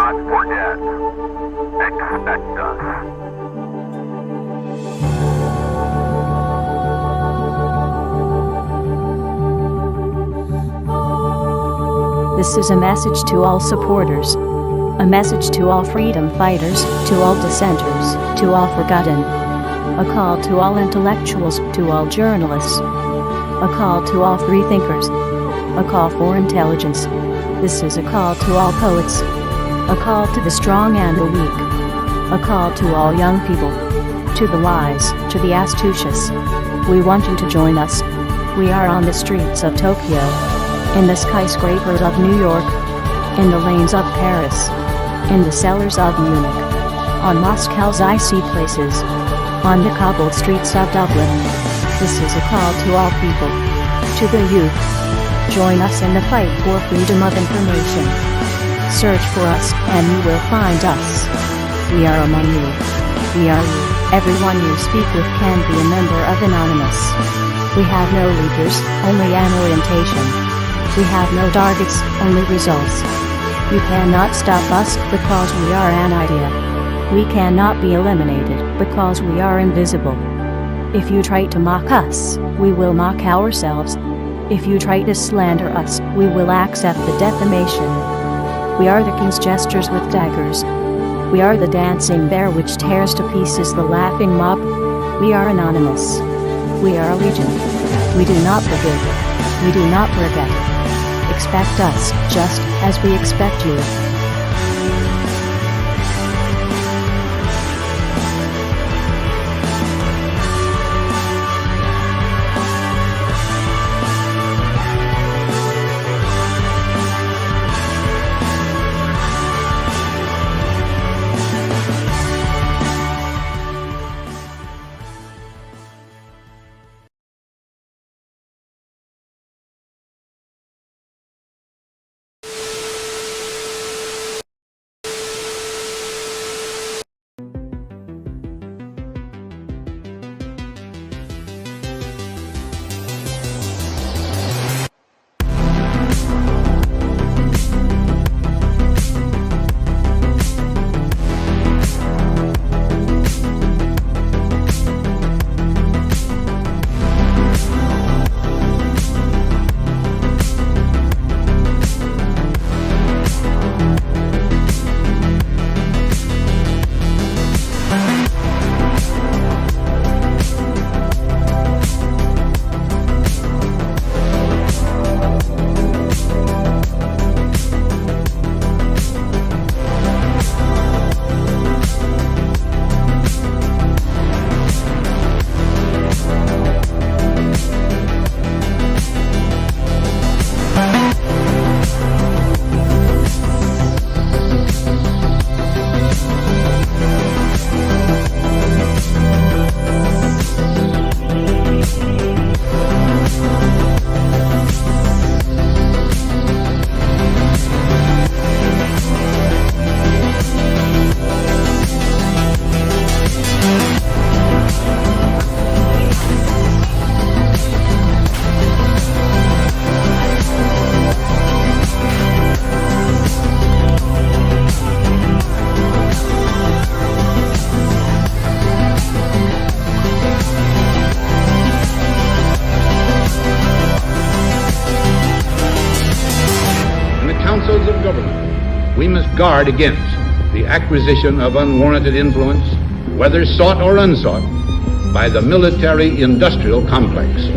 not forget. Expect us. This is a message to all supporters, a message to all freedom fighters, to all dissenters, to all forgotten, a call to all intellectuals, to all journalists, a call to all freethinkers, a call for intelligence. This is a call to all poets, a call to the strong and the weak, a call to all young people, to the wise, to the astucious. We want you to join us. We are on the streets of Tokyo, in the skyscrapers of New York, in the lanes of Paris, in the cellars of Munich, on Moscow's icy places, on the cobbled streets of Dublin. This is a call to all people, to the youth. Join us in the fight for freedom of information. Search for us, and you will find us. We are among you. We are you. Everyone you speak with can be a member of Anonymous. We have no leaders, only an orientation. We have no targets, only results. You cannot stop us because we are an idea. We cannot be eliminated because we are invisible. If you try to mock us, we will mock ourselves. If you try to slander us, we will accept the defamation. We are the king's gestures with daggers. We are the dancing bear which tears to pieces the laughing mob. We are anonymous. We are legion. We do not forgive. We do not forget. Expect us, just as we expect you. Councils of government, we must guard against the acquisition of unwarranted influence, whether sought or unsought, by the military-industrial complex.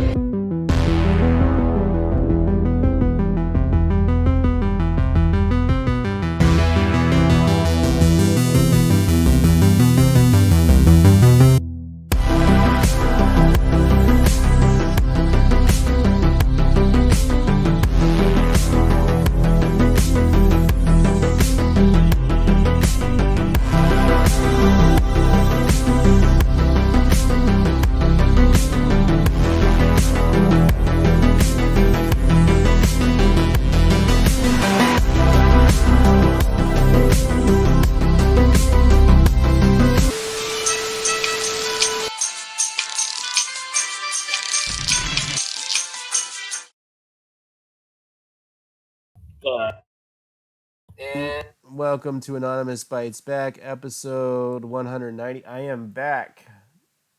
And Welcome to Anonymous Bites Back, episode 190. I am back.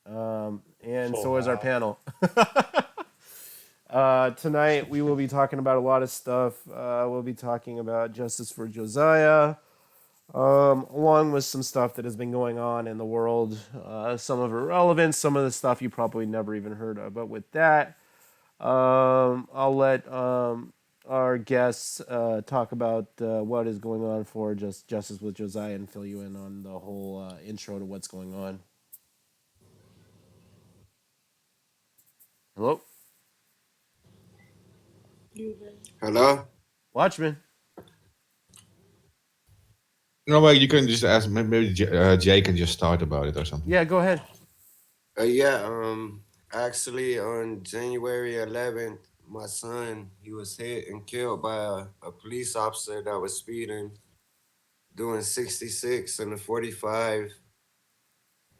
And so is our panel. Tonight we will be talking about a lot of stuff. We'll be talking about justice for Josiah, along with some stuff that has been going on in the world. Some of it relevant, some of the stuff you probably never even heard of. But with that, I'll let our guests talk about what is going on for Justice with Josiah and fill you in on the whole intro to what's going on. Hello? hello. Watchman. No, well, you can just ask. Maybe Jay can just start about it or something. Yeah, go ahead. Actually, on January 11th, my son, he was hit and killed by a police officer that was speeding, doing 66 and a 45.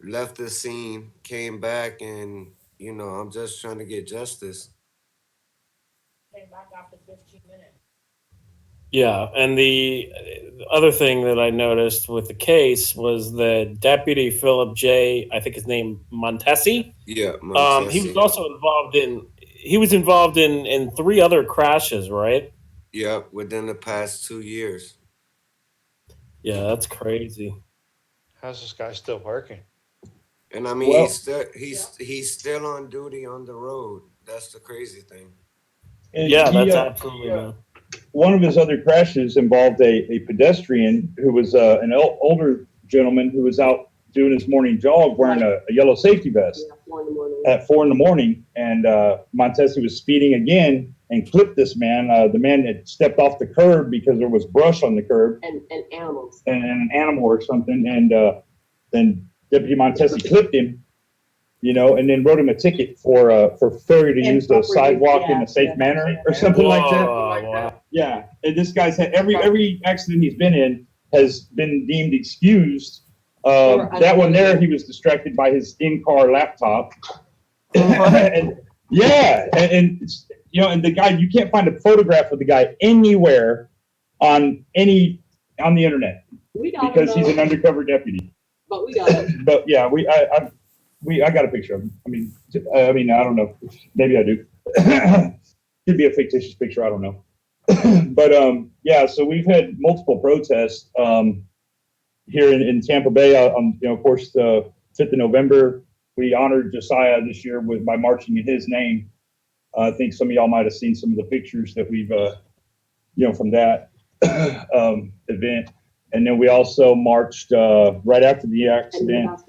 Left the scene, came back, and I'm just trying to get justice. Came back after 15 minutes. Yeah, and the other thing that I noticed with the case was that Deputy Philip J., I think his name Montesi. Yeah, he was also involved in 3 other crashes, right? Yep, within the past 2 years. Yeah, that's crazy. How's this guy still working? And I mean, he's still on duty on the road. That's the crazy thing. Yeah, that's absolutely no. One of his other crashes involved a pedestrian who was an older gentleman who was out doing his morning jog wearing a yellow safety vest at 4 a.m. And Montesi was speeding again and clipped this man. The man had stepped off the curb because there was brush on the curb. And animals. And an animal or something. And then Deputy Montesi clipped him, and then wrote him a ticket for failure to use the sidewalk in a safe manner or something like that. Wow. Yeah, and this guy's had every accident he's been in has been deemed excused. That one there, he was distracted by his in-car laptop. And the guy, you can't find a photograph of the guy anywhere on the internet because he's an undercover deputy. But we got it. But yeah, I got a picture of him. I mean, I don't know. Maybe I do. Could be a fictitious picture. I don't know. But so we've had multiple protests here in Tampa Bay. Of course, the 5th of November, we honored Josiah this year by marching in his name. I think some of y'all might have seen some of the pictures that we've, from that event. And then we also marched right after the accident.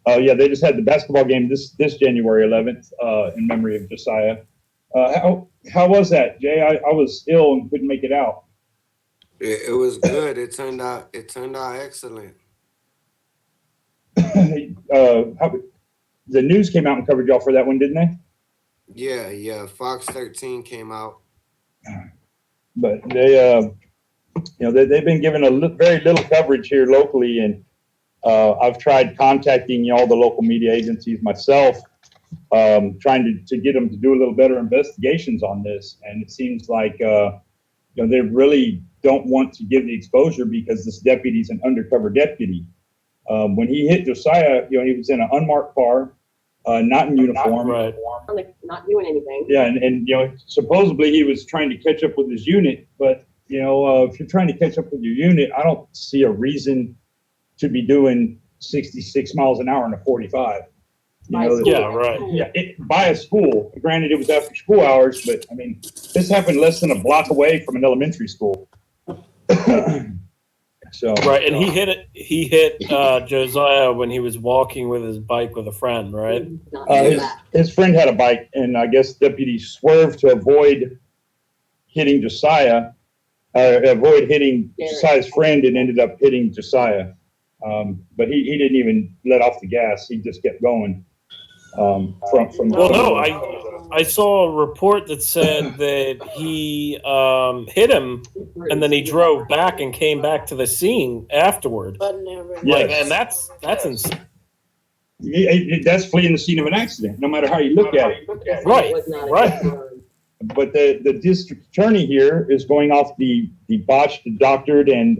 They just had the basketball game this January 11th in memory of Josiah. How was that, Jay? I was ill and couldn't make it out. It was good. It turned out excellent. The news came out and covered y'all for that one, didn't they? Yeah. Fox 13 came out. But they, they've been given very little coverage here locally, and I've tried contacting all the local media agencies myself, trying to get them to do a little better investigations on this. And it seems like, they really don't want to give the exposure because this deputy's an undercover deputy. When he hit Josiah, he was in an unmarked car, not in uniform. Right. Not doing anything. Yeah, and supposedly he was trying to catch up with his unit, but if you're trying to catch up with your unit, I don't see a reason to be doing 66 miles an hour in a 45. Right. Yeah, by a school. Granted, it was after school hours, but I mean, this happened less than a block away from an elementary school. So right, and he hit Josiah when he was walking with his bike with a friend, right? His friend had a bike, and I guess deputies swerved to avoid hitting Josiah, avoid hitting Josiah's friend, and ended up hitting Josiah. But he didn't even let off the gas; he just kept going. I saw a report that said that he hit him, and then he drove back and came back to the scene afterward. And that's insane. That's fleeing the scene of an accident, no matter how you look at it. Right. but the district attorney here is going off the botched, doctored, and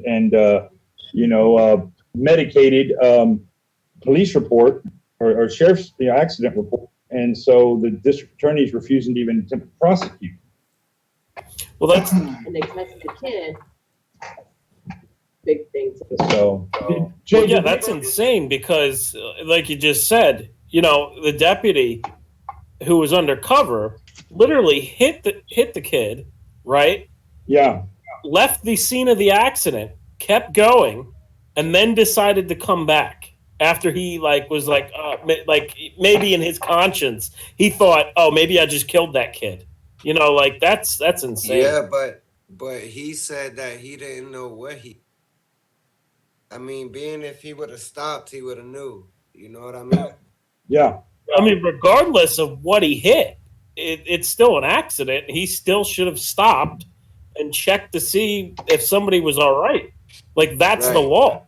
medicated police report or sheriff's accident report, and so the district attorney is refusing to even attempt to prosecute. Well, that's And they touched the kid. Big things. So, well, yeah, that's insane because, like you just said, the deputy who was undercover literally hit the kid, right? Yeah. Left the scene of the accident, kept going, and then decided to come back after he was maybe in his conscience he thought, oh, maybe I just killed that kid. That's insane. Yeah, but he said that he didn't know what he. I mean, being if he would have stopped, he would have knew. You know what I mean? Yeah. I mean, regardless of what he hit, it's still an accident. He still should have stopped and checked to see if somebody was all right. Like, that's the Right. law.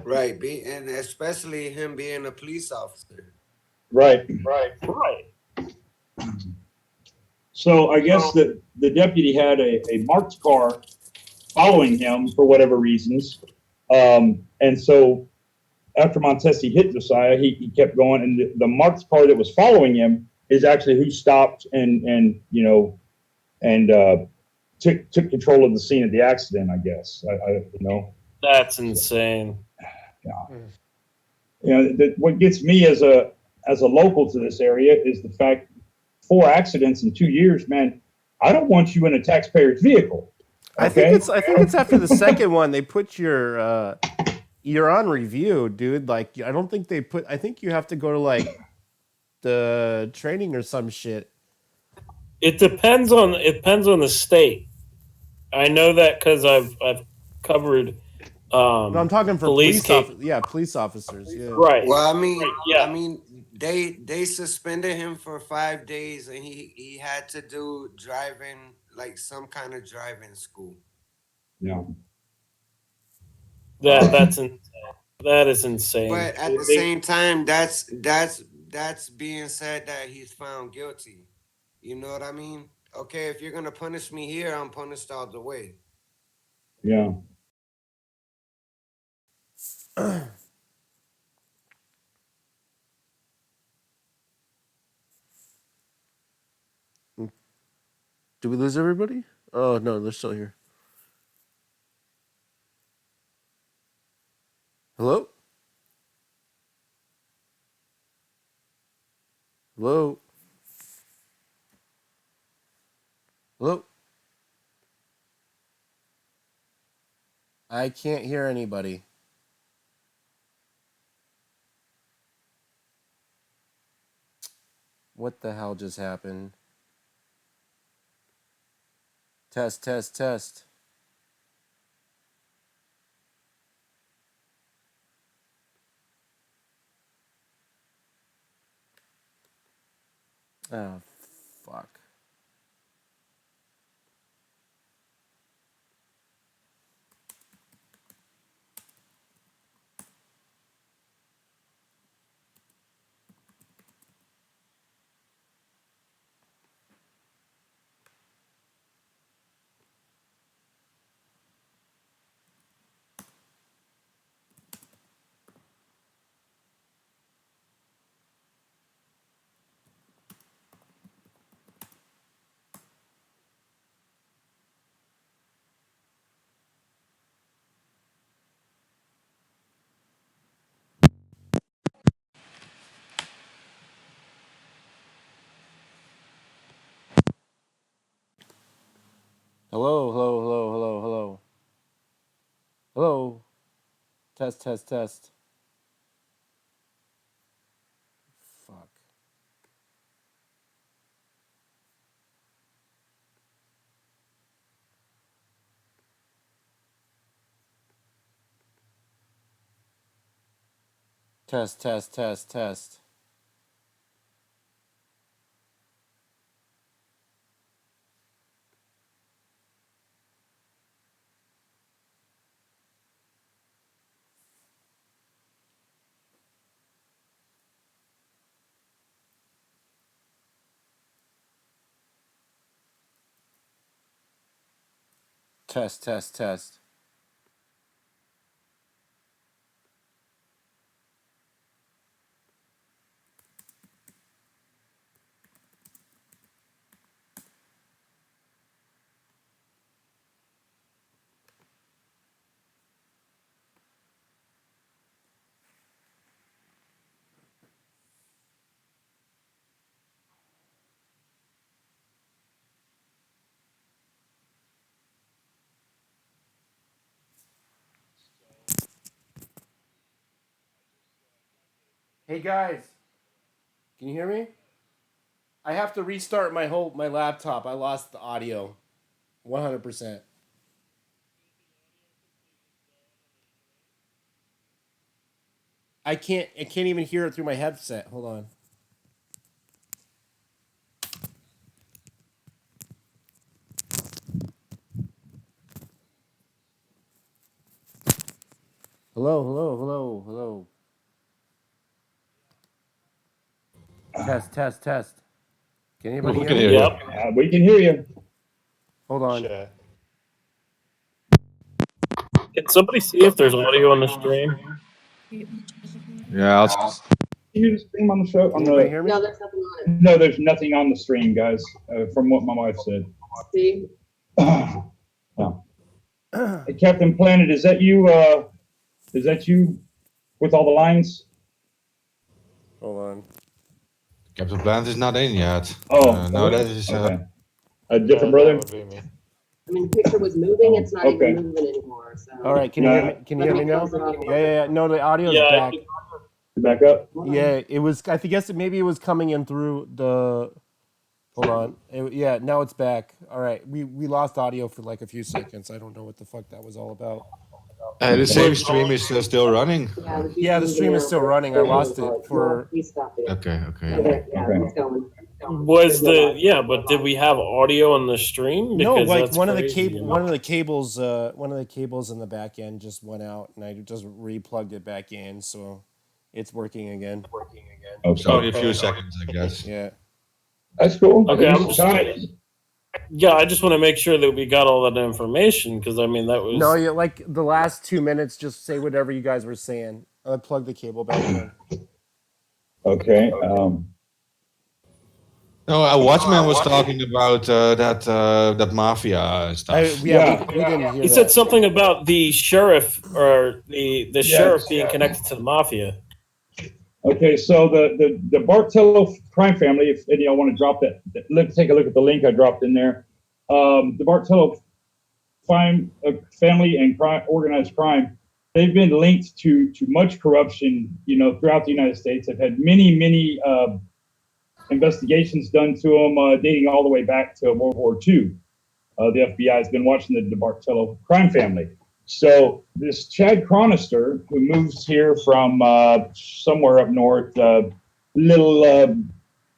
Right. And especially him being a police officer. Right. Right. So I guess that the deputy had a marked car following him for whatever reasons. And so after Montesi hit Josiah, he kept going, and the marked car that was following him is actually who stopped and took control of the scene of the accident, I guess. That's insane. Yeah. What gets me as a local to this area is the fact 4 accidents in 2 years, man. I don't want you in a taxpayer's vehicle. Okay? I think it's after the second one they put you're on review, dude. Like, I don't think they put. I think you have to go to the training or some shit. It depends on the state. I know that because I've covered. No, I'm talking for police officers. Yeah. Right. Well, I mean, Yeah. they suspended him for 5 days, and he had to do driving, like some kind of driving school. Yeah. That is insane. But at the same time, that's being said that he's found guilty. You know what I mean? Okay, if you're gonna punish me here, I'm punished all the way. Yeah. Did we lose everybody? Oh no, they're still here. Hello? Hello? Hello? I can't hear anybody. What the hell just happened? Test, test, test. Oh, fuck. Hello, hello, hello, hello, hello. Hello. Test, test, test. Fuck. Test, test, test, test. Test. Hey guys, can you hear me? I have to restart my laptop. I lost the audio, 100%. I can't even hear it through my headset. Hold on. Hello. Test. Can anybody We hear can me? hear you. Yep. We can hear you. Hold on. Chat. Can somebody see if there's audio on the stream? Yeah, I'll Can you hear the stream on the show? Can anybody hear me? No, there's nothing on it. No, there's nothing on the stream, guys. From what my wife said. See? No. Hey, Captain Planet, is that you? Is that you with all the lines? Hold on. Captain Planet is not in yet. Oh, no, that is. okay. A different That brother. would be me. I mean, the picture was moving, it's not Okay. even moving anymore, so. All right, can you hear me? Can you hear me now? Yeah. No, the audio's Yeah, back. Back up. Yeah, it was. I guess maybe it was coming in through the. Hold on. Yeah, now it's back. All right, we lost audio for like a few seconds. I don't know what the fuck that was all about. The same stream is still running. Yeah, the stream is still running. I lost it for. He stopped it. Okay. Okay, yeah, Okay. it's going. Was but did we have audio on the stream? No, Because like that's one of the crazy. cables in the back end just went out, and I just replugged it back in, so it's working again. It's only a few seconds, I guess. Yeah. That's cool. Okay, I'm Just just- Yeah, I just want to make sure that we got all that information because I mean that was No, yeah, like the last 2 minutes, just say whatever you guys were saying. I plugged the cable back in. Okay. No, Watchman was talking about that mafia stuff. We didn't hear he that. said something about the sheriff or the sheriff being yeah. connected to the mafia. Okay, so the Bartello crime family, if any of y'all want to drop that, take a look at the link I dropped in there. The Bartello family and organized crime, they've been linked to much corruption, throughout the United States. They've had many investigations done to them, dating all the way back to World War II. The FBI has been watching the Bartello crime family. So this Chad Chronister, who moves here from somewhere up north, little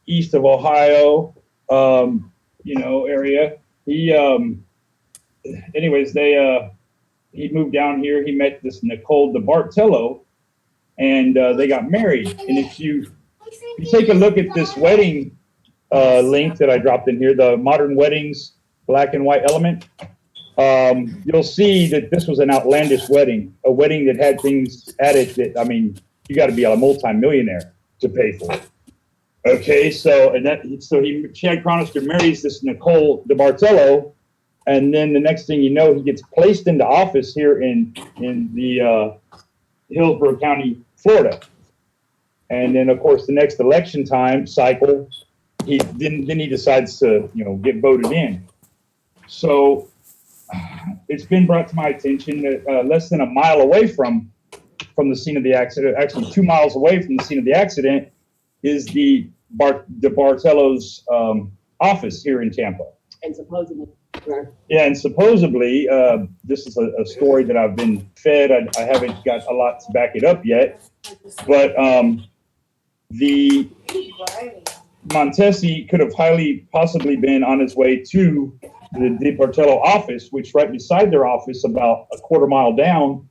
east of Ohio, area. He moved down here. He met this Nicole DeBartello, and they got married. And if you take a look at this wedding link that I dropped in here, the Modern Weddings black and white element, you'll see that this was an outlandish wedding, a wedding that had things at it that, I mean, you got to be a multimillionaire to pay for it. Okay, so Chad Chronister marries this Nicole DeBartello, and then the next thing you know, he gets placed into office here in the Hillsborough County, Florida. And then, of course, the next election cycle, he decides to get voted in. So it's been brought to my attention that less than a mile away from the scene of the accident, actually 2 miles away from the scene of the accident, is the Bartello's office here in Tampa. And supposedly, Yeah, and supposedly, this is a story that I've been fed. I haven't got a lot to back it up yet, but the Montesi could have highly possibly been on his way to the DeBartello office, which right beside their office, about a quarter mile down,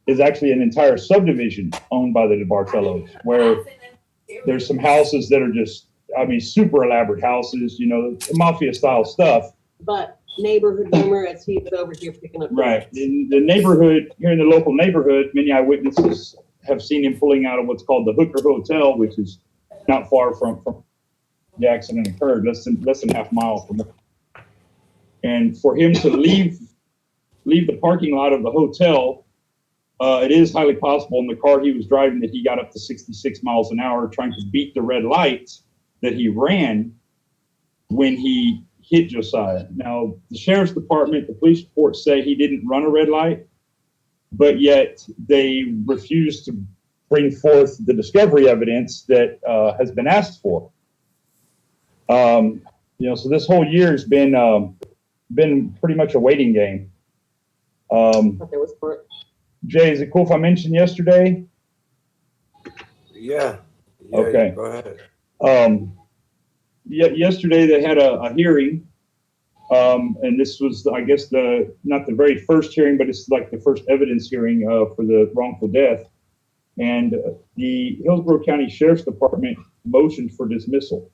is actually an entire subdivision owned by the DeBartellos, where there's some houses that are just, I mean, super elaborate houses, mafia style stuff. But neighborhood rumor as he was over here picking up. Right. In the neighborhood, here in the local neighborhood, many eyewitnesses have seen him pulling out of what's called the Hooker Hotel, which is not far from the accident occurred, less than half mile from it. And for him to leave the parking lot of the hotel, it is highly possible in the car he was driving that he got up to 66 miles an hour trying to beat the red light that he ran when he hit Josiah. Now, the sheriff's department, the police reports say he didn't run a red light, but yet they refuse to bring forth the discovery evidence that has been asked for. So this whole year has been pretty much a waiting game. Jay, is it cool if I mentioned yesterday? Yeah. Okay. Go ahead. Yesterday they had a hearing, and this was, I guess, not the very first hearing, but it's like the first evidence hearing for the wrongful death. And the Hillsborough County Sheriff's Department motioned for dismissal.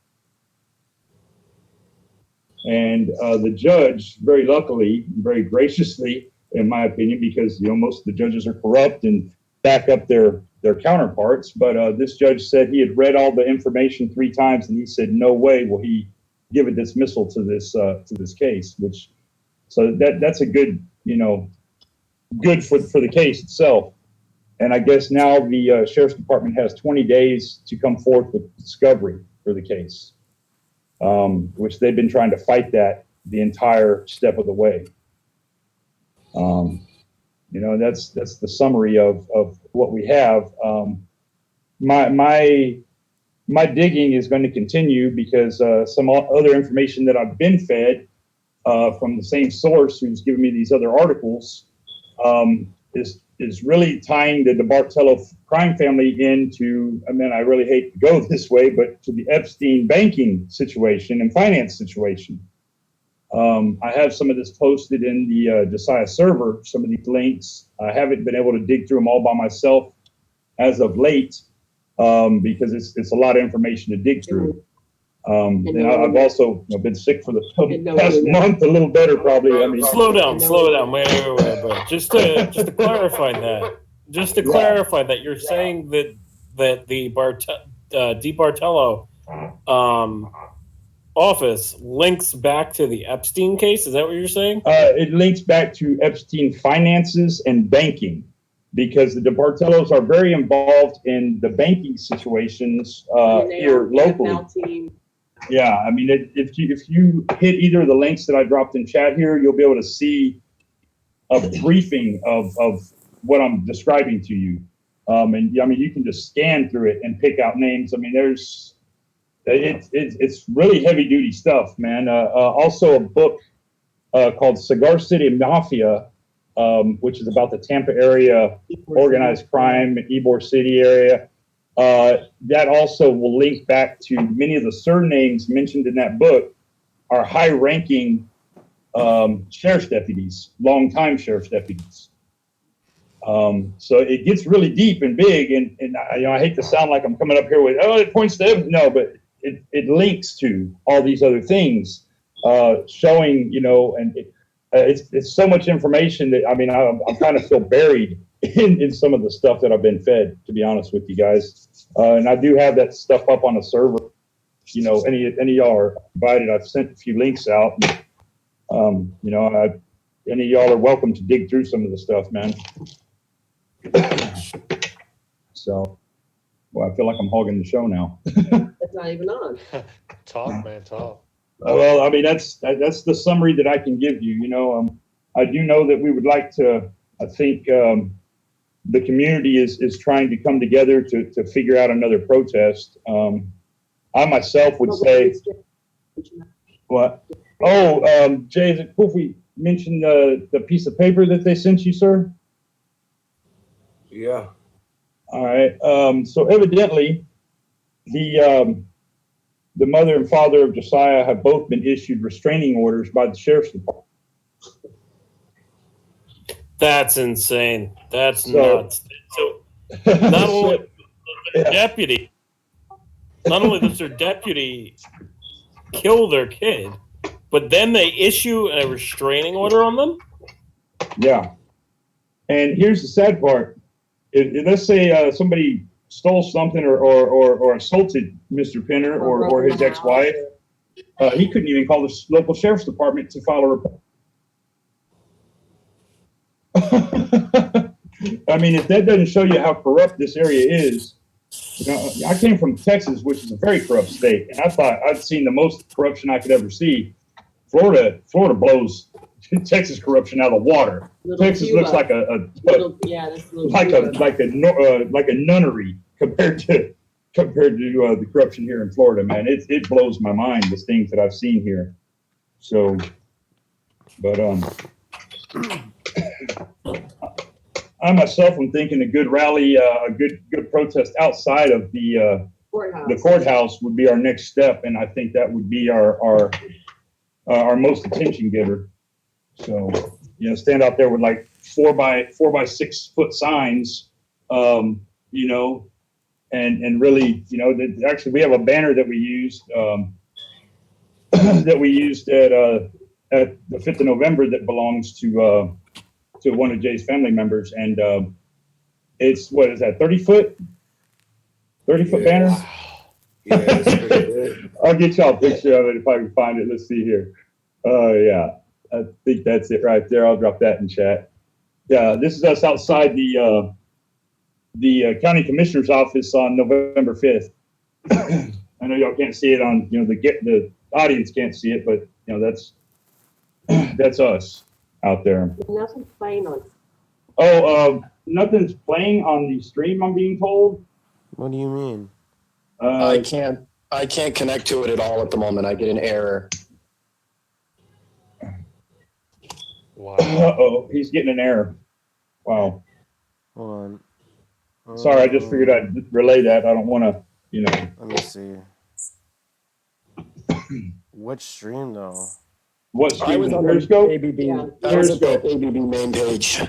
And the judge, very luckily, very graciously, in my opinion, because most of the judges are corrupt and back up their counterparts. But this judge said he had read all the information 3 times, and he said, "No way will he give a dismissal to this case." So that's a good good for the case itself. And I guess now the Sheriff's Department has 20 days to come forth with discovery for the case, which they've been trying to fight that the entire step of the way. That's the summary of what we have. My digging is going to continue because some other information that I've been fed from the same source who's given me these other articles is really tying the DeBartolo crime family into, I really hate to go this way, but to the Epstein banking situation and finance situation. I have some of this posted in the Josiah server, some of these links. I haven't been able to dig through them all by myself as of late because it's a lot of information to dig through. And I've also been sick for the past month, a little better probably. Slow down. Wait. Just to clarify that, clarify that you're saying that the DeBartolo office links back to the Epstein case. Is that what you're saying? It links back to Epstein finances and banking because the DeBartolos are very involved in the banking situations here locally. Yeah, if you hit either of the links that I dropped in chat here, you'll be able to see a briefing of what I'm describing to you. You can just scan through it and pick out names. It's really heavy duty stuff, man. Also a book called Cigar City Mafia, which is about the Tampa area organized crime, Ybor City area. That also will link back to many of the surnames mentioned in that book are high-ranking sheriff's deputies, long-time sheriff's deputies. So it gets really deep and big, and I hate to sound like I'm coming up here with, it points to evidence. No, but it links to all these other things, showing, and it's so much information that, I kind of feel buried in some of the stuff that I've been fed, to be honest with you guys. And I do have that stuff up on the server. Any of y'all are invited. I've sent a few links out. Any of y'all are welcome to dig through some of the stuff, man. So, well, I feel like I'm hogging the show now. It's not even on. Talk, man, talk. Well, that's the summary that I can give you. I do know that we would like to, I think the community is trying to come together to figure out another protest. I myself would say, what? Jay, is it cool if we mention the piece of paper that they sent you, sir? Yeah. All right. So evidently, the mother and father of Josiah have both been issued restraining orders by the sheriff's department. That's insane. That's nuts. So not only does their deputy kill their kid, but then they issue a restraining order on them. Yeah. And here's the sad part. Let's say somebody stole something or assaulted Mr. Penner or his ex-wife. He couldn't even call the local sheriff's department to file a report. I mean, if that doesn't show you how corrupt this area is, I came from Texas, which is a very corrupt state, and I thought I'd seen the most corruption I could ever see. Florida blows Texas corruption out of the water. Texas Cuba. Looks like like a nunnery compared to the corruption here in Florida, man. It blows my mind, the things that I've seen here. So, but I myself am thinking a good rally, a good protest outside of the courthouse would be our next step, and I think that would be our most attention getter. So, stand out there with like 4 by 6 foot signs, and really, actually we have a banner that we used at the 5th of November that belongs to one of Jay's family members, and it's, what is that, 30 foot banner? Yeah, that's pretty good. I'll get y'all a picture of it if I can find it. Let's see here. Oh yeah, I think that's it right there. I'll drop that in chat. Yeah, this is us outside the county commissioner's office on November 5th. I know y'all can't see it on, the audience can't see it, but that's us out there. Nothing's playing on. Oh, nothing's playing on the stream, I'm being told. What do you mean? I can't connect to it at all at the moment. I get an error. Wow. Uh-oh, he's getting an error. Wow. Hold on. Sorry, I just figured I'd relay that. I don't want to, Let me see. Which stream, though? What I stream? was on Periscope? the ABB. Yeah. I was at the ABB main page.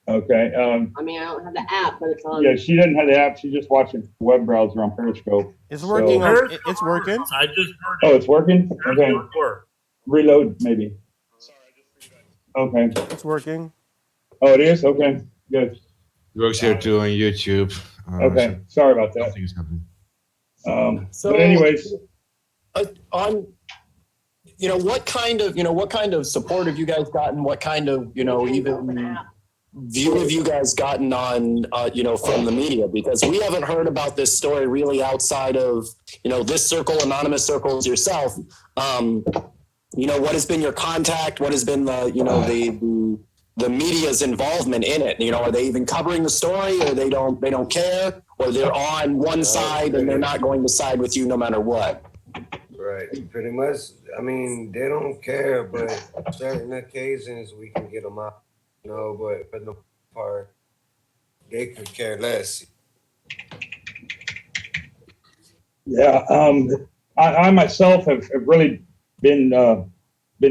Okay. I mean, I don't have the app, but it's on. Yeah, she doesn't have the app. She's just watching the web browser on Periscope. It's working. So, It's working. I just heard oh, it's working? Okay. Work. Reload, maybe. Okay. It's working. Oh, it is? Okay. Good. It works here too on YouTube. Okay. Sorry about that. Nothing is happening. So, but anyways. On, what kind of support have you guys gotten? What kind of, even view have you guys gotten on, from the media? Because we haven't heard about this story really outside of, this circle, anonymous circles yourself. What has been your contact? What has been the media's involvement in it? Are they even covering the story, or they don't care, or they're on one side and they're not going to side with you no matter what? Right, pretty much. I mean, they don't care, but certain occasions we can get them out, but for the part, they could care less. Yeah, I myself have really been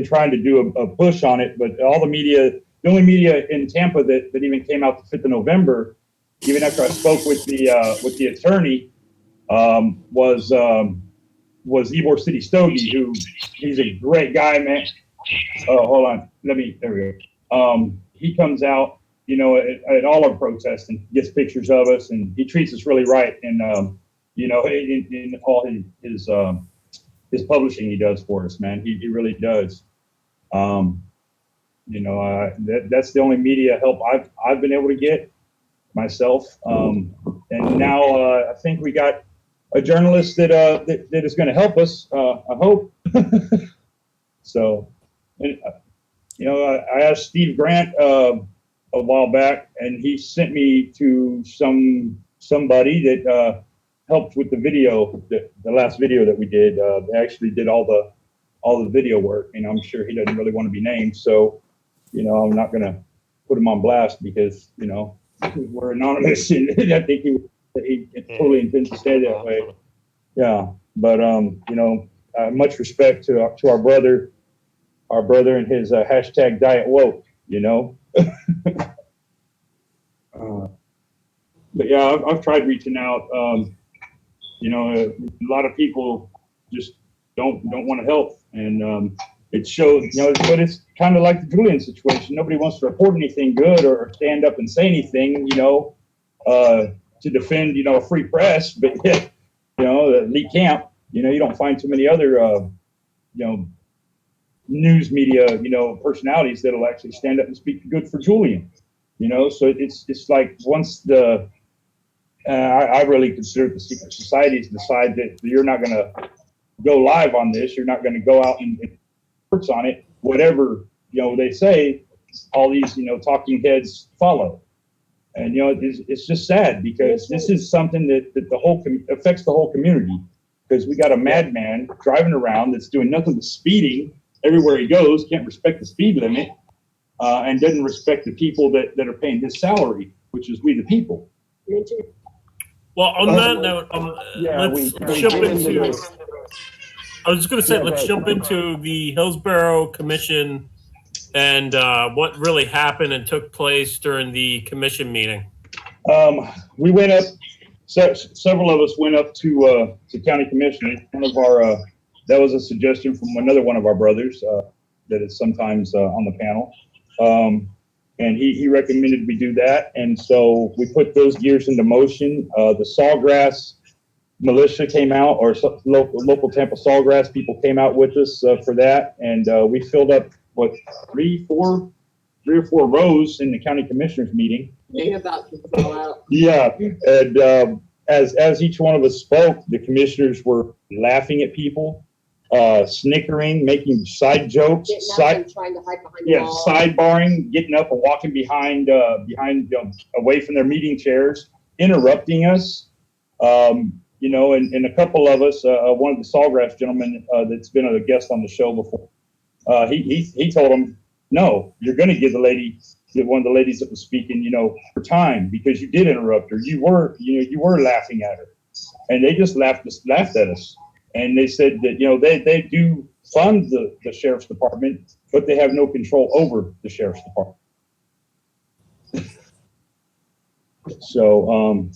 trying to do a push on it, but all the media, the only media in Tampa that even came out the 5th of November, even after I spoke with the attorney, was Ybor City Stogie, who he's a great guy, man. Oh, hold on. There we go. He comes out, at all our protests and gets pictures of us, and he treats us really right. And, in all his publishing he does for us, man. He really does. That's the only media help I've been able to get myself. And now I think we got a journalist that is going to help us. I hope. So, and, I asked Steve Grant a while back, and he sent me to somebody that helped with the video, the last video that we did. They actually did all the video work, and I'm sure he doesn't really want to be named. So, I'm not going to put him on blast because we're anonymous, and I think he totally intends to stay that way. Yeah, but much respect to our brother and his hashtag Diet Woke. But yeah, I've tried reaching out. A lot of people just don't want to help, and it showed, but it's kind of like the Julian situation. Nobody wants to report anything good or stand up and say anything, to defend, a free press. But yet, the elite camp, you don't find too many other, news media, personalities that'll actually stand up and speak good for Julian. So it's like once I really consider the secret societies decide that you're not going to go live on this, you're not going to go out and reports on it, whatever they say, all these talking heads follow. And it's just sad because this is something that the whole affects the whole community, because we got a madman driving around that's doing nothing but speeding everywhere he goes, can't respect the speed limit, and doesn't respect the people that are paying his salary, which is we the people. Well, on that note, let's jump into. I was going to say, let's jump into the Hillsborough Commission and what really happened and took place during the commission meeting. We went up. Several of us went up to county commission. One of our that was a suggestion from another one of our brothers that is sometimes on the panel, and he recommended we do that. And so we put those gears into motion. The Sawgrass militia came out, or local Tampa Sawgrass people came out with us for that, and we filled up three or four rows in the county commissioners meeting. You're about to fall out. Yeah, and as each one of us spoke, the commissioners were laughing at people, snickering, making side jokes, trying to hide behind the wall. sidebarring, getting up and walking behind away from their meeting chairs, interrupting us. And a couple of us, one of the Sawgrass gentlemen that's been a guest on the show before, he told him, no, you're going to give one of the ladies that was speaking, for time, because you did interrupt her. You were laughing at her, and they just laughed at us. And they said that, they do fund the sheriff's department, but they have no control over the sheriff's department. So,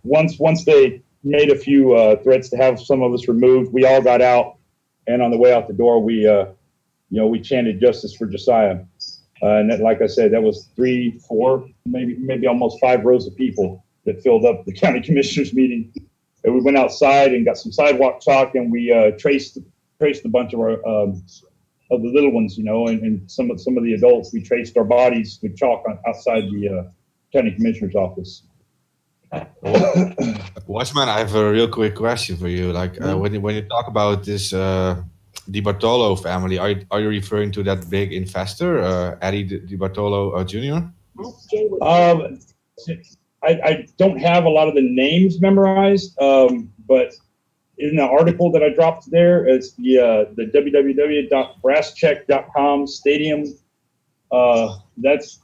once they made a few threats to have some of us removed, we all got out, and on the way out the door, we chanted "Justice for Josiah," and that, like I said, that was 3, 4, maybe almost 5 rows of people that filled up the county commissioners meeting. And we went outside and got some sidewalk talk, and we traced a bunch of our of the little ones, and some of the adults. We traced our bodies with chalk outside the county commissioner's office. Watchman, I have a real quick question for you. Like when you talk about this Di Bartolo family, are you referring to that big investor, Eddie Di Bartolo Jr.? I don't have a lot of the names memorized, but in the article that I dropped there, it's the www.brasscheck.com stadium. That's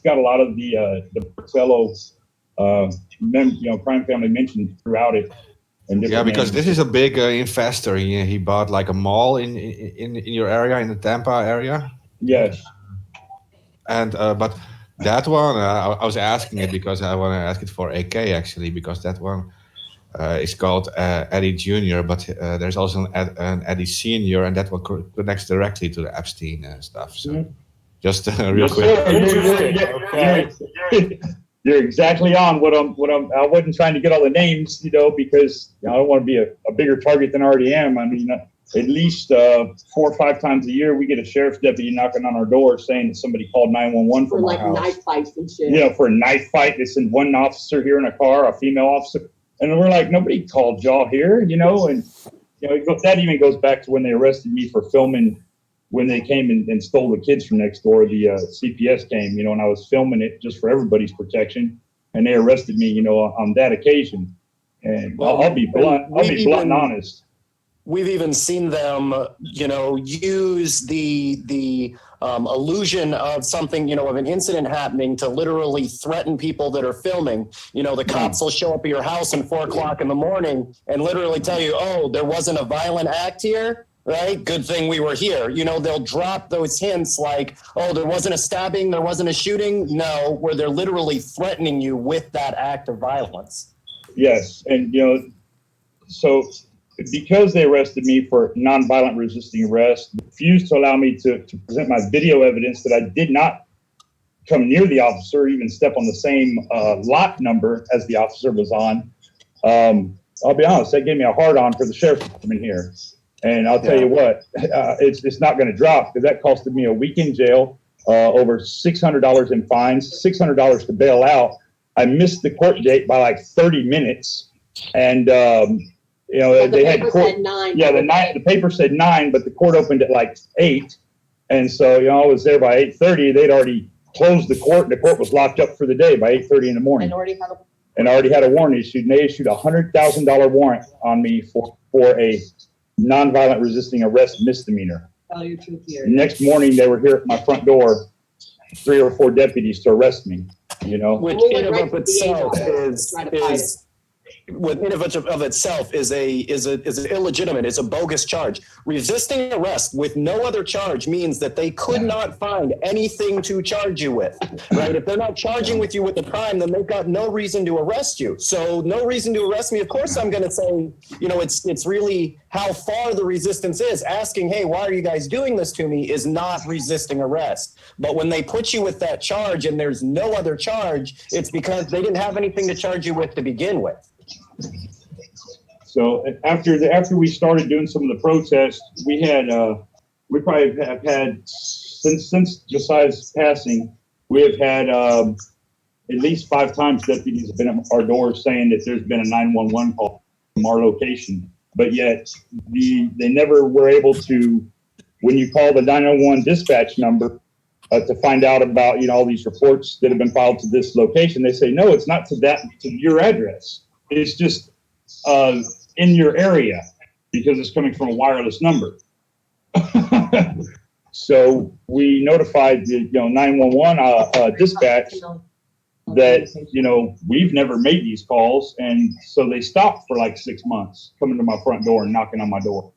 got a lot of the Bartolo crime family mentioned throughout it. Yeah, because this is a big investor. He bought like a mall in your area, in the Tampa area. Yes. And but that one, I was asking it because I want to ask it for AK actually, because that one is called Eddie Jr., but there's also an Eddie Senior, and that one connects directly to the Epstein stuff. So just real quick. You're exactly on what I'm. I wasn't trying to get all the names, because I don't want to be a bigger target than I already am. I mean, at least 4 or 5 times a year, we get a sheriff's deputy knocking on our door saying that somebody called 911 from our house. For knife fights and shit. Yeah, for a knife fight. They send one officer here in a car, a female officer, and we're like, nobody called y'all here, and that even goes back to when they arrested me for filming. When they came and stole the kids from next door, the CPS came, and I was filming it just for everybody's protection, and they arrested me, on that occasion. And I'll be blunt. I'll be blunt and honest. We've even seen them, use the illusion of something, of an incident happening to literally threaten people that are filming. The cops will show up at your house at 4 o'clock in the morning and literally tell you, oh, there wasn't a violent act here. Right? Good thing we were here. They'll drop those hints like, oh, there wasn't a stabbing, there wasn't a shooting. No, where they're literally threatening you with that act of violence. Yes. And, so because they arrested me for nonviolent resisting arrest, refused to allow me to present my video evidence that I did not come near the officer, even step on the same lot number as the officer was on. I'll be honest, that gave me a hard on for the sheriff to come in here. And I'll tell you what, it's not going to drop, because that costed me a week in jail, over $600 in fines, $600 to bail out. I missed the court date by like 30 minutes. And, you know, they had court. Said 9. Yeah, the paper said 9, but the court opened at like 8. And so, you know, I was there by 8:30. They'd already closed the court, and the court was locked up for the day by 8:30 in the morning. And I already had a warrant issued, and they issued a $100,000 warrant on me for a nonviolent resisting arrest misdemeanor. Tell your truth here. Next morning, they were here at my front door, 3 or 4 deputies to arrest me. You know, which in and of itself is illegitimate. It's a bogus charge. Resisting arrest with no other charge means that they could not find anything to charge you with, right? If they're not charging with you with the crime, then they've got no reason to arrest you. So no reason to arrest me. Of course, I'm going to say, you know, it's really how far the resistance is. Asking, hey, why are you guys doing this to me, is not resisting arrest. But when they put you with that charge and there's no other charge, it's because they didn't have anything to charge you with to begin with. So after we started doing some of the protests, we probably have had since Josiah's passing, we have had at least 5 times deputies have been at our doors saying that there's been a 911 call from our location, but yet they never were able to, when you call the 911 dispatch number to find out about, you know, all these reports that have been filed to this location, they say no, it's not to your address. It's just in your area, because it's coming from a wireless number. So we notified the 911 dispatch that, you know, we've never made these calls, and so they stopped for like 6 months coming to my front door and knocking on my door.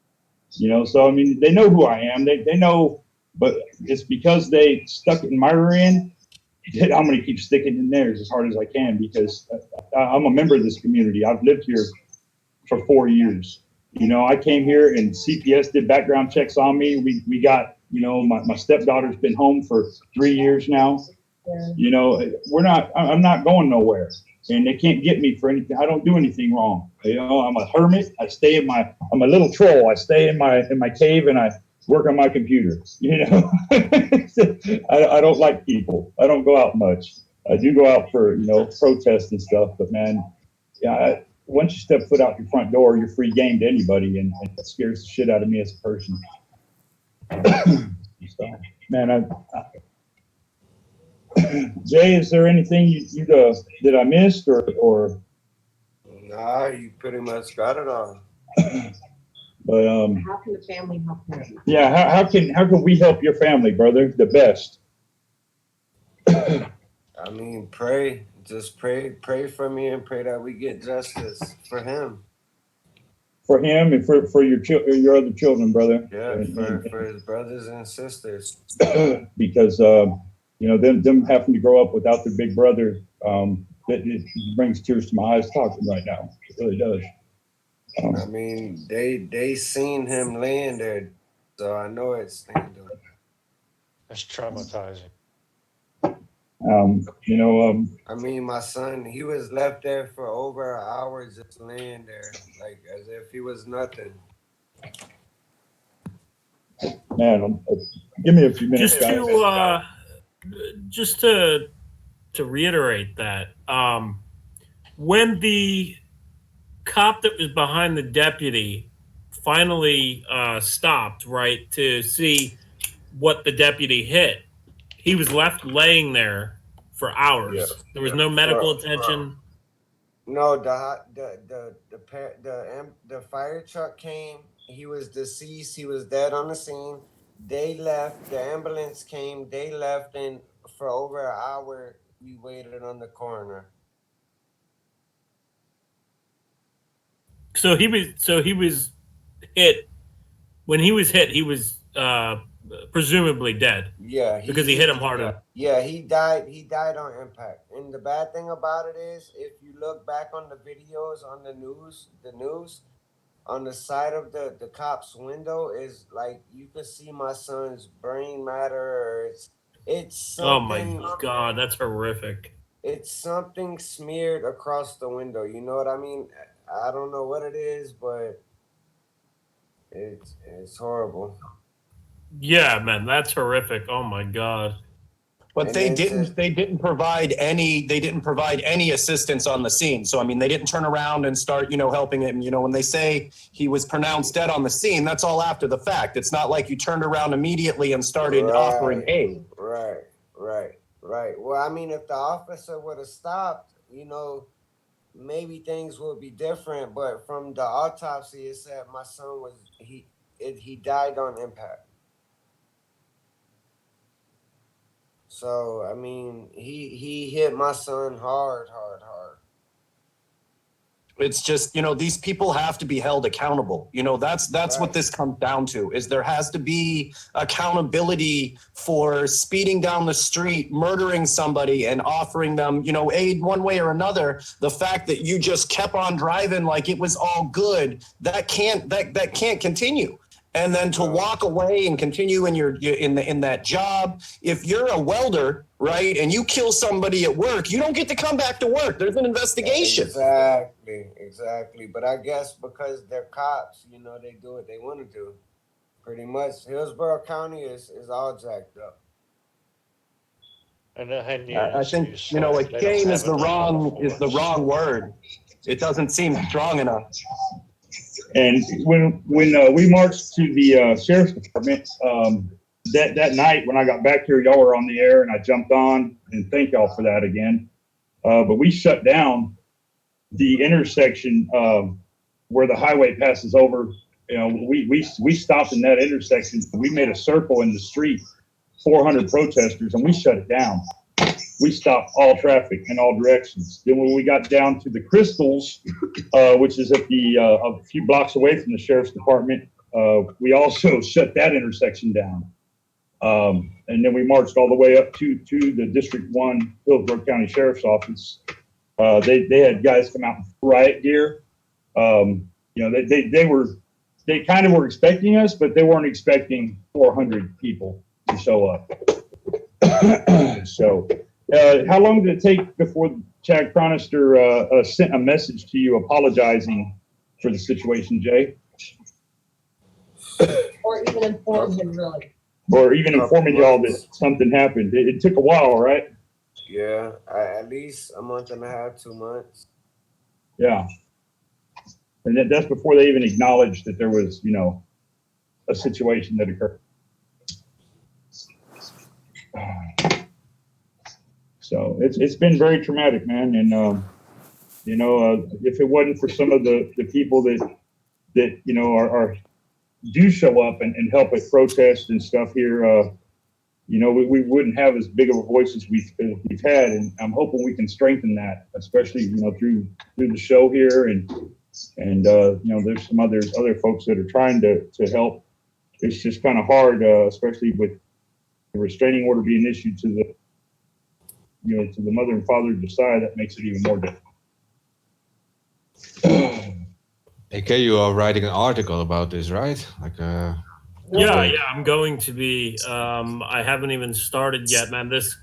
You know, so I mean, they know who I am. They know, but it's because they stuck it in my rear end. I'm going to keep sticking in theirs as hard as I can, because I'm a member of this community. I've lived here for 4 years. You know, I came here and CPS did background checks on me. We got, you know, my stepdaughter's been home for 3 years now. You know, I'm not going nowhere, and they can't get me for anything. I don't do anything wrong. You know, I'm a hermit. I'm a little troll. I stay in my cave and I work on my computer. You know, I don't like people. I don't go out much. I do go out for, you know, protests and stuff, but man, yeah, once you step foot out your front door, you're free game to anybody, and it scares the shit out of me as a person. So, man, Jay, is there anything you that I missed or? Nah, you pretty much got it all. But how can the family help him? Yeah, how can we help your family, brother? The best. I mean, pray. Just pray for me, and pray that we get justice for him. For him and for your other children, brother. Yeah, for his brothers and sisters. Because you know, them having to grow up without their big brother, it brings tears to my eyes talking right now. It really does. I mean, they seen him laying there, so I know it's staying there. That's traumatizing. You know, I mean, my son, he was left there for over an hour just laying there, like as if he was nothing. Man, give me a few minutes, Just to reiterate that, when the cop that was behind the deputy finally stopped, right, to see what the deputy hit, he was left laying there for hours. Yeah. There was no medical attention. No, the fire truck came. He was deceased. He was dead on the scene. They left. The ambulance came. They left, and for over an hour, we waited on the coroner. So he was hit. When he was hit, he was presumably dead. Yeah, because he hit him harder. Yeah, he died. He died on impact. And the bad thing about it is, if you look back on the videos on the news, on the side of the cop's window is like you could see my son's brain matter, or it's Oh my something. God, that's horrific. It's something smeared across the window. You know what I mean? I don't know what it is, but it's horrible. Yeah, man, that's horrific. Oh my God. But And then to they didn't provide any assistance on the scene. So I mean, they didn't turn around and start, helping him. When they say he was pronounced dead on the scene, that's all after the fact. It's not like you turned around immediately and started offering right, aid. right, right. Well, I mean, if the officer would have stopped, maybe things would be different. But from the autopsy, it said my son he died on impact. So I mean, he hit my son hard, hard, hard. It's just, these people have to be held accountable. That's what Right. this comes down to, is there has to be accountability for speeding down the street, murdering somebody and offering them, aid one way or another. The fact that you just kept on driving like it was all good, that can't continue. And then to walk away and continue in that job. If you're a welder, right, and you kill somebody at work, you don't get to come back to work. There's an investigation. Exactly. But I guess because they're cops, they do what they want to do. Pretty much, Hillsborough County is all jacked up. And the I think shame is the wrong word. It doesn't seem strong enough. And when we marched to the sheriff's department that night, when I got back here, y'all were on the air, and I jumped on, and thank y'all for that again. But we shut down the intersection where the highway passes over. We stopped in that intersection. We made a circle in the street, 400 protesters, and we shut it down. We stopped all traffic in all directions. Then when we got down to the Crystals, which is at a few blocks away from the sheriff's department, we also shut that intersection down. And then we marched all the way up to the District 1 Hillsborough County Sheriff's Office. They had guys come out in riot gear. They kind of were expecting us, but they weren't expecting 400 people to show up. So, how long did it take before Chad Chronister sent a message to you apologizing for the situation, Jay? Or even inform him, really. Or even informing y'all that something happened. It took a while, right? Yeah, at least a month and a half, 2 months. Yeah. And that's before they even acknowledged that there was, a situation that occurred. So it's been very traumatic, man. And, if it wasn't for some of the people that do show up and help at protests and stuff here, we wouldn't have as big of a voice as we've had. And I'm hoping we can strengthen that, especially, through the show here. And there's some other folks that are trying to help. It's just kind of hard, especially with the restraining order being issued to the mother and father of Josiah. That makes it even more difficult. AK, you are writing an article about this, right? Yeah, I'm going to be. I haven't even started yet, man. This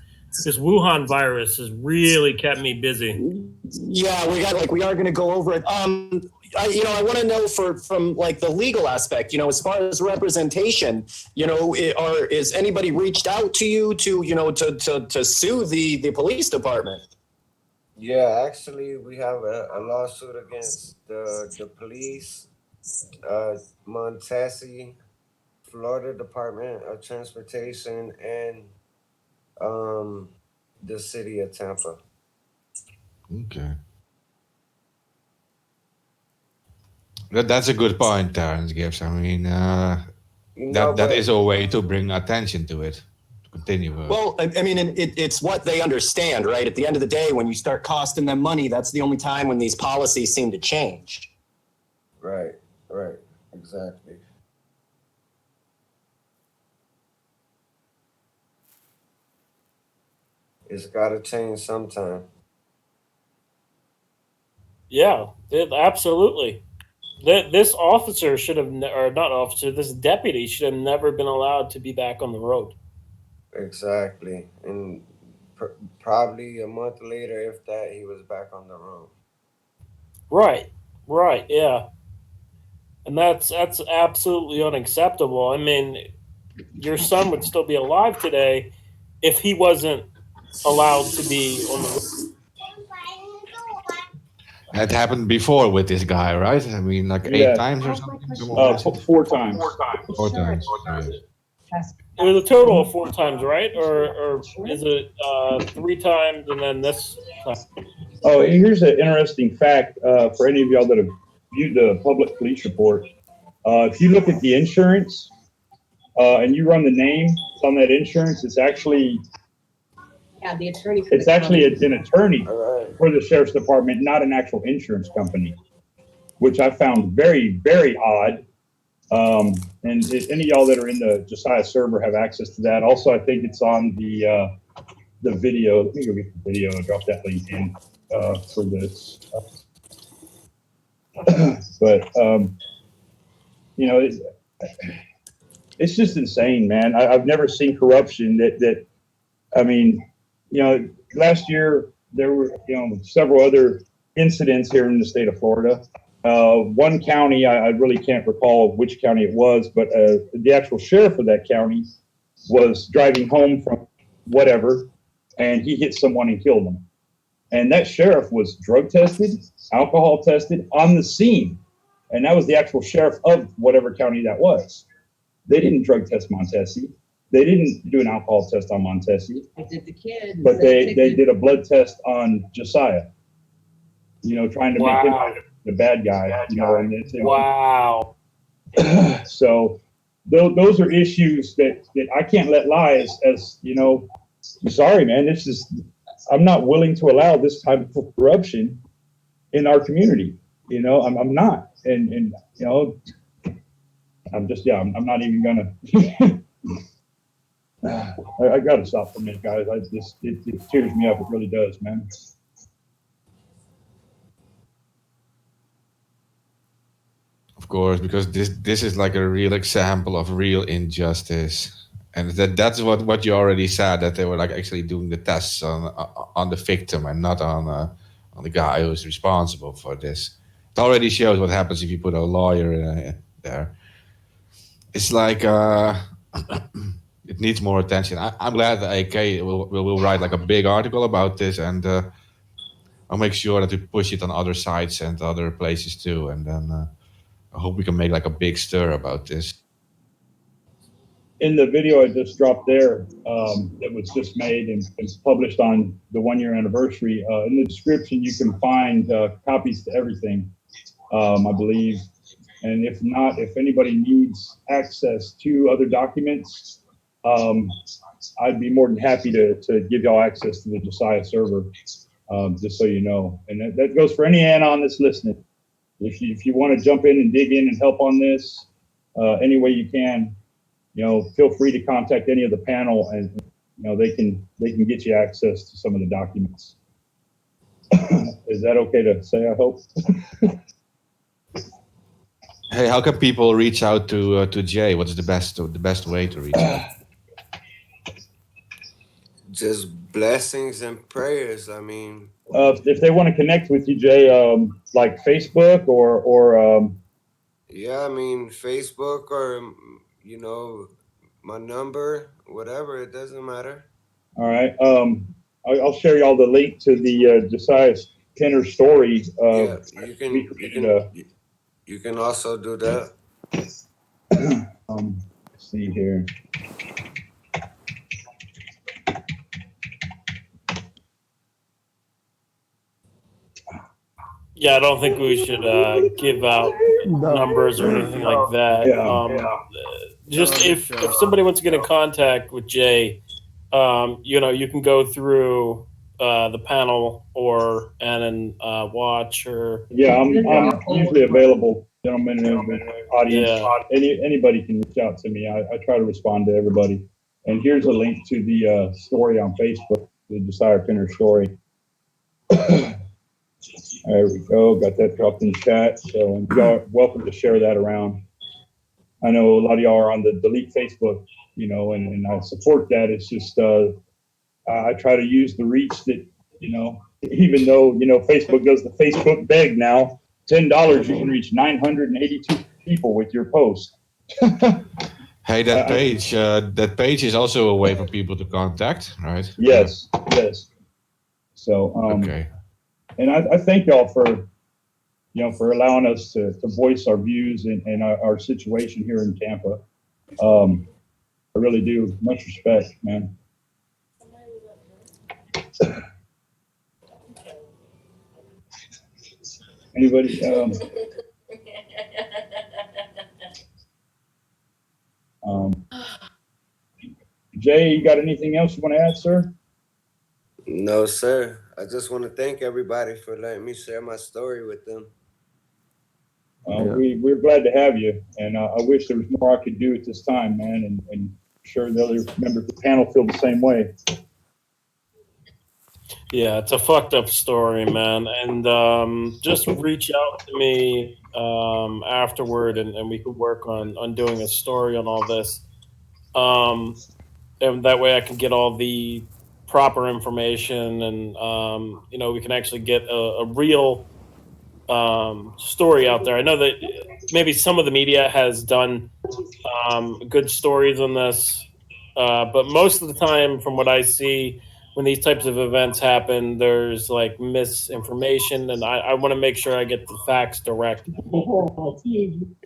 Wuhan virus has really kept me busy. Yeah, we are going to go over it. I want to know from the legal aspect, as far as representation, is anybody reached out to you to sue the police department? Yeah, actually, we have a lawsuit against the police, Montesi, Florida Department of Transportation, and the city of Tampa. Okay. That's a good point, Terrence Gibbs. I mean, that is a way to bring attention to it. To continue. Well, I mean, it's what they understand, right? At the end of the day, when you start costing them money, that's the only time when these policies seem to change. Right, exactly. It's got to change sometime. Yeah, absolutely. This officer should have, or not officer, this deputy should have never been allowed to be back on the road. Exactly. And probably a month later, if that, he was back on the road. Right, right, yeah. And that's absolutely unacceptable. I mean, your son would still be alive today if he wasn't allowed to be on the road. It happened before with this guy, right? I mean, like Yeah. 8 times or something. 4 times. 4 times. It was a total of 4 times, right? Or is it 3 times and then this time? Oh, here's an interesting fact for any of y'all that have viewed the public police report. If you look at the insurance and you run the name on that insurance, it's actually the attorney. an attorney for the sheriff's department, not an actual insurance company, which I found very, very odd. And if any of y'all that are in the Josiah server have access to that. Also, I think it's on the video. Let me go get the video and drop that link in for this. But you know, it's just insane, man. I've never seen corruption that. I mean, you know, last year there were several other incidents here in the state of Florida. One county, I really can't recall which county it was, but the actual sheriff of that county was driving home from whatever, and he hit someone and killed them. And that sheriff was drug tested, alcohol tested on the scene. And that was the actual sheriff of whatever county that was. They didn't drug test Montesi. They didn't do an alcohol test on Montesi. I did the kid. But they did a blood test on Josiah. You know, trying to make him the bad guy. Wow. So those are issues that I can't let lie. As you know, I'm sorry, man. This is I'm not willing to allow this type of corruption in our community. You know, I'm not, and you know, I'm just I'm not even gonna. I got to stop for a minute, guys. It tears me up. It really does, man. Of course, because this is like a real example of real injustice, and that's what you already said, that they were like actually doing the tests on the victim and not on the guy who's responsible for this. It already shows what happens if you put a lawyer there. It's like it needs more attention. I'm glad that AK will write like a big article about this, and I'll make sure that we push it on other sites and other places too, and then. I hope we can make like a big stir about this. In the video I just dropped there, that was just made and it's published on the 1-year anniversary, in the description you can find copies to everything, I believe. And if not, if anybody needs access to other documents, I'd be more than happy to give y'all access to the Josiah server, just so you know. And that goes for any anon that's listening. If you want to jump in and dig in and help on this, any way you can, you know, feel free to contact any of the panel, and you know they can get you access to some of the documents. Is that okay to say? I hope. Hey, how can people reach out to Jay? What's the best way to reach out? Just blessings and prayers. I mean, if they want to connect with you, Jay, like Facebook or yeah, I mean Facebook or you know my number, whatever. It doesn't matter. All right. I'll share y'all the link to the Josiah Pinner story. Yeah, you can also do that. Let's see here. Yeah, I don't think we should give out numbers or anything like that. Just if somebody wants to get in contact with Jay, you know, you can go through the panel and watch or. Yeah, I'm usually available, gentlemen and audience. Yeah. Anybody can reach out to me. I try to respond to everybody. And here's a link to the story on Facebook, the Josiah Pinner story. There we go. Got that dropped in chat. So y'all are welcome to share that around. I know a lot of y'all are on the delete Facebook, and I support that. It's just I try to use the reach that, even though, Facebook does the Facebook beg now, $10, you can reach 982 people with your post. Hey, that page is also a way for people to contact, right? Yes. So, okay. And I thank y'all for allowing us to voice our views and our situation here in Tampa. I really do. Much respect, man. Anybody? Jay, you got anything else you want to add, sir? No, sir. I just want to thank everybody for letting me share my story with them. We're glad to have you, and I wish there was more I could do at this time, man, and sure the other members of the panel feel the same way. Yeah, it's a fucked up story, man. And just reach out to me afterward, and we could work on doing a story on all this. And that way I can get all the proper information, and we can actually get a real story out there. I know that maybe some of the media has done good stories on this, but most of the time, from what I see, when these types of events happen, there's like misinformation, and I want to make sure I get the facts direct.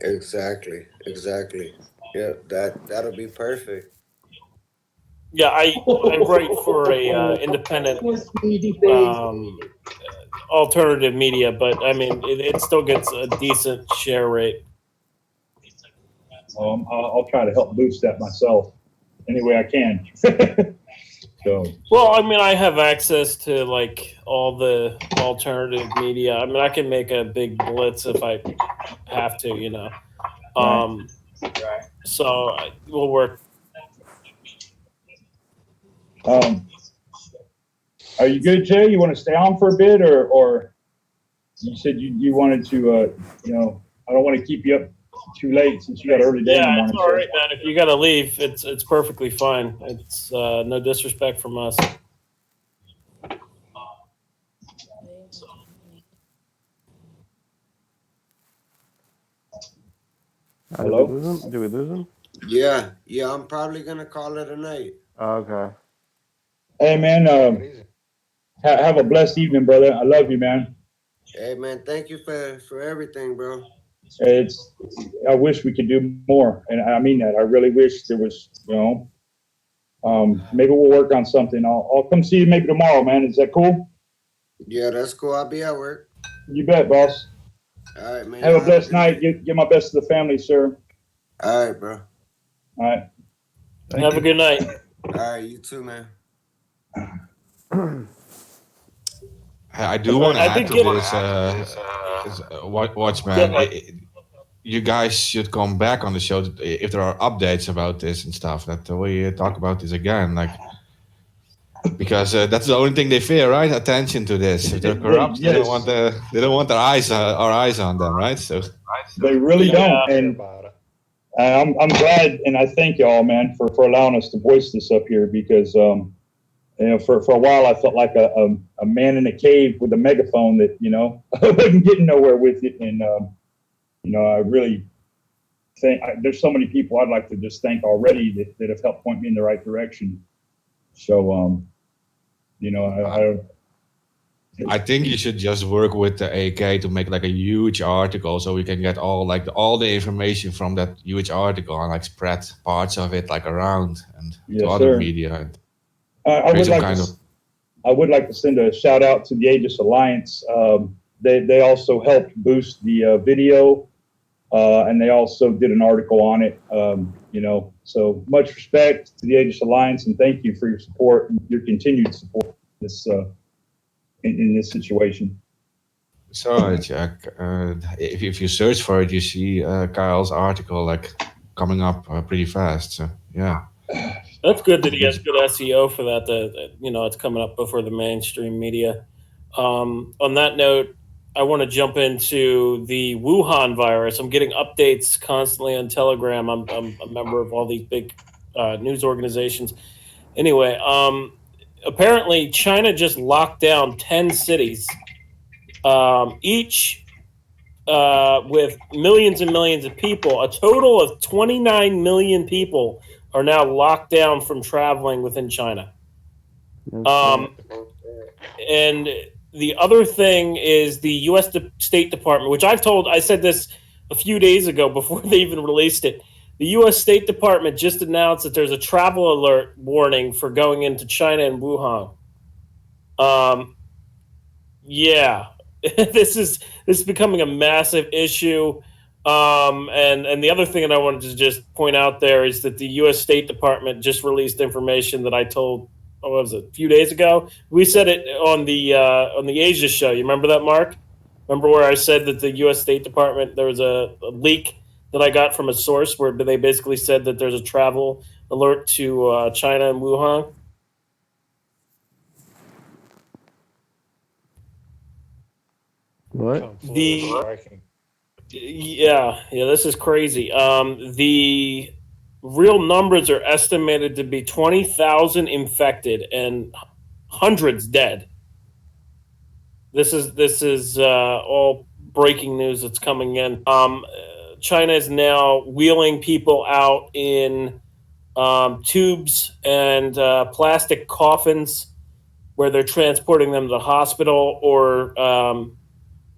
Exactly. Yeah, that'll be perfect. Yeah, I write for a independent alternative media, but I mean it still gets a decent share rate. I'll try to help boost that myself any way I can. So. Well, I mean, I have access to like all the alternative media. I mean, I can make a big blitz if I have to, Right. So we'll work. Are you good, Jay? You want to stay on for a bit, or you said you wanted to? I don't want to keep you up too late since you got an early day. Yeah, it's all right, man. If you gotta leave, it's perfectly fine. It's no disrespect from us. Hello? Do we lose him? Yeah. I'm probably gonna call it a night. Okay. Hey, man. Have a blessed evening, brother. I love you, man. Hey, man. Thank you for everything, bro. I wish we could do more, and I mean that. I really wish there was. Maybe we'll work on something. I'll come see you maybe tomorrow, man. Is that cool? Yeah, that's cool. I'll be at work. You bet, boss. All right, man. Have a blessed night. Give my best to the family, sir. All right, bro. All right. Have a good night. All right, you too, man. I do want to add to this, Watchman. You guys should come back on the show if there are updates about this and stuff. That we talk about this again, because that's the only thing they fear, right? Attention to this. If they're corrupt, Yes. they don't want our eyes on them, right? So they really don't. And I'm glad, and I thank y'all, man, for allowing us to voice this up here, because for a while I felt like a man in a cave with a megaphone that I wasn't getting nowhere with it, and I really think there's so many people I'd like to just thank already that have helped point me in the right direction. So I think you should just work with the AK to make like a huge article, so we can get all the information from that huge article and like spread parts of it like around and to other media. I would like to send a shout out to the Aegis Alliance. They also helped boost the video, and they also did an article on it. So much respect to the Aegis Alliance, and thank you for your support and your continued support in this situation. So, Jack, if you search for it, you see Kyle's article coming up pretty fast. So, yeah. That's good that he has good SEO for that. It's coming up before the mainstream media. On that note, I want to jump into the Wuhan virus. I'm getting updates constantly on Telegram. I'm a member of all these big news organizations. Anyway, apparently China just locked down 10 cities, each with millions and millions of people. A total of 29 million people are now locked down from traveling within China. And the other thing is the U.S. State Department, which I said this a few days ago before they even released it. The U.S. State Department just announced that there's a travel alert warning for going into China and Wuhan. Yeah, this is becoming a massive issue. And the other thing that I wanted to just point out there is that the U.S. State Department just released information that I told, what was it, a few days ago? We said it on the Asia show. You remember that, Mark? Remember where I said that the U.S. State Department, there was a leak that I got from a source where they basically said that there's a travel alert to China and Wuhan? What? Yeah, this is crazy. The real numbers are estimated to be 20,000 infected and hundreds dead. This is all breaking news that's coming in. China is now wheeling people out in tubes and plastic coffins where they're transporting them to the hospital or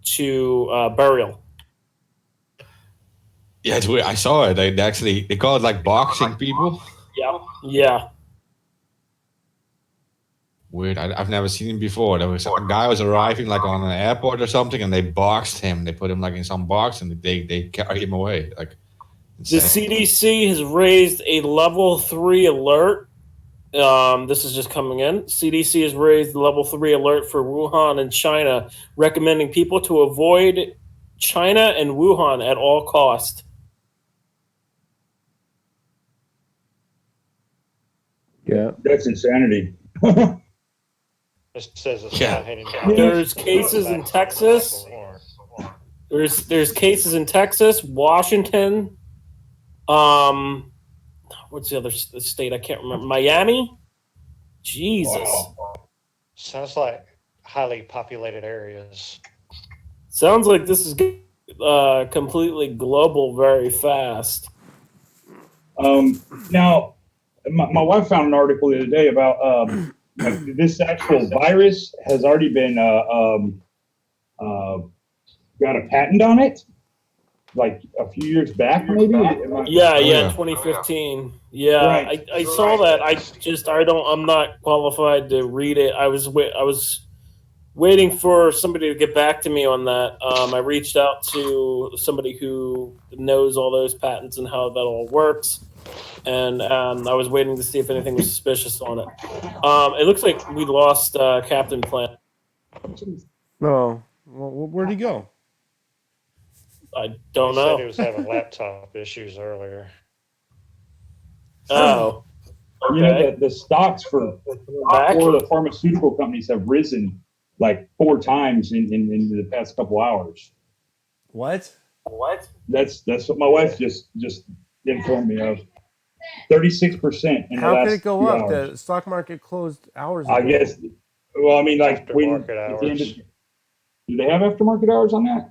to burial. Yeah, it's weird. I saw it. They call it like boxing people. Yeah. Weird. I've never seen him before. There was a guy was arriving like on an airport or something, and they boxed him. They put him like in some box, and they carry him away. Like the CDC has raised a level 3 alert. This is just coming in. CDC has raised the level 3 alert for Wuhan and China, recommending people to avoid China and Wuhan at all cost. Yeah, that's insanity. It says it's There's cases in Texas. There's cases in Texas, Washington. What's the other state? I can't remember. Miami. Jesus. Wow. Sounds like highly populated areas. Sounds like this is completely global very fast. Now, my wife found an article the other day about this actual virus has already been got a patent on it, like a few years back, maybe. Yeah, 2015. Yeah, right. I saw that. I'm not qualified to read it. I was waiting for somebody to get back to me on that. I reached out to somebody who knows all those patents and how that all works. And I was waiting to see if anything was suspicious on it. It looks like we lost Captain Plant. No. Well, where'd he go? I don't know. He said he was having laptop issues earlier. Oh. Okay. You know, the stocks for the pharmaceutical companies have risen like 4 times in the past couple hours. What? That's what my wife just informed me of. 36% in the last 2 hours. How could it go up? The stock market closed hours ago. I guess. Well, I mean, like aftermarket hours. Do they have aftermarket hours on that?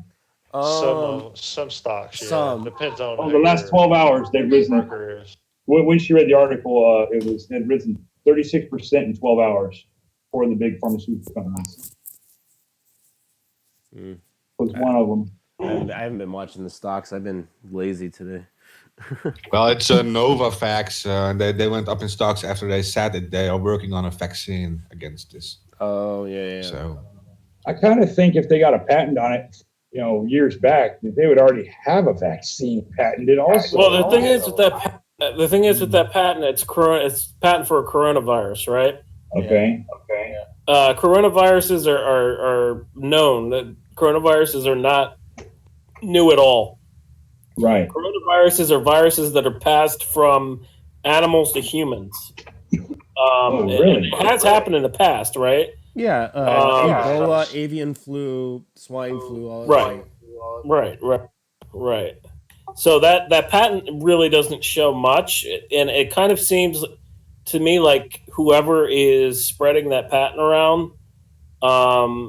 Some stocks. Yeah. Some depends on. The last 12 hours they've risen. When she read the article, it had risen 36% in 12 hours for the big pharmaceutical companies. Was one of them. I haven't been watching the stocks. I've been lazy today. Well, it's Novavax. They went up in stocks after they said that they are working on a vaccine against this. Oh, yeah. So I kind of think if they got a patent on it, years back, they would already have a vaccine patented also. Well, the thing is with that patent, it's patent for a coronavirus, right? Okay. Coronaviruses are known. That coronaviruses are not new at all. Right. Coronaviruses are viruses that are passed from animals to humans. Really? It has happened in the past, right? Yeah, Ebola, avian flu, swine flu, all that Right, shit. right. So that patent really doesn't show much, and it kind of seems to me like whoever is spreading that patent around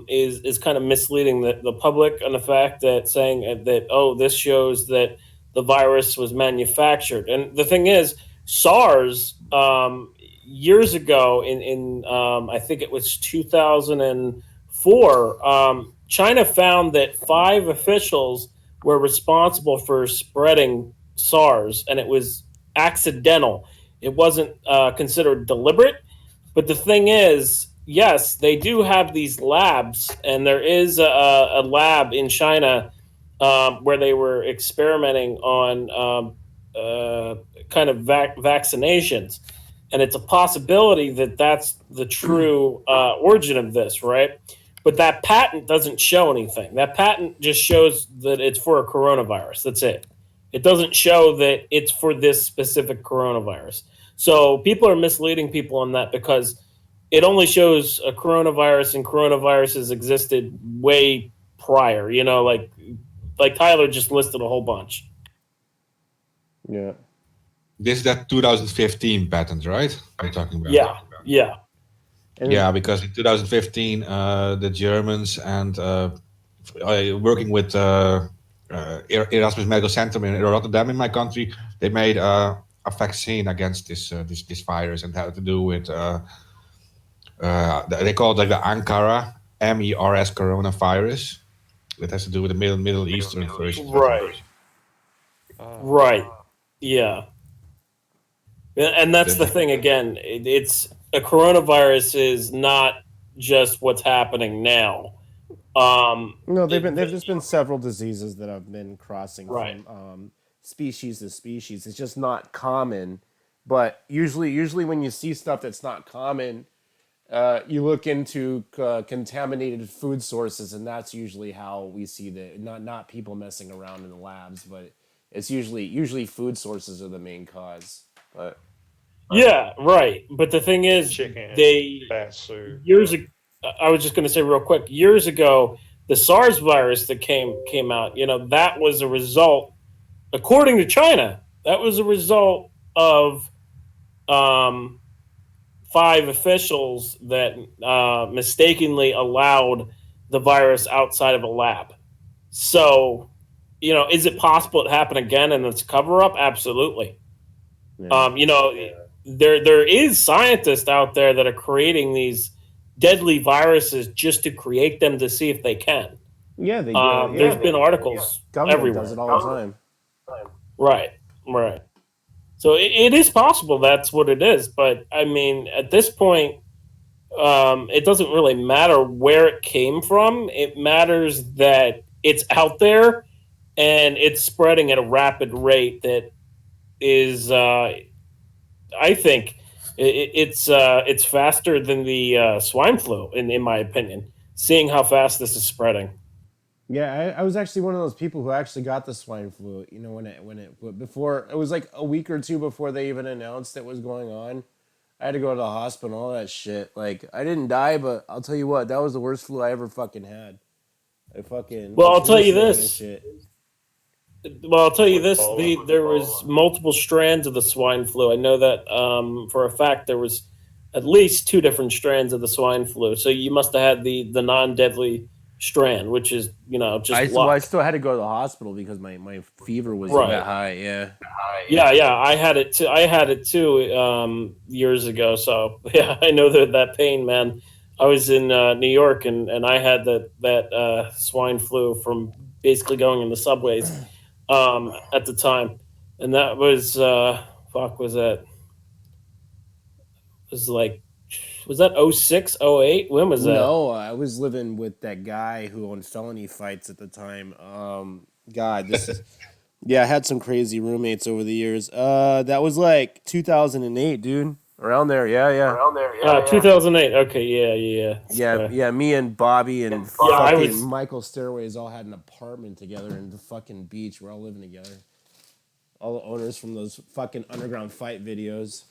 is kind of misleading the public on the fact that saying that, oh, this shows that the virus was manufactured. And the thing is, SARS, years ago in I think it was 2004, China found that 5 officials were responsible for spreading SARS, and it was accidental. It wasn't considered deliberate. But the thing is, yes, they do have these labs, and there is a lab in China where they were experimenting on kind of vaccinations, and it's a possibility that that's the true origin of this, right? But that patent doesn't show anything. That patent just shows that it's for a coronavirus. That's it. It doesn't show that it's for this specific coronavirus. So people are misleading people on that because it only shows a coronavirus, and coronaviruses existed way prior. You know, like Tyler just listed a whole bunch. Yeah. This is that 2015 patent, right? I'm talking about. Yeah. Yeah, because in 2015, the Germans and working with Erasmus Medical Center in Rotterdam, in my country, they made a vaccine against this virus, and had to do with they call it like the Ankara MERS coronavirus. It has to do with the Middle Eastern version. Right. Yeah. And that's the thing again. It's a coronavirus is not just what's happening now. No, there's been several diseases that have been crossing from species to species. It's just not common. But usually when you see stuff that's not common, you look into contaminated food sources, and that's usually how we see that. Not people messing around in the labs, but it's usually food sources are the main cause. But yeah, right. But the thing is, fat soup. Years ago, I was just going to say real quick. Years ago, the SARS virus that came out, you know, that was a result, according to China, that was a result of 5 officials that mistakenly allowed the virus outside of a lab. So, you know, is it possible it happened again and it's a cover up? Absolutely. yeah. You know, there is scientists out there that are creating these deadly viruses just to create them to see if they can. Yeah, they There's been articles government everywhere. does it all the time. Right. So it is possible that's what it is, but I mean, at this point, it doesn't really matter where it came from. It matters that it's out there and it's spreading at a rapid rate that is, I think, it's faster than the swine flu, in my opinion. Seeing how fast this is spreading. Yeah, I was actually one of those people who actually got the swine flu. You know, before it was like a week or two before they even announced it was going on. I had to go to the hospital, all that shit. Like, I didn't die, but I'll tell you what, that was the worst flu I ever fucking had. Well, I'll tell you this. Well, I'll tell you this. There was multiple strands of the swine flu. I know that for a fact. There was at least 2 different strands of the swine flu. So you must have had the non-deadly strand, which is, you know, just luck. I still had to go to the hospital because my fever was that high. Yeah. I had it too years ago. So yeah, I know that pain, man. I was in New York and I had that swine flu from basically going in the subways at the time, and that was was that? Was that 06, 08? When was that? No, I was living with that guy who owned Felony Fights at the time. God, this is yeah, I had some crazy roommates over the years. That was like 2008, dude. Around there, yeah. 2008. Okay, yeah. Yeah. Me and Bobby and Michael Stairways all had an apartment together in the fucking beach. We're all living together. All the owners from those fucking underground fight videos.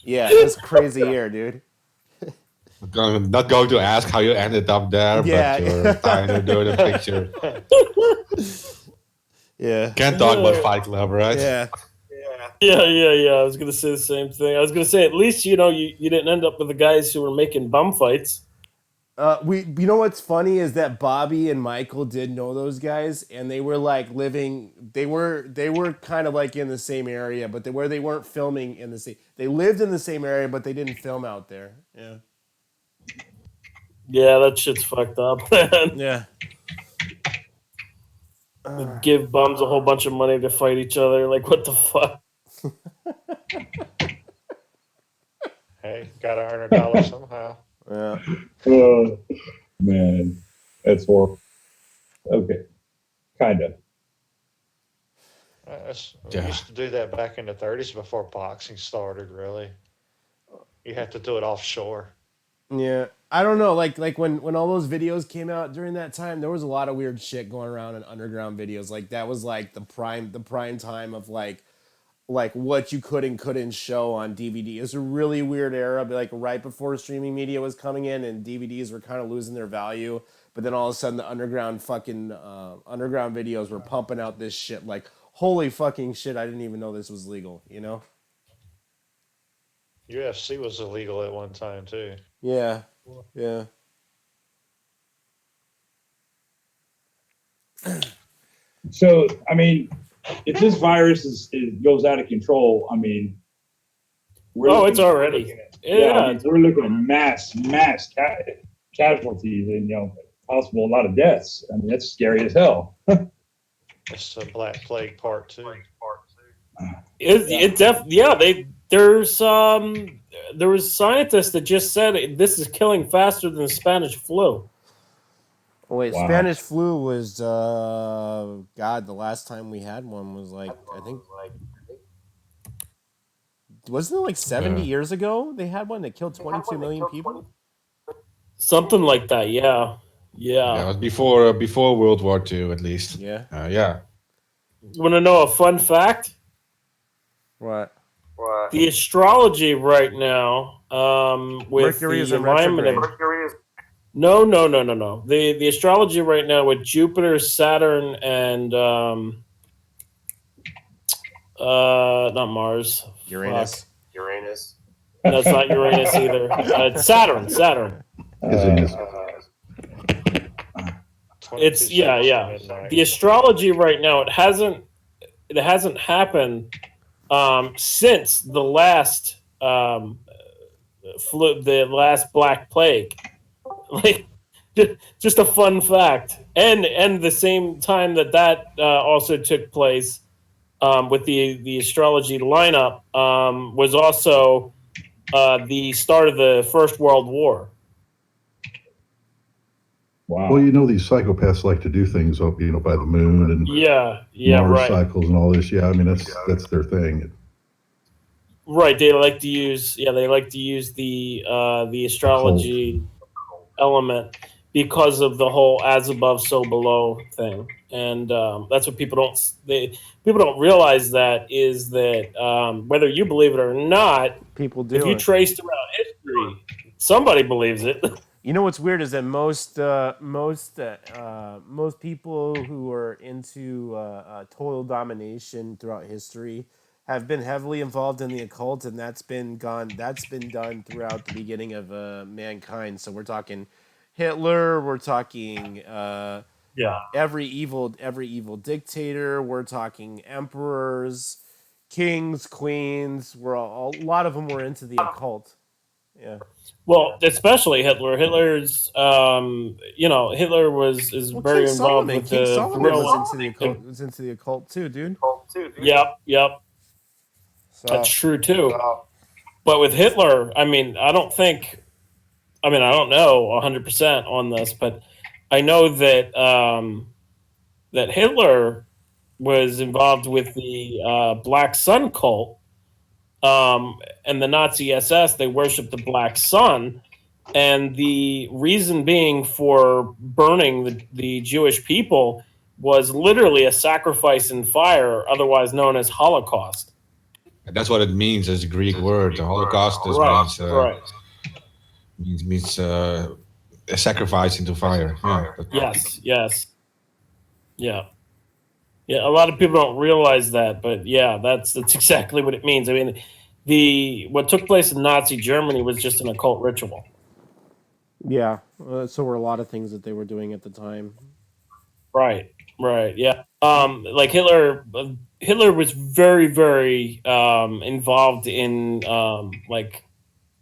Yeah, it was crazy year, dude. Not going to ask how you ended up there, Yeah. but you're trying to do the picture. Yeah. Can't talk about Fight Club, right? Yeah. Yeah. I was gonna say the same thing. I was gonna say at least you didn't end up with the guys who were making bum fights. You know what's funny is that Bobby and Michael did know those guys, and they were like living. They were kind of like in the same area, but they weren't filming in the same. They lived in the same area, but they didn't film out there. Yeah. Yeah, that shit's fucked up, man. Yeah. Give bums a whole bunch of money to fight each other. Like, what the fuck? Hey, gotta earn $1 somehow. Yeah. Oh, man, that's horrible. Okay, kind of. We used to do that back in the 30s before boxing started, really. You have to do it offshore. Yeah, I don't know. Like when all those videos came out during that time, there was a lot of weird shit going around in underground videos. Like that was like the prime time of like what you could and couldn't show on DVD. It was a really weird era, but like right before streaming media was coming in and DVDs were kind of losing their value. But then all of a sudden the underground videos were pumping out this shit. Like holy fucking shit! I didn't even know this was legal. You know? UFC was illegal at one time too. Yeah. So, I mean, if this virus goes out of control, I mean, it's already. We're looking at mass casualties and possible a lot of deaths. I mean, that's scary as hell. It's a Black Plague Part 2. There was scientists that just said this is killing faster than the Spanish flu. Oh, wait, Wow. Spanish flu was the last time we had one was like I think wasn't it like 70 years ago they had one that killed 22 million people? Something like that, yeah. Yeah, it was before World War II, at least. Yeah. Yeah. You want to know a fun fact? What? The astrology right now, with Mercury is the in alignment of retrograde. No. The astrology right now with Jupiter, Saturn, and not Mars. Uranus. No, it's not Uranus either. It's Saturn. It's the astrology right now. It hasn't happened since the last the last Black Plague. Like, just a fun fact, and the same time that also took place with the astrology lineup was also the start of the First World War. Wow. Well, these psychopaths like to do things, by the moon and Mars right. cycles and all this. Yeah, I mean that's their thing. Right, they like to use the astrology element because of the whole as above so below thing, and that's what people don't realize is that whether you believe it or not, People do. if you trace throughout history, somebody believes it. You know what's weird is that most people who are into total domination throughout history have been heavily involved in the occult, and that's been done throughout the beginning of mankind. So we're talking Hitler, we're talking every evil dictator, we're talking emperors, kings, queens. A lot of them were into the occult. Yeah. Well, especially Hitler. Hitler's, Hitler is very involved with King the Solomon was into the occult too, dude. Yep. So, That's true too. But with Hitler, I don't know 100% on this, but I know that that Hitler was involved with the Black Sun cult. And the Nazi SS, they worshiped the Black Sun, and the reason being for burning the Jewish people was literally a sacrifice in fire, otherwise known as Holocaust. That's what it means as a Greek word. The Holocaust means a sacrifice into fire. Yeah. Yes. Yeah. Yeah, a lot of people don't realize that, but yeah, that's exactly what it means. I mean, what took place in Nazi Germany was just an occult ritual. Yeah, so were a lot of things that they were doing at the time. Right. Yeah. Like Hitler was very, very involved in like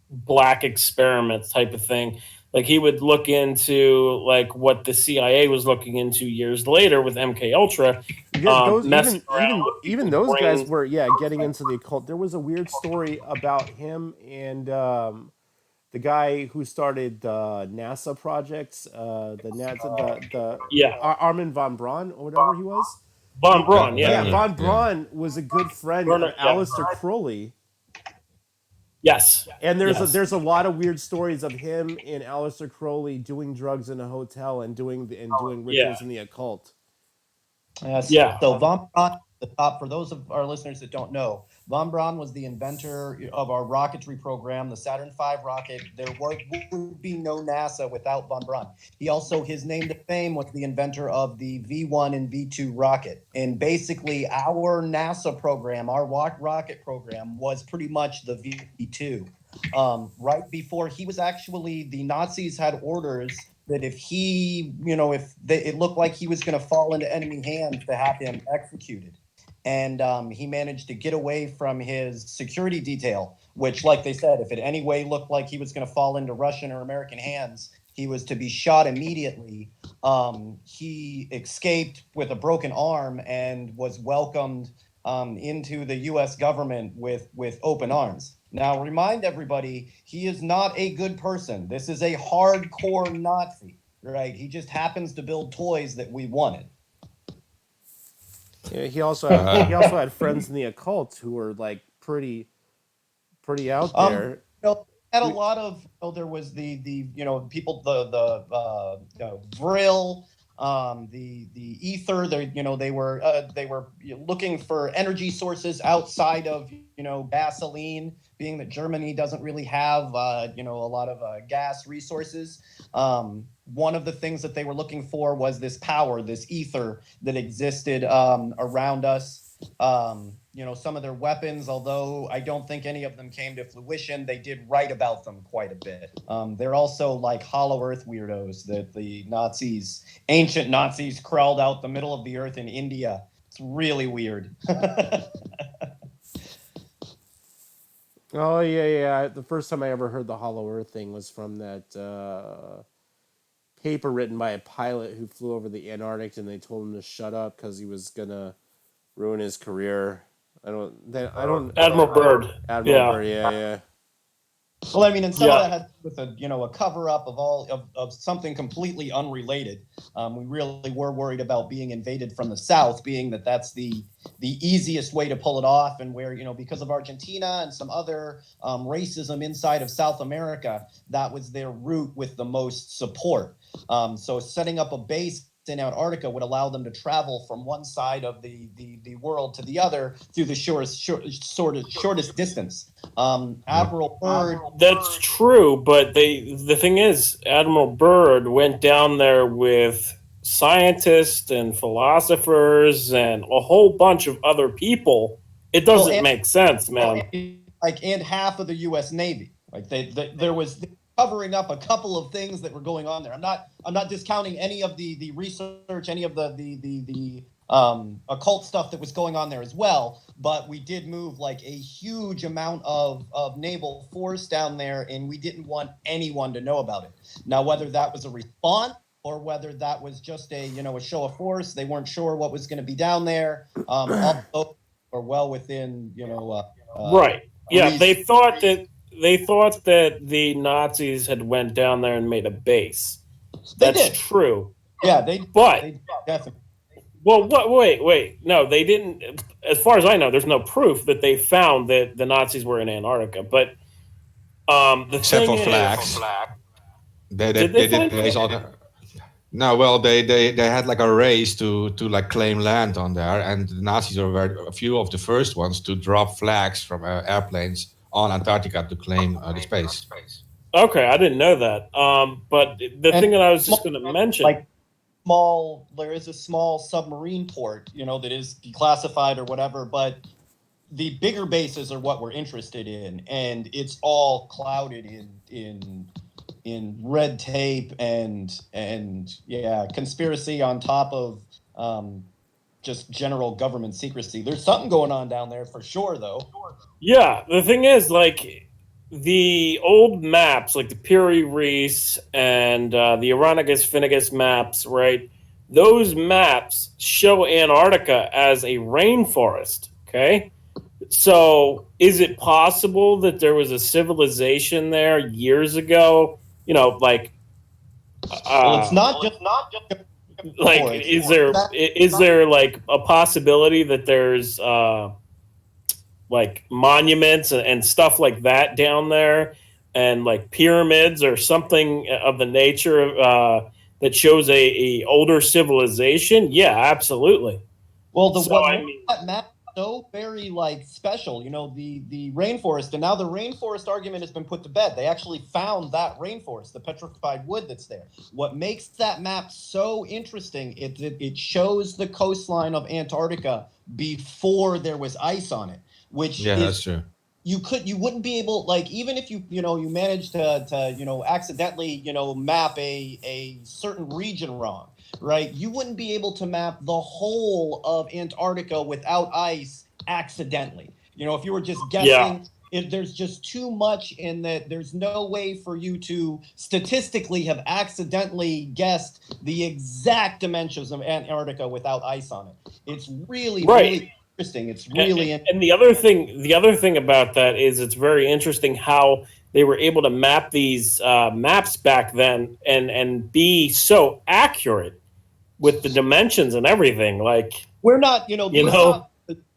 black experiments type of thing. Like he would look into like what the CIA was looking into years later with MK Ultra, Yeah, those messing around with even people's those guys brains. were getting into the occult. There was a weird story about him and the guy who started NASA projects, the NASA the Yeah, Armin von Braun or whatever he was. Von Braun. Yeah, Yeah. von Braun was a good friend of Werner, yeah. Aleister Crowley. Yes. And there's Yes. there's a lot of weird stories of him and Aleister Crowley doing drugs in a hotel and doing rituals in the occult. So von Braun, the top, for those of our listeners that don't know, von Braun was the inventor of our rocketry program, the Saturn V rocket. There would be no NASA without von Braun. He also, his name to fame was the inventor of the V1 and V2 rocket. And basically our NASA program, our rocket program, was pretty much the V2. Right before he was actually, the Nazis had orders that if he, it looked like he was going to fall into enemy hands, to have him executed. And he managed to get away from his security detail, which, like they said, if it any way looked like he was going to fall into Russian or American hands, he was to be shot immediately. He escaped with a broken arm and was welcomed into the U.S. government with open arms. Now, remind everybody, he is not a good person. This is a hardcore Nazi, right? He just happens to build toys that we wanted. Yeah, he also had friends in the occult who were like pretty out there. Had a lot of, there was the people, the Vril, the ether. They were looking for energy sources outside of gasoline, being that Germany doesn't really have a lot of gas resources. One of the things that they were looking for was this power, this ether that existed around us. Some of their weapons, although I don't think any of them came to fruition, they did write about them quite a bit. They're also like hollow earth weirdos that the ancient Nazis crawled out the middle of the earth in India. It's really weird. Oh yeah. The first time I ever heard the hollow earth thing was from that paper written by a pilot who flew over the Antarctic, and they told him to shut up because he was gonna ruin his career. Admiral Byrd. Byrd, yeah. Well, I mean, and some of that had with a cover up of something completely unrelated. We really were worried about being invaded from the south, being that that's the easiest way to pull it off, and where because of Argentina and some other racism inside of South America, that was their route with the most support. So setting up a base in Antarctica would allow them to travel from one side of the world to the other through the shortest distance. Admiral Byrd. That's true, but the thing is, Admiral Byrd went down there with scientists and philosophers and a whole bunch of other people. It doesn't make sense, man. And half of the U.S. Navy. Like there was covering up a couple of things that were going on there. I'm not discounting any of the research, any of the occult stuff that was going on there as well. But we did move like a huge amount of naval force down there, and we didn't want anyone to know about it. Now, whether that was a response or whether that was just a show of force, they weren't sure what was going to be down there. Also, or well within right. Yeah, they thought that the Nazis had went down there and made a base. That's true. Yeah, they definitely. Well, wait. No, they didn't. As far as I know, there's no proof that they found that the Nazis were in Antarctica. But except for flags. They did raise all the. No, well, they had like a race to like claim land on there, and the Nazis were a few of the first ones to drop flags from airplanes on Antarctica to claim the space. Okay, I didn't know that. But the thing that I was just going to mention, like there is a small submarine port, that is declassified or whatever, but the bigger bases are what we're interested in, and it's all clouded in red tape and conspiracy on top of just general government secrecy. There's something going on down there for sure, though. yeah, the thing is, like, the old maps, like the Piri Reis and the Ironicus Finnegas maps, right? Those maps show Antarctica as a rainforest, okay? So is it possible that there was a civilization there years ago? Like, Well, it's not just like, is there like a possibility that there's like monuments and stuff like that down there, and like pyramids or something of the nature that shows a older civilization? Yeah, absolutely. Well, that map is so very special, the rainforest, and now the rainforest argument has been put to bed. They actually found that rainforest, the petrified wood that's there. What makes that map so interesting, it shows the coastline of Antarctica before there was ice on it, which that's true. You wouldn't be able, even if you managed to accidentally map a certain region wrong, right? You wouldn't be able to map the whole of Antarctica without ice accidentally. If you were just guessing, there's just too much in that. There's no way for you to statistically have accidentally guessed the exact dimensions of Antarctica without ice on it. It's really, really interesting. It's really and the other thing about that is it's very interesting how they were able to map these maps back then and be so accurate with the dimensions and everything. Like, we're not,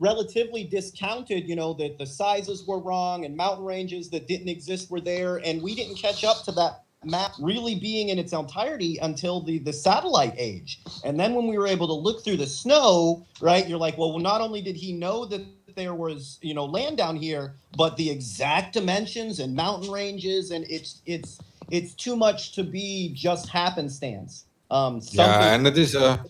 relatively discounted, that the sizes were wrong and mountain ranges that didn't exist were there, and we didn't catch up to that map really being in its entirety until the satellite age. And then when we were able to look through the snow, right, you're like, well, not only did he know that there was land down here, but the exact dimensions and mountain ranges, and it's too much to be just happenstance. And it is the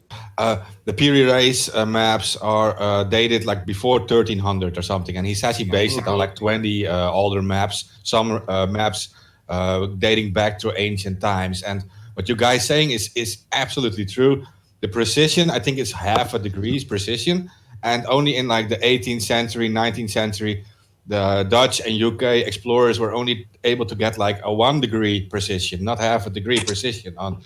Piri Reis maps are dated like before 1300 or something, and he says he based it on like 20 older maps, some maps dating back to ancient times. And what you guys saying is absolutely true. The precision, I think, is half a degree's precision, and only in like the 18th century, 19th century, the Dutch and UK explorers were only able to get like a 1 degree precision, not half a degree precision on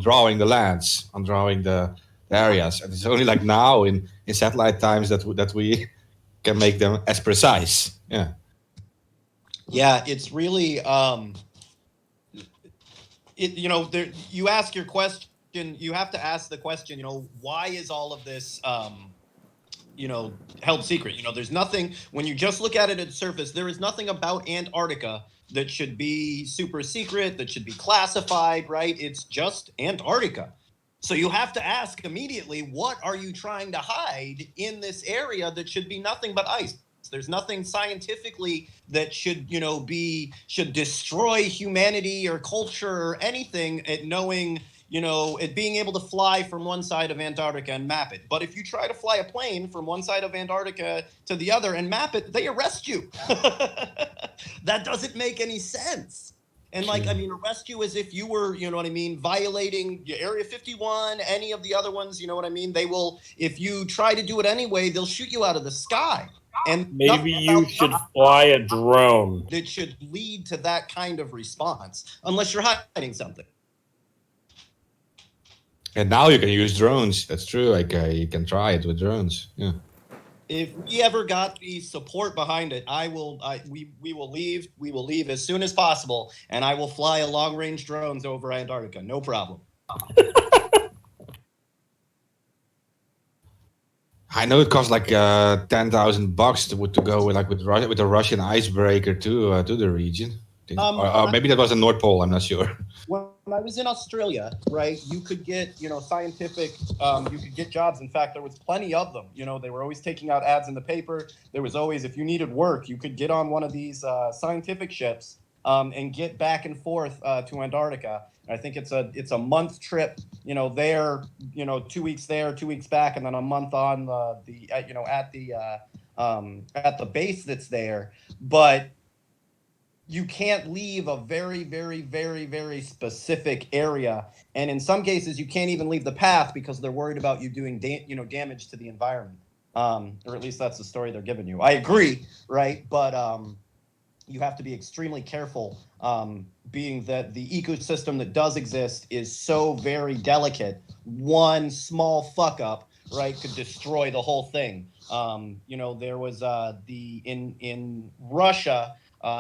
drawing the lands, on drawing the areas. And it's only like now in satellite times that we can make them as precise. Yeah. Yeah, it's really you ask your question, you have to ask the question, why is all of this held secret? There's nothing, when you just look at it at the surface, there is nothing about Antarctica that should be super secret, that should be classified, right? It's just Antarctica. So you have to ask immediately, what are you trying to hide in this area that should be nothing but ice? There's nothing scientifically that should destroy humanity or culture or anything at knowing, at being able to fly from one side of Antarctica and map it. But if you try to fly a plane from one side of Antarctica to the other and map it, they arrest you. That doesn't make any sense. And arrest you as if you were, violating Area 51, any of the other ones, They will, if you try to do it anyway, they'll shoot you out of the sky. And maybe you should fly a drone. That should lead to that kind of response, unless you're hiding something. And now you can use drones. That's true. Like you can try it with drones. Yeah. If we ever got the support behind it, we will leave. We will leave as soon as possible, and I will fly a long-range drones over Antarctica. No problem. I know it costs like $10,000 to go with a Russian icebreaker to the region. Or maybe that was the North Pole. I'm not sure. When I was in Australia, right, you could get scientific. You could get jobs. In fact, there was plenty of them. They were always taking out ads in the paper. There was always, if you needed work, you could get on one of these scientific ships. and get back and forth to Antarctica. I think it's a month trip, there, 2 weeks there, 2 weeks back, and then a month on at the base that's there. But you can't leave a very, very, very, very specific area, and in some cases, you can't even leave the path because they're worried about you doing damage to the environment, or at least that's the story they're giving you. I agree, right? But you have to be extremely careful, being that the ecosystem that does exist is so very delicate. One small fuck up, right, could destroy the whole thing. There was in Russia,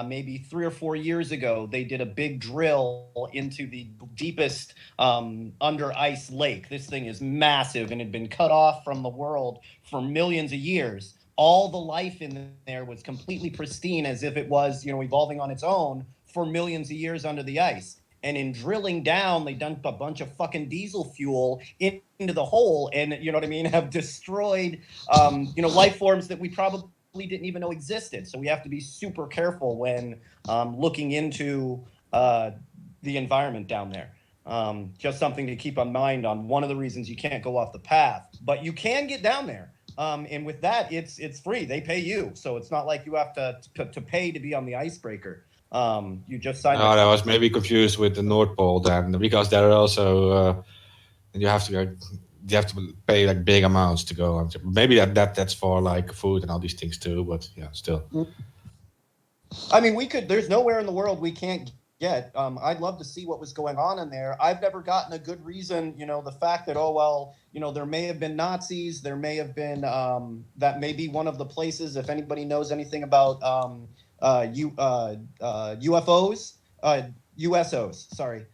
maybe 3 or 4 years ago, they did a big drill into the deepest under ice lake. This thing is massive and had been cut off from the world for millions of years. All the life in there was completely pristine, as if it was, evolving on its own for millions of years under the ice. And in drilling down, they dumped a bunch of fucking diesel fuel into the hole, and have destroyed, life forms that we probably didn't even know existed. So we have to be super careful when looking into the environment down there. Just something to keep in mind on one of the reasons you can't go off the path, but you can get down there. And with that, it's free. They pay you, so it's not like you have to pay to be on the icebreaker. You just sign. No, I was maybe confused with the North Pole then, because there are also you have to pay like big amounts to go on. Maybe that's for like food and all these things too. But yeah, still. I mean, there's nowhere in the world we can't get. I'd love to see what was going on in there. I've never gotten a good reason, the fact that, there may have been Nazis, there may have been, that may be one of the places, if anybody knows anything about UFOs, USOs, sorry.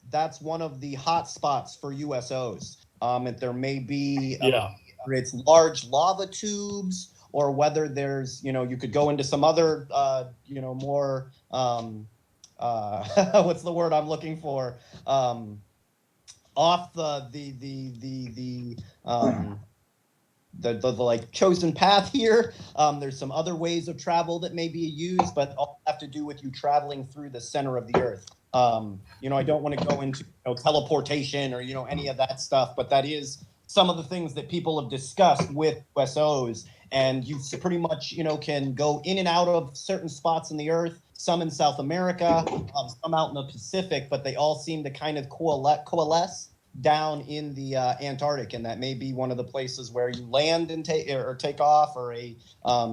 That's one of the hot spots for USOs. If there may be, whether it's large lava tubes, or whether there's, you could go into some other, more, what's the word I'm looking for? Off the like chosen path here. There's some other ways of travel that may be used, but all have to do with you traveling through the center of the earth. I don't want to go into teleportation or any of that stuff, but that is some of the things that people have discussed with USOs. And you pretty much can go in and out of certain spots in the earth, some in South America, some out in the Pacific, but they all seem to kind of coalesce down in the Antarctic, and that may be one of the places where you land and take off, or a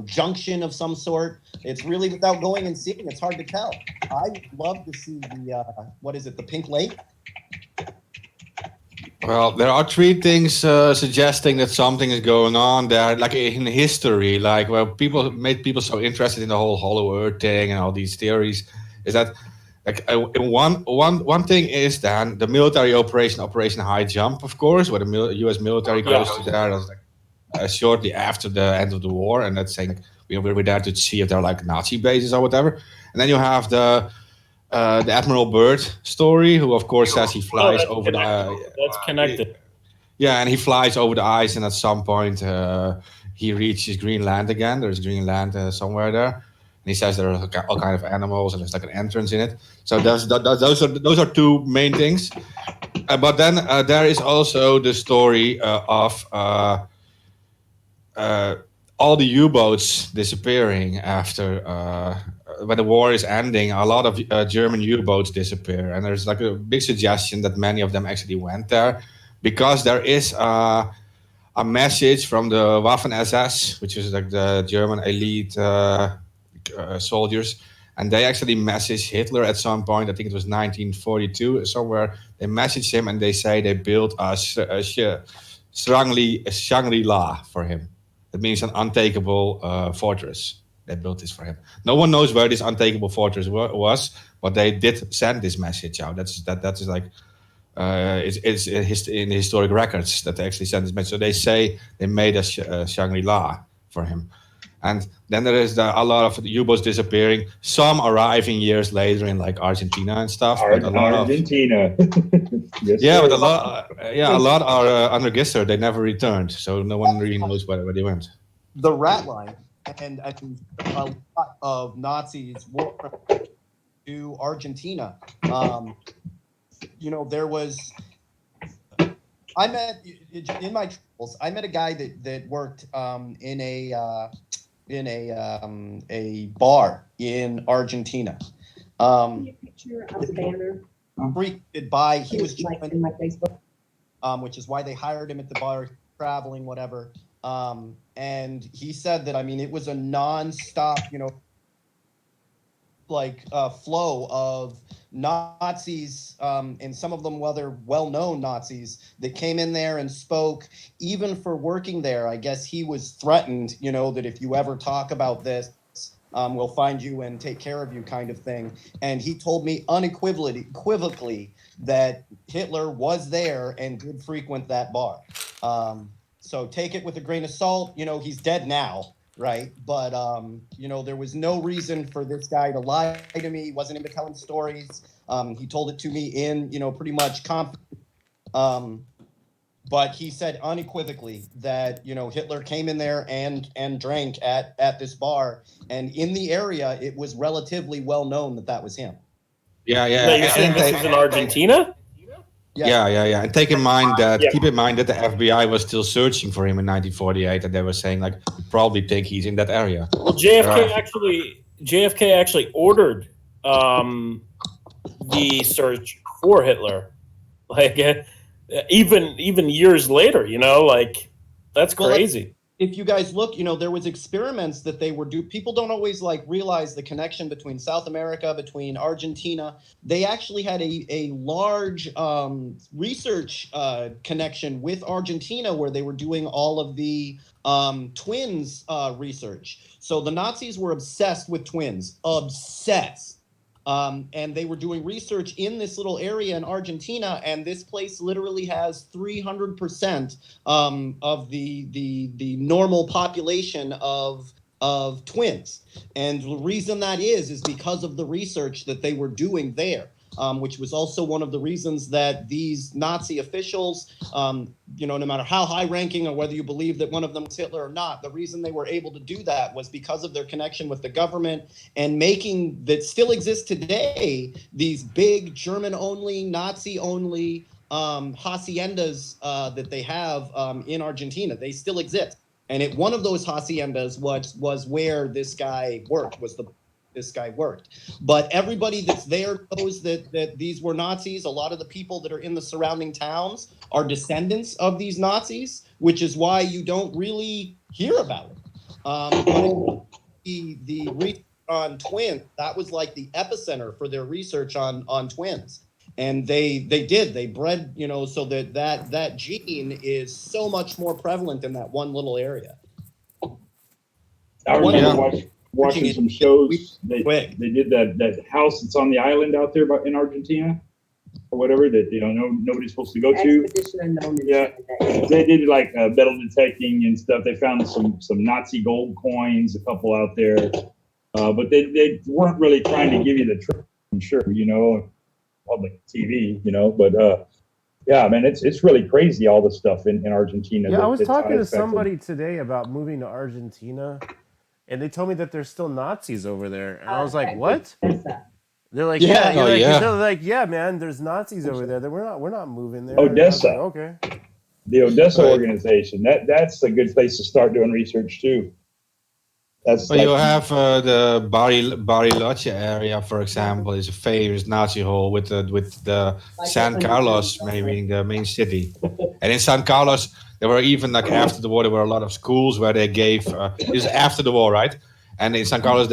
junction of some sort. It's really, without going and seeing, it's hard to tell. I would love to see the Pink Lake. Well, there are 3 things suggesting that something is going on there, like in history, like where people made people so interested in the whole Hollow Earth thing and all these theories, is that one thing is then the military Operation High Jump, of course, where the U.S. military goes to there shortly after the end of the war, and that's saying we're there to see if they're like Nazi bases or whatever. And then you have the Admiral Byrd story, who of course says he flies over that's connected. Yeah, and he flies over the ice, and at some point he reaches Greenland again. There's Greenland somewhere there, and he says there are all kind of animals, and there's like an entrance in it. So those are 2 main things. But then there is also the story of all the U-boats disappearing after. When the war is ending, a lot of German U-boats disappear, and there's like a big suggestion that many of them actually went there, because there is a message from the Waffen-SS, which is like the German elite soldiers, and they actually messaged Hitler at some point. I think it was 1942 somewhere. They messaged him and they say they built a Shangri-La for him. That means an untakeable fortress. They built this for him. No one knows where this untakeable fortress was, but they did send this message out. That's like it's in the historic records that they actually sent this message. So they say they made a Shangri-La for him. And then there is a lot of U-boats disappearing. Some arriving years later in like Argentina and stuff. Argentina. Yes, yeah, sir. but a lot are under Gister. They never returned, so no one really knows where they went. The rat line. And I think a lot of Nazis to Argentina. There was. I met in my travels. I met a guy that worked in a bar in Argentina. Can you picture of the banner? Freaked by he was like in my Facebook. Which is why they hired him at the bar, traveling, whatever. And he said that it was a nonstop, flow of Nazis, and some of them, they're well-known Nazis, that came in there and spoke. Even for working there, I guess he was threatened, that if you ever talk about this, we'll find you and take care of you, kind of thing. And he told me unequivocally that Hitler was there and did frequent that bar. So take it with a grain of salt. He's dead now, right? But there was no reason for this guy to lie to me. He wasn't into telling stories. He told it to me in pretty much confidence. But he said unequivocally that Hitler came in there and drank at this bar, and in the area it was relatively well known that was him. Yeah. No, you're saying this is in Argentina? Yeah. And keep in mind that the FBI was still searching for him in 1948, and they were saying we probably think he's in that area. Well, JFK actually ordered the search for Hitler. Even years later, that's crazy. If you guys look, there was experiments that they were doing. People don't always realize the connection between South America, between Argentina. They actually had a large research connection with Argentina, where they were doing all of the twins research. So the Nazis were obsessed with twins, obsessed. And they were doing research in this little area in Argentina, and this place literally has 300% of the normal population of twins. And the reason that is because of the research that they were doing there, which was also one of the reasons that these Nazi officials, no matter how high-ranking or whether you believe that one of them was Hitler or not, the reason they were able to do that was because of their connection with the government and making, that still exists today, these big German-only, Nazi-only haciendas that they have in Argentina. They still exist. And one of those haciendas was where this guy worked, But everybody that's there knows that these were Nazis. A lot of the people that are in the surrounding towns are descendants of these Nazis, which is why you don't really hear about it. But the research on twins, that was the epicenter for their research on twins. And they bred, so that gene is so much more prevalent in that one little area. I remember watching some shows. They did that house that's on the island out there in Argentina or whatever that nobody's supposed to go to. Yeah, they did metal detecting and stuff. They found some Nazi gold coins, a couple out there, but they weren't really trying to give you the truth. I'm sure public TV, but. Yeah, man, it's really crazy, all the stuff in Argentina. Yeah, I was talking to somebody today about moving to Argentina, and they told me that there's still Nazis over there. And I was like, what? They're like, yeah, man, there's Nazis over there. We're not moving there. Odessa. Okay. The Odessa organization. That's a good place to start doing research too. You have the Bariloche area, for example, is a famous Nazi hole with the San Carlos, maybe the main city. And in San Carlos, there were even after the war, there were a lot of schools where they gave. It was after the war, right? And in San Carlos,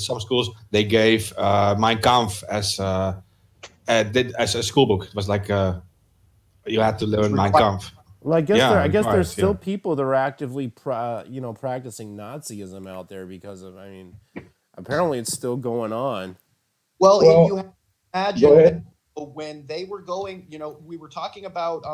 some schools they gave Mein Kampf as a school book. It was you had to learn Mein Kampf. Well, I guess there's still people that are actively, practicing Nazism out there because of. Apparently it's still going on. Well, if you imagine when they were going, we were talking about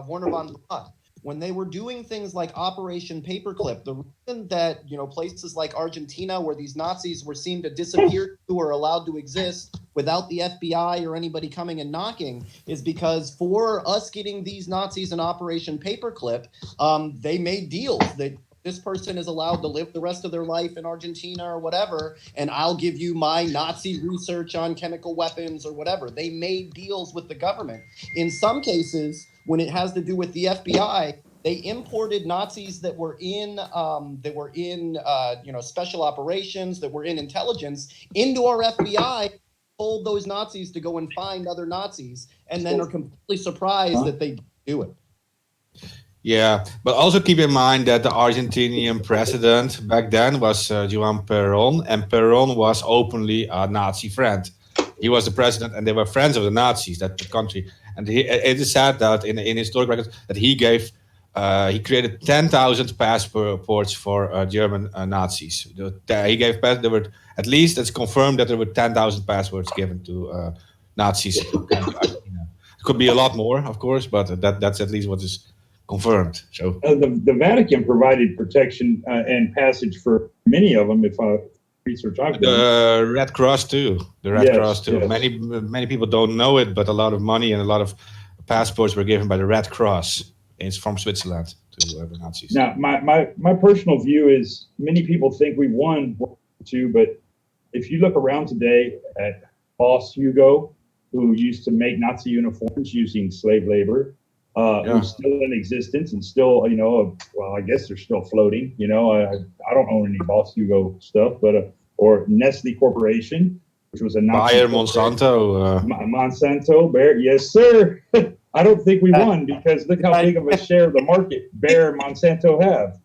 Werner von Braun. When they were doing things like Operation Paperclip, the reason that places like Argentina, where these Nazis were seen to disappear to or allowed to exist without the FBI or anybody coming and knocking, is because for us getting these Nazis in Operation Paperclip, they made deals that this person is allowed to live the rest of their life in Argentina or whatever, and I'll give you my Nazi research on chemical weapons or whatever. They made deals with the government. In some cases, when it has to do with the FBI, they imported Nazis that were in special operations, that were in intelligence, into our FBI. Told those Nazis to go and find other Nazis, and then are completely surprised that they do it. Yeah, but also keep in mind that the Argentinian president back then was Juan Perón, and Perón was openly a Nazi friend. He was the president, and they were friends of the Nazis, that the country. And it is said that in historic records that he created 10,000 passports for German Nazis. He gave there were at least it's confirmed that there were 10,000 passports given to Nazis. It could be a lot more, of course, but that's at least what is confirmed. So the Vatican provided protection and passage for many of them. If research I've done, the Red Cross too. The Red Cross too. Yes. Many people don't know it, but a lot of money and a lot of passports were given by the Red Cross. It's from Switzerland to the Nazis. Now, my personal view is many people think we won World War II, but if you look around today at Boss Hugo, who used to make Nazi uniforms using slave labor, who's still in existence and still, well, I guess they're still floating. I don't own any Boss Hugo stuff, but or Nestle Corporation, which was a Nazi Bayer, Monsanto. Monsanto, Bayer, yes, sir. I don't think we won because look how big of a share of the market Bayer and Monsanto have.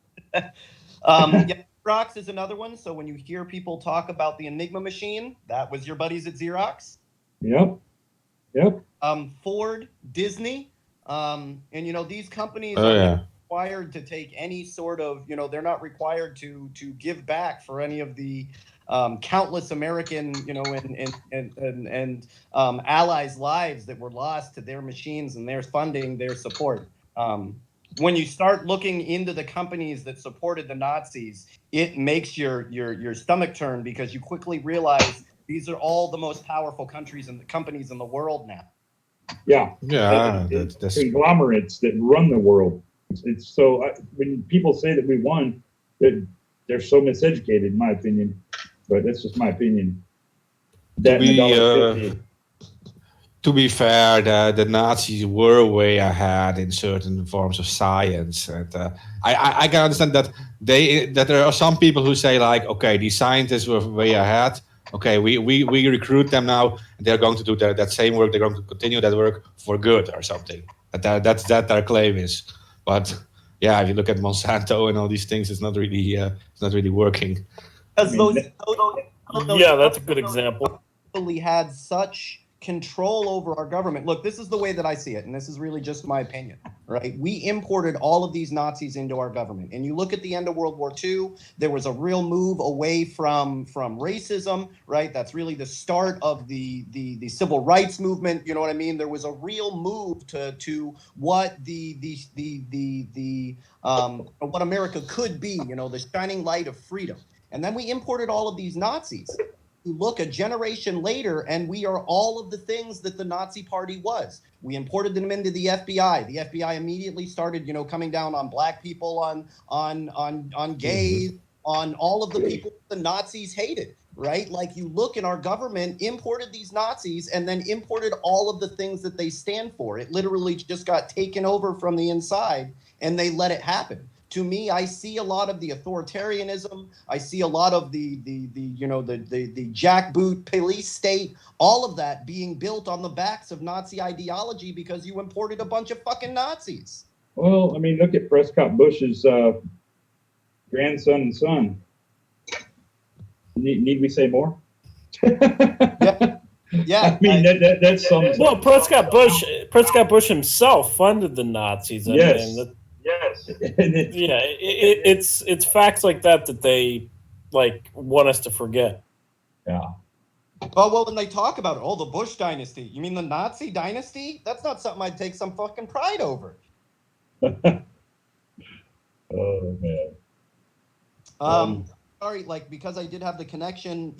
Xerox is another one. So when you hear people talk about the Enigma machine, that was your buddies at Xerox. Yep. Ford, Disney, and these companies are not required to take any sort of, they're not required to give back for any of the countless American, and allies' lives that were lost to their machines and their funding, their support. When you start looking into the companies that supported the Nazis, it makes your stomach turn because you quickly realize these are all the most powerful countries and companies in the world now. Yeah. That's conglomerates that run the world. It's so when people say that we won, they're so miseducated, in my opinion. But that's just my opinion. To be fair, the Nazis were way ahead in certain forms of science, and I can understand that there are some people who say like, okay, these scientists were way ahead. Okay, we recruit them now, and they're going to do that same work. They're going to continue that work for good or something. That's their claim is. But yeah, if you look at Monsanto and all these things, it's not really working. Because that's a good example. Had such control over our government. Look, this is the way that I see it, and this is really just my opinion, right? We imported all of these Nazis into our government. And you look at the end of World War II, there was a real move away from racism, right? That's really the start of the civil rights movement, you know what I mean? There was a real move to what what America could be, the shining light of freedom. And then we imported all of these Nazis. You look a generation later, and we are all of the things that the Nazi Party was. We imported them into the FBI. The FBI immediately started, coming down on black people, on gays, on all of the people the Nazis hated, right? Like you look, and our government imported these Nazis and then imported all of the things that they stand for. It literally just got taken over from the inside, and they let it happen. To me, I see a lot of the authoritarianism. I see a lot of the jackboot police state, all of that being built on the backs of Nazi ideology because you imported a bunch of fucking Nazis. Well, I mean, look at Prescott Bush's grandson and son. Need we say more? Yeah. I mean, that's something. Well, Prescott Bush himself funded the Nazis. Yes. Yes. Yeah, it's facts like that they want us to forget. Yeah. Oh, well, when they talk about it, the Bush dynasty, you mean the Nazi dynasty? That's not something I'd take some fucking pride over. Oh man. Sorry, because I did have the connection,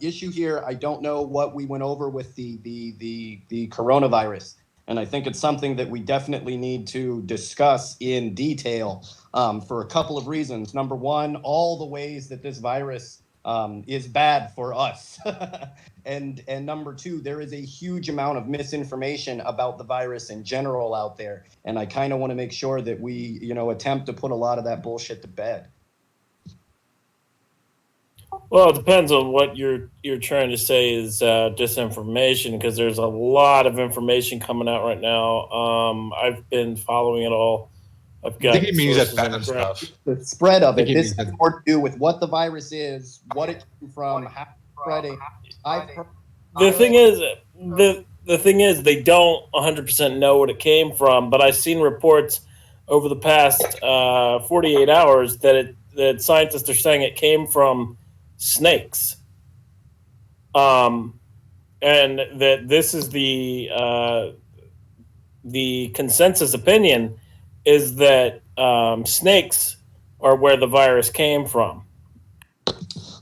issue here. I don't know what we went over with the coronavirus. And I think it's something that we definitely need to discuss in detail for a couple of reasons. Number one, all the ways that this virus is bad for us. and number two, there is a huge amount of misinformation about the virus in general out there. And I kind of want to make sure that we, attempt to put a lot of that bullshit to bed. Well, it depends on what you're trying to say is disinformation, because there's a lot of information coming out right now. I've been following it all. I've got I think he means that sources on the pattern ground. stuff. The spread of I it. think he This means has that- more to do with what the virus is, what it came from, how it's spreading. The thing is, they don't 100% know what it came from. But I've seen reports over the past 48 hours that scientists are saying it came from snakes. And that this is the consensus opinion is that snakes are where the virus came from.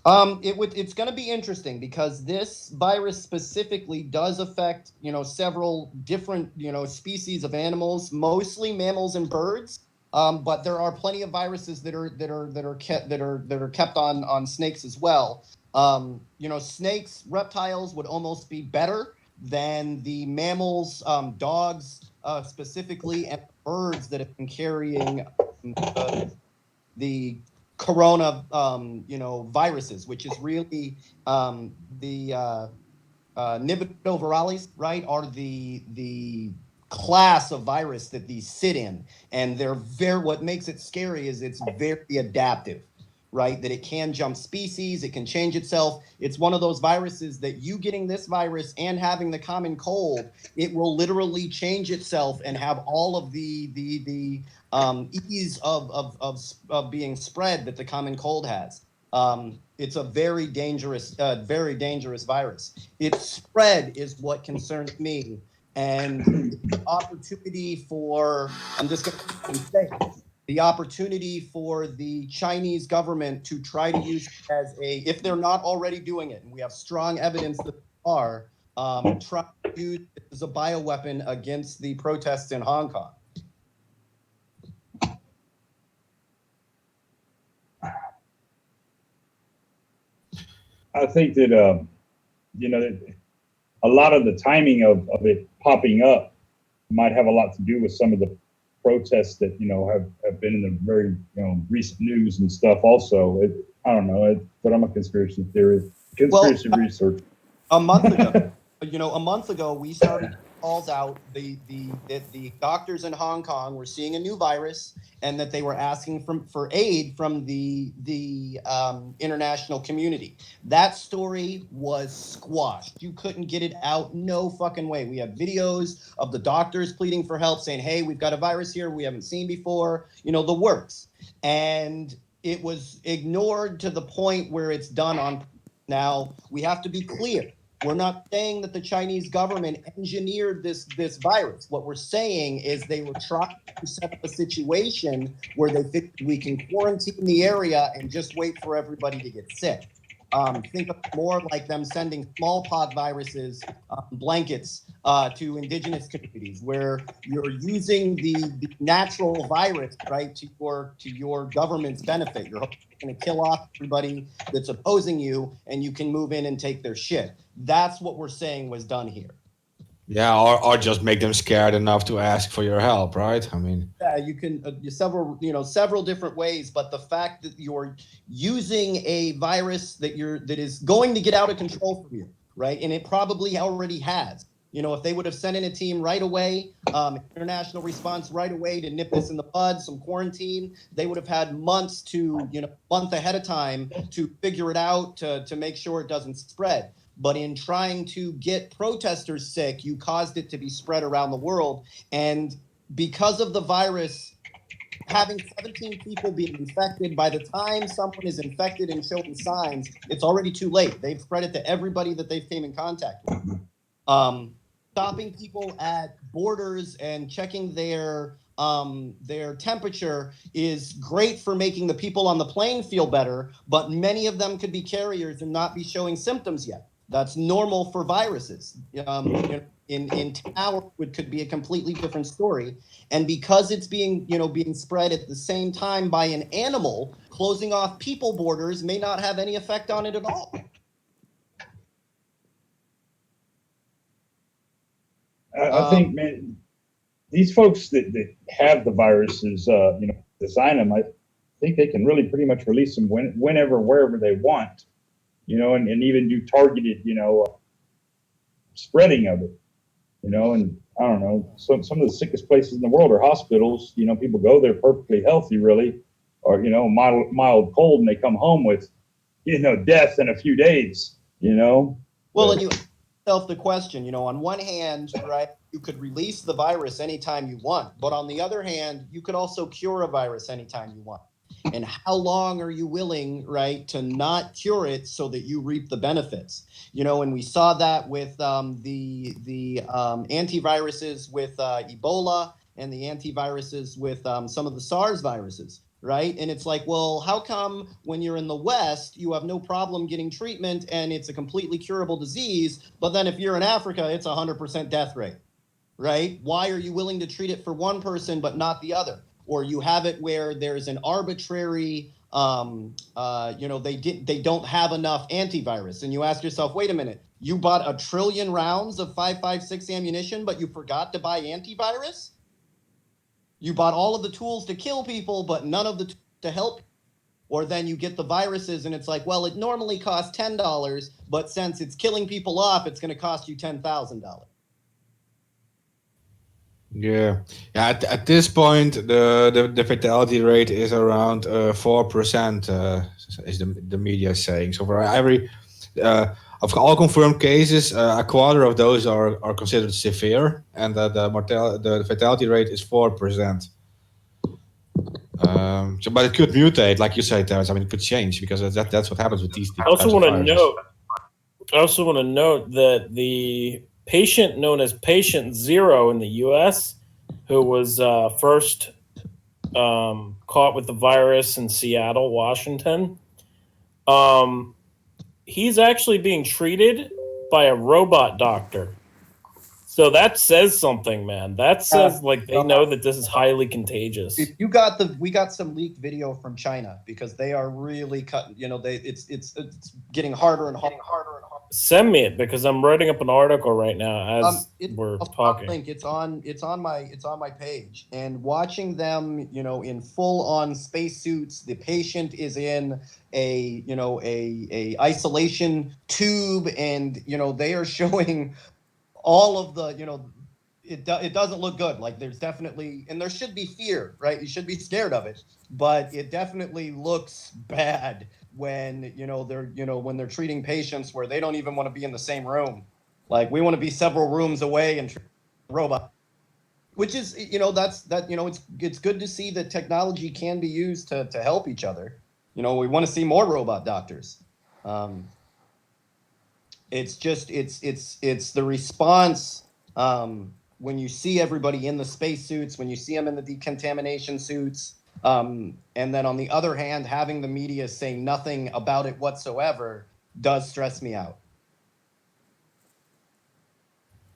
It's going to be interesting because this virus specifically does affect, several different, species of animals, mostly mammals and birds. But there are plenty of viruses that are kept on snakes as well. Snakes, reptiles would almost be better than the mammals, dogs specifically, and birds that have been carrying the corona, viruses, which is really the nidovirales, right, are the class of virus that these sit in, and what makes it scary is it's very adaptive, right? That it can jump species, it can change itself. It's one of those viruses that you getting this virus and having the common cold, it will literally change itself and have all of the ease of being spread that the common cold has. It's a very dangerous virus. Its spread is what concerns me, and the opportunity for, I'm just going to say, the opportunity for the Chinese government to try to use it as if they're not already doing it, and we have strong evidence that they are, try to use it as a bioweapon against the protests in Hong Kong. I think that, a lot of the timing of it popping up might have a lot to do with some of the protests that, have been in the very, recent news and stuff also. I don't know, but I'm a conspiracy researcher. A month ago, we started calls out that the doctors in Hong Kong were seeing a new virus and that they were asking for aid from the international community. That story was squashed. You couldn't get it out. No fucking way. We have videos of the doctors pleading for help, saying, hey, we've got a virus here we haven't seen before, the works. And it was ignored to the point where it's done on. Now, we have to be clear. We're not saying that the Chinese government engineered this virus. What we're saying is they were trying to set up a situation where they think we can quarantine the area and just wait for everybody to get sick. Think of it more like them sending smallpox viruses, blankets to indigenous communities, where you're using the natural virus, right, to your government's benefit. You're going to kill off everybody that's opposing you, and you can move in and take their shit. That's what we're saying was done here. Yeah, or just make them scared enough to ask for your help, right? I mean, yeah, you can several different ways, but the fact that you're using a virus that is going to get out of control from you, right? And it probably already has. If they would have sent in a team right away, international response right away to nip this in the bud, some quarantine, they would have had months month ahead of time to figure it out, to make sure it doesn't spread. But in trying to get protesters sick, you caused it to be spread around the world. And because of the virus, having 17 people being infected, by the time someone is infected and showing signs, it's already too late. They've spread it to everybody that they've came in contact with. Stopping people at borders and checking their temperature is great for making the people on the plane feel better, but many of them could be carriers and not be showing symptoms yet. That's normal for viruses. In tau, it could be a completely different story. And because it's being spread at the same time by an animal, closing off people borders may not have any effect on it at all. I think, man, these folks that have the viruses, design them, I think they can really pretty much release them whenever, wherever they want, and even do targeted, spreading of it, and I don't know, some of the sickest places in the world are hospitals. People go there perfectly healthy, really, or, mild cold, and they come home with, death in a few days, Well, and you ask yourself the question, on one hand, right, you could release the virus anytime you want, but on the other hand, you could also cure a virus anytime you want. And how long are you willing, right, to not cure it so that you reap the benefits? And we saw that with the antiviruses with Ebola and the antiviruses with some of the SARS viruses, right? And it's like, well, how come when you're in the West, you have no problem getting treatment and it's a completely curable disease, but then if you're in Africa, it's 100% death rate, right? Why are you willing to treat it for one person but not the other? Or you have it where there's an arbitrary, they don't have enough antivirus. And you ask yourself, wait a minute, you bought 1 trillion rounds of 5.56 ammunition, but you forgot to buy antivirus? You bought all of the tools to kill people, but none of the tools to help. Or then you get the viruses and it's like, well, it normally costs $10, but since it's killing people off, it's going to cost you $10,000. Yeah. At this point, the fatality rate is around 4%, is the media saying. So for every of all confirmed cases, a quarter of those are considered severe, and the fatality rate is 4%. But it could mutate, like you said, Terrence. I mean, it could change because that's what happens with these. I also want to note that the patient known as Patient Zero in the U.S., who was first caught with the virus in Seattle, Washington, he's actually being treated by a robot doctor. So that says something, man. That says they know that this is highly contagious. If we got some leaked video from China because they are really cutting. It's getting harder and harder and harder. Send me it because I'm writing up an article right now as we're talking. It's on my page, and watching them, in full on spacesuits. The patient is in a isolation tube, and they are showing all of the, it doesn't look good. Like there's definitely, and there should be fear, right? You should be scared of it, but it definitely looks bad when, when they're treating patients where they don't even want to be in the same room. Like we want to be several rooms away and treat a robot, which is, it's good to see that technology can be used to help each other. We want to see more robot doctors. It's just it's the response when you see everybody in the spacesuits, when you see them in the decontamination suits, and then on the other hand, having the media say nothing about it whatsoever does stress me out.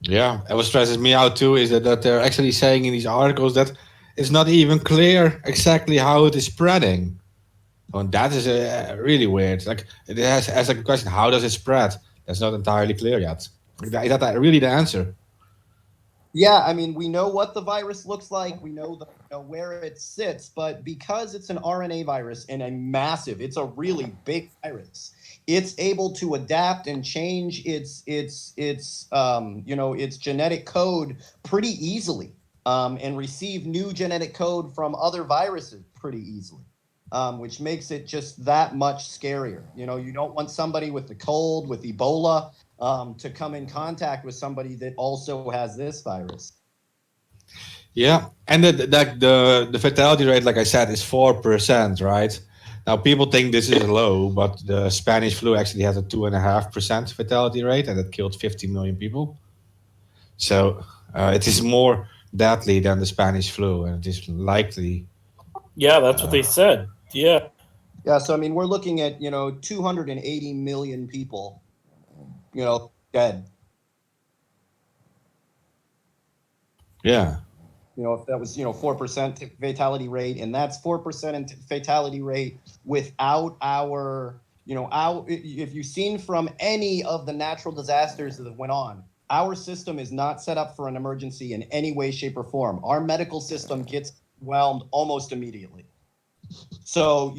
Yeah, and what stresses me out too is that they're actually saying in these articles that it's not even clear exactly how it is spreading. And that is really weird. Like it has like a question: how does it spread? That's not entirely clear yet. Is that really the answer? Yeah, I mean, we know what the virus looks like. We know where it sits, but because it's an RNA virus and it's a really big virus, it's able to adapt and change its genetic code pretty easily, and receive new genetic code from other viruses pretty easily, which makes it just that much scarier. You don't want somebody with the cold, with Ebola, to come in contact with somebody that also has this virus. Yeah, and the fatality rate, like I said, is 4%, right? Now people think this is low, but the Spanish flu actually has a 2.5% fatality rate, and it killed 50 million people. So it is more deadly than the Spanish flu, and it is likely. Yeah, that's what they said. Yeah. Yeah, so I mean, we're looking at 280 million people dead. Yeah. If that was 4% fatality rate, and that's 4% fatality rate without our if you've seen from any of the natural disasters that went on, our system is not set up for an emergency in any way, shape, or form. Our medical system gets whelmed almost immediately. So,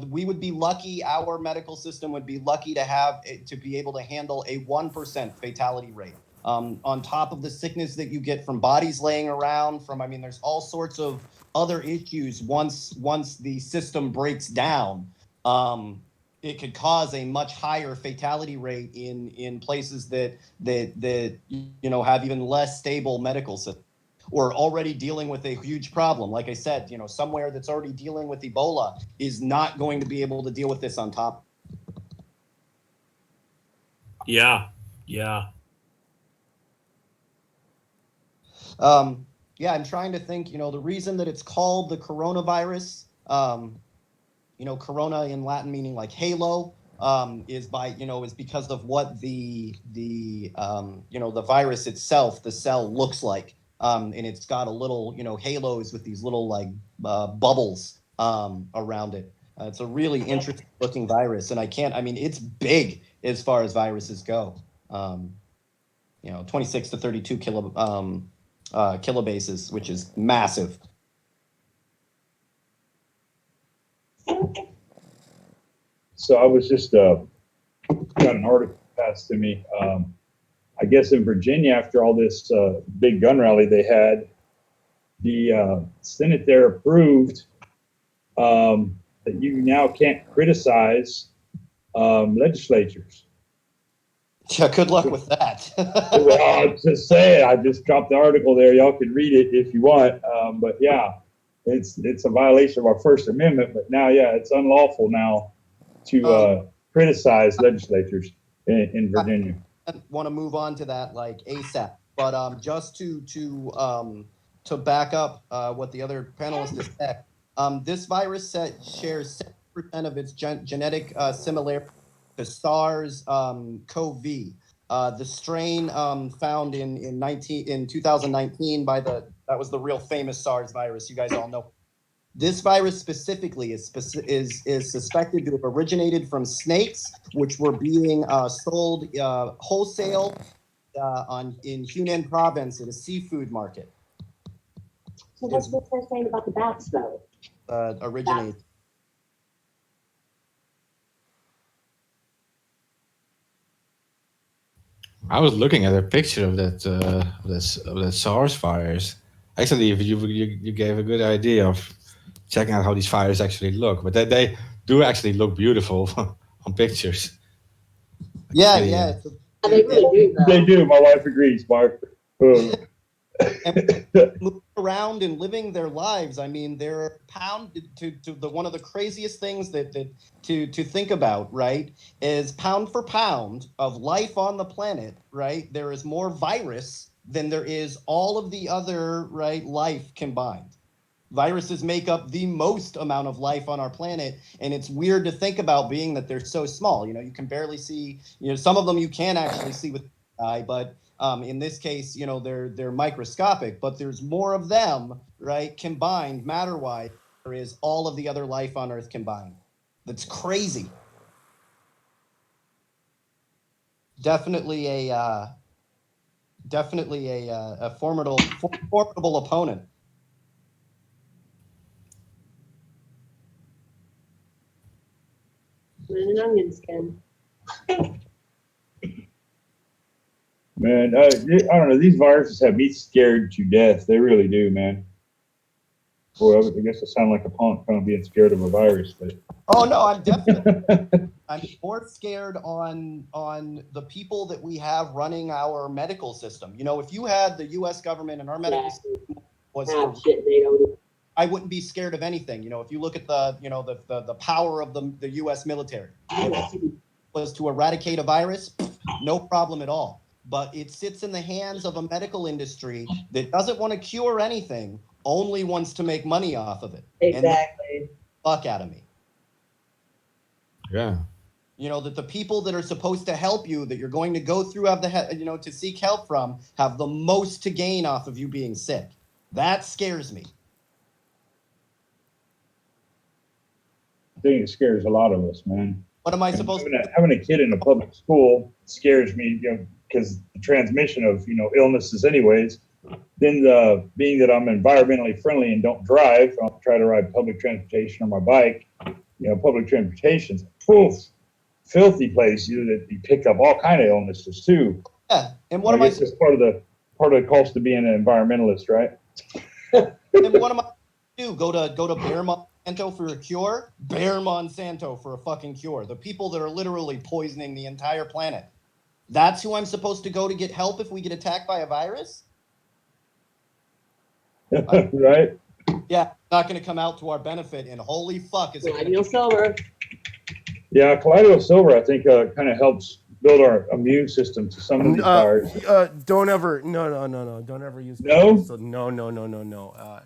we would be lucky, our medical system would be lucky to be able to handle a 1% fatality rate. On top of the sickness that you get from bodies laying around, there's all sorts of other issues once the system breaks down. It could cause a much higher fatality rate in places that have even less stable medical systems, or already dealing with a huge problem. Like I said, somewhere that's already dealing with Ebola is not going to be able to deal with this on top. Yeah. I'm trying to think, the reason that it's called the coronavirus, corona in Latin meaning like halo, is because of what the virus itself, the cell, looks like. And it's got a little, halos with these little bubbles around it. It's a really interesting looking virus, and it's big as far as viruses go. 26 to 32 kilobases, which is massive. So I was just got an article passed to me. I guess in Virginia, after all this big gun rally they had, the Senate there approved that you now can't criticize legislatures. Yeah, good luck with that. Well, I'm just saying, I just dropped the article there. Y'all can read it if you want. But yeah, it's a violation of our First Amendment. But now, yeah, it's unlawful now to criticize legislatures in Virginia. I want to move on to that ASAP. But just to back up what the other panelists have said, this virus shares 7% of its genetic similarity to SARS-CoV. The strain found in 2019 that was the real famous SARS virus. You guys all know. This virus specifically is suspected to have originated from snakes, which were being sold wholesale in Hunan province at a seafood market. So what's they're saying about the bats, though? Originate. I was looking at a picture of that SARS virus. Actually, you gave a good idea of checking out how these fires actually look, but they do actually look beautiful on pictures. Yeah. They really do. They do. My wife agrees, Mark. Moving around and living their lives. They're pound to one of the craziest things that to think about, right, is pound for pound of life on the planet, right? There is more virus than there is all of the other life combined. Viruses make up the most amount of life on our planet, and it's weird to think about, being that they're so small. You can barely see. Some of them you can actually see with the eye, but in this case, they're microscopic. But there's more of them, right, combined matter-wise. There is all of the other life on Earth combined. That's crazy. Definitely a formidable opponent. An onion skin. Man, I don't know. These viruses have me scared to death. They really do, man. Well, I guess I sound like a punk kind of being scared of a virus, but. Oh no, I'm more scared on the people that we have running our medical system. If you had the U.S. government and our medical system was, I wouldn't be scared of anything. If you look at the power of the U.S. military, if it was to eradicate a virus, no problem at all. But it sits in the hands of a medical industry that doesn't want to cure anything, only wants to make money off of it. Exactly. And fuck out of me. Yeah. that the people that are supposed to help you, that you're going to go through, to seek help from, have the most to gain off of you being sick. That scares me. I think it scares a lot of us, man. What am I supposed to do? Having a kid in a public school scares me, because the transmission of, illnesses anyways. Then being that I'm environmentally friendly and don't drive, I'll try to ride public transportation on my bike. Public transportation's filthy place. That you pick up all kind of illnesses too. Yeah, and what am I? It's part of the cost of being an environmentalist, right? And what am I do? Go to Bear Monsanto for a cure? Bear Monsanto for a fucking cure. The people that are literally poisoning the entire planet. That's who I'm supposed to go to get help if we get attacked by a virus? Right? Yeah, not going to come out to our benefit. And holy fuck, is it Colloidal silver. Yeah, colloidal silver, I think, kind of helps build our immune system to some of these viruses. Don't ever, no. Don't ever use. No? No.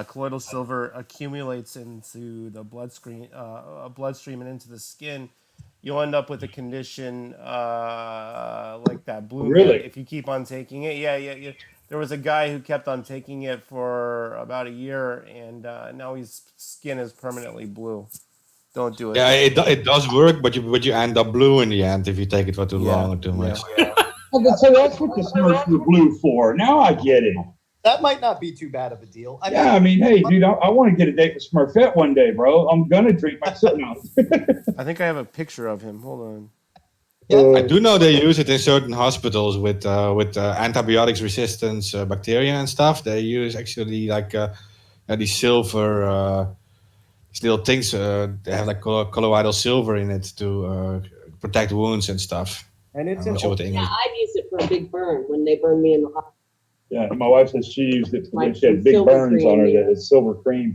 Colloidal silver accumulates into the bloodstream and into the skin. You'll end up with a condition like that blue. Really? If you keep on taking it. Yeah. There was a guy who kept on taking it for about a year, and now his skin is permanently blue. Don't do it. Yeah, it does work, but you end up blue in the end if you take it for too long or too much. So that's what the Smurfs were blue for. Now I get it. That might not be too bad of a deal. I mean, hey, dude, I want to get a date with Smurfette one day, bro. I'm gonna drink myself now. I think I have a picture of him. Hold on. I do know they use it in certain hospitals with antibiotics resistance bacteria and stuff. They use actually like these silver, these little things. They have like colloidal silver in it to protect wounds and stuff. And it's I've used it for a big burn when they burned me in the hospital. Yeah, my wife says she used it when Like she had big silver burns on her cream, that had silver cream.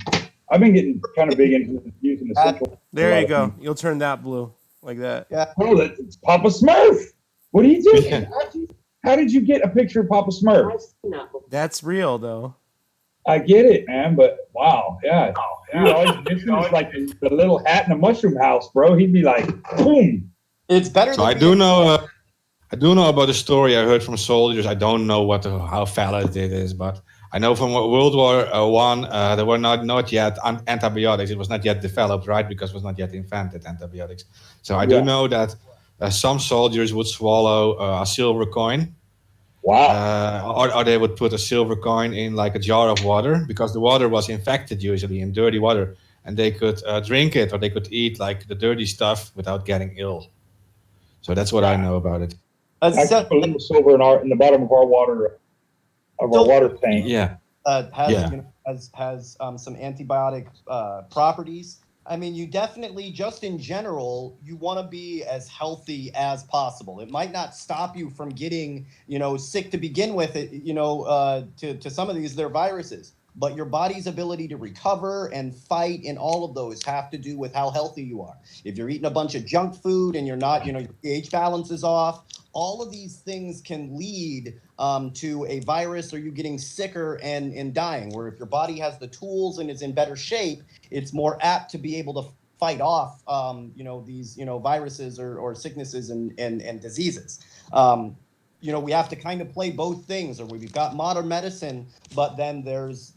I've been getting kind of big into using the central. There you go. You'll turn that blue like that. Yeah. Oh, that's Papa Smurf. What are you doing? How did you get a picture of Papa Smurf? That's real though. I get it, man, but wow, yeah. All he's missing is like the little hat in the mushroom house, bro. He'd be like, boom. It's better. So I do know about the story I heard from soldiers. I don't know how valid it is, but I know from World War I, there were not yet antibiotics. It was not yet developed, right? Because it was not yet invented, antibiotics. So I do know that some soldiers would swallow a silver coin. Wow. Or they would put a silver coin in like a jar of water because the water was infected usually in dirty water, and they could drink it or they could eat like the dirty stuff without getting ill. So that's what I know about it. I put a little silver in the bottom of our water tank. Yeah. Has some antibiotic properties. I mean, you definitely, just in general, you want to be as healthy as possible. It might not stop you from getting, sick to begin with. To some of these, they're viruses. But your body's ability to recover and fight and all of those have to do with how healthy you are. If you're eating a bunch of junk food and you're not, your pH balance is off, all of these things can lead to a virus or you getting sicker and dying. Where if your body has the tools and is in better shape, it's more apt to be able to fight off, these, viruses or sicknesses and diseases. We have to kind of play both things, or we've got modern medicine, but then there's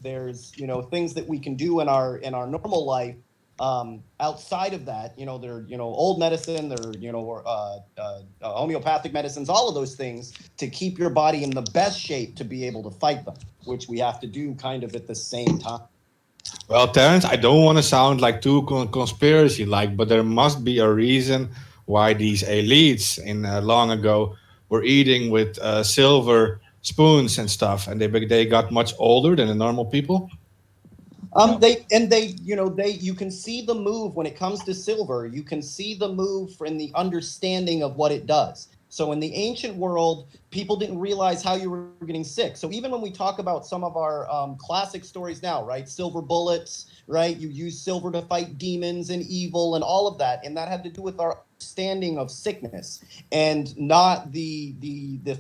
things that we can do in our normal life outside of that. They're old medicine, they're homeopathic medicines, all of those things to keep your body in the best shape to be able to fight them, which we have to do kind of at the same time. Well, Terrence, I don't want to sound like too conspiracy-like, but there must be a reason why these elites in long ago were eating with silver spoons and stuff, and they got much older than the normal people. You can see the move when it comes to silver. You can see the move in the understanding of what it does. So in the ancient world, people didn't realize how you were getting sick. So even when we talk about some of our classic stories now, right? Silver bullets, right? You use silver to fight demons and evil and all of that. And that had to do with our understanding of sickness and not the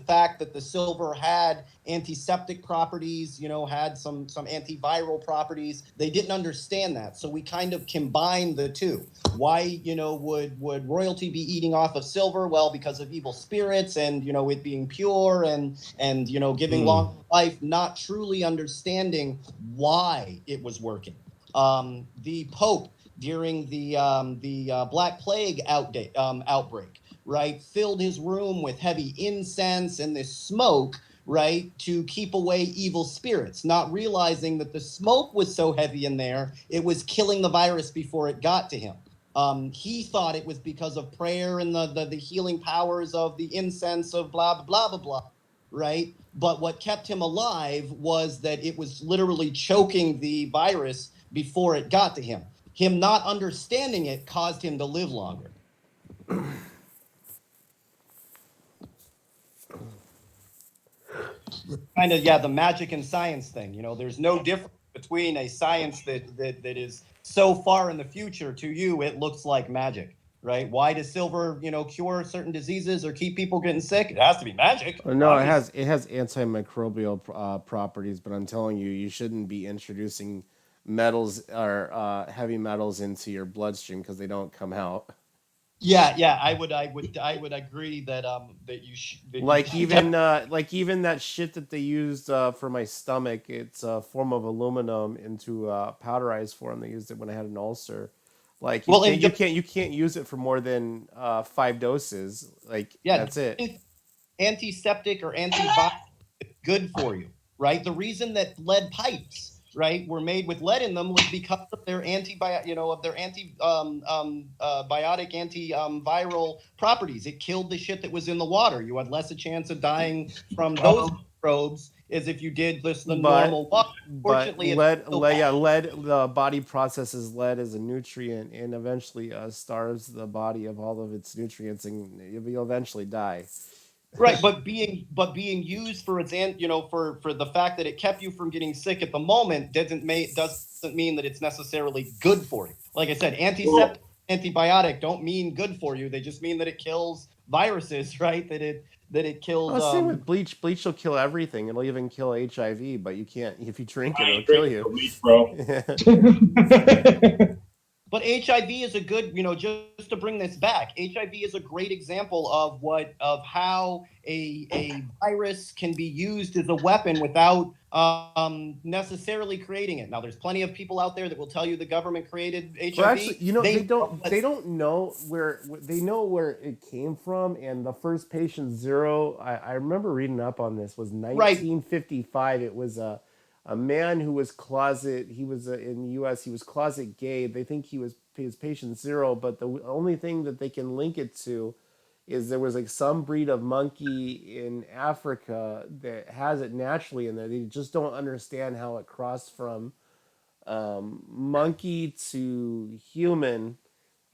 fact that the silver had antiseptic properties, had some antiviral properties. They didn't understand that. So we kind of combined the two. Why, would royalty be eating off of silver? Well, because of evil spirits and, it being pure and giving long life, not truly understanding why it was working. The Pope during the Black Plague outbreak, right, filled his room with heavy incense and this smoke, right, to keep away evil spirits, not realizing that the smoke was so heavy in there, it was killing the virus before it got to him. He thought it was because of prayer and the healing powers of the incense of blah, blah, blah, blah, right? But what kept him alive was that it was literally choking the virus before it got to him. Him not understanding it caused him to live longer. Kind of, the magic and science thing. There's no difference between a science that is so far in the future. To you, it looks like magic, right? Why does silver, cure certain diseases or keep people getting sick? It has to be magic. No, obviously. it has antimicrobial properties, but I'm telling you, you shouldn't be introducing metals or heavy metals into your bloodstream because they don't come out. Yeah, I would agree that even that shit that they used for my stomach. It's a form of aluminum into powderized form. They used it when I had an ulcer. Like you can't use it for more than 5 doses. That's it. Antiseptic or antiviral is good for you, right? The reason that lead pipes, right, were made with lead in them was because of their antibiotic antiviral properties. It killed the shit that was in the water. You had less a chance of dying from those microbes as if you did the normal water. Fortunately, lead, the body processes lead as a nutrient and eventually starves the body of all of its nutrients, and you'll eventually die. Right, but being used for its for the fact that it kept you from getting sick at the moment doesn't mean that it's necessarily good for you. Like I said, antiseptic, antibiotic don't mean good for you. They just mean that it kills viruses, right? That it kills. Same with bleach. Bleach will kill everything. It'll even kill HIV, but you can't if you drink it. It'll kill you. Bleach, bro. But HIV is a good, just to bring this back, HIV is a great example of how a virus can be used as a weapon without necessarily creating it. Now, there's plenty of people out there that will tell you the government created HIV. Well, actually, they don't know where they know where it came from. And the first patient zero, I remember reading up on this, was 1955. Right. It was a man who was closet. He was in the U.S. He was closet gay. They think he was patient zero, but the only thing that they can link it to is there was some breed of monkey in Africa that has it naturally in there. They just don't understand how it crossed from monkey to human,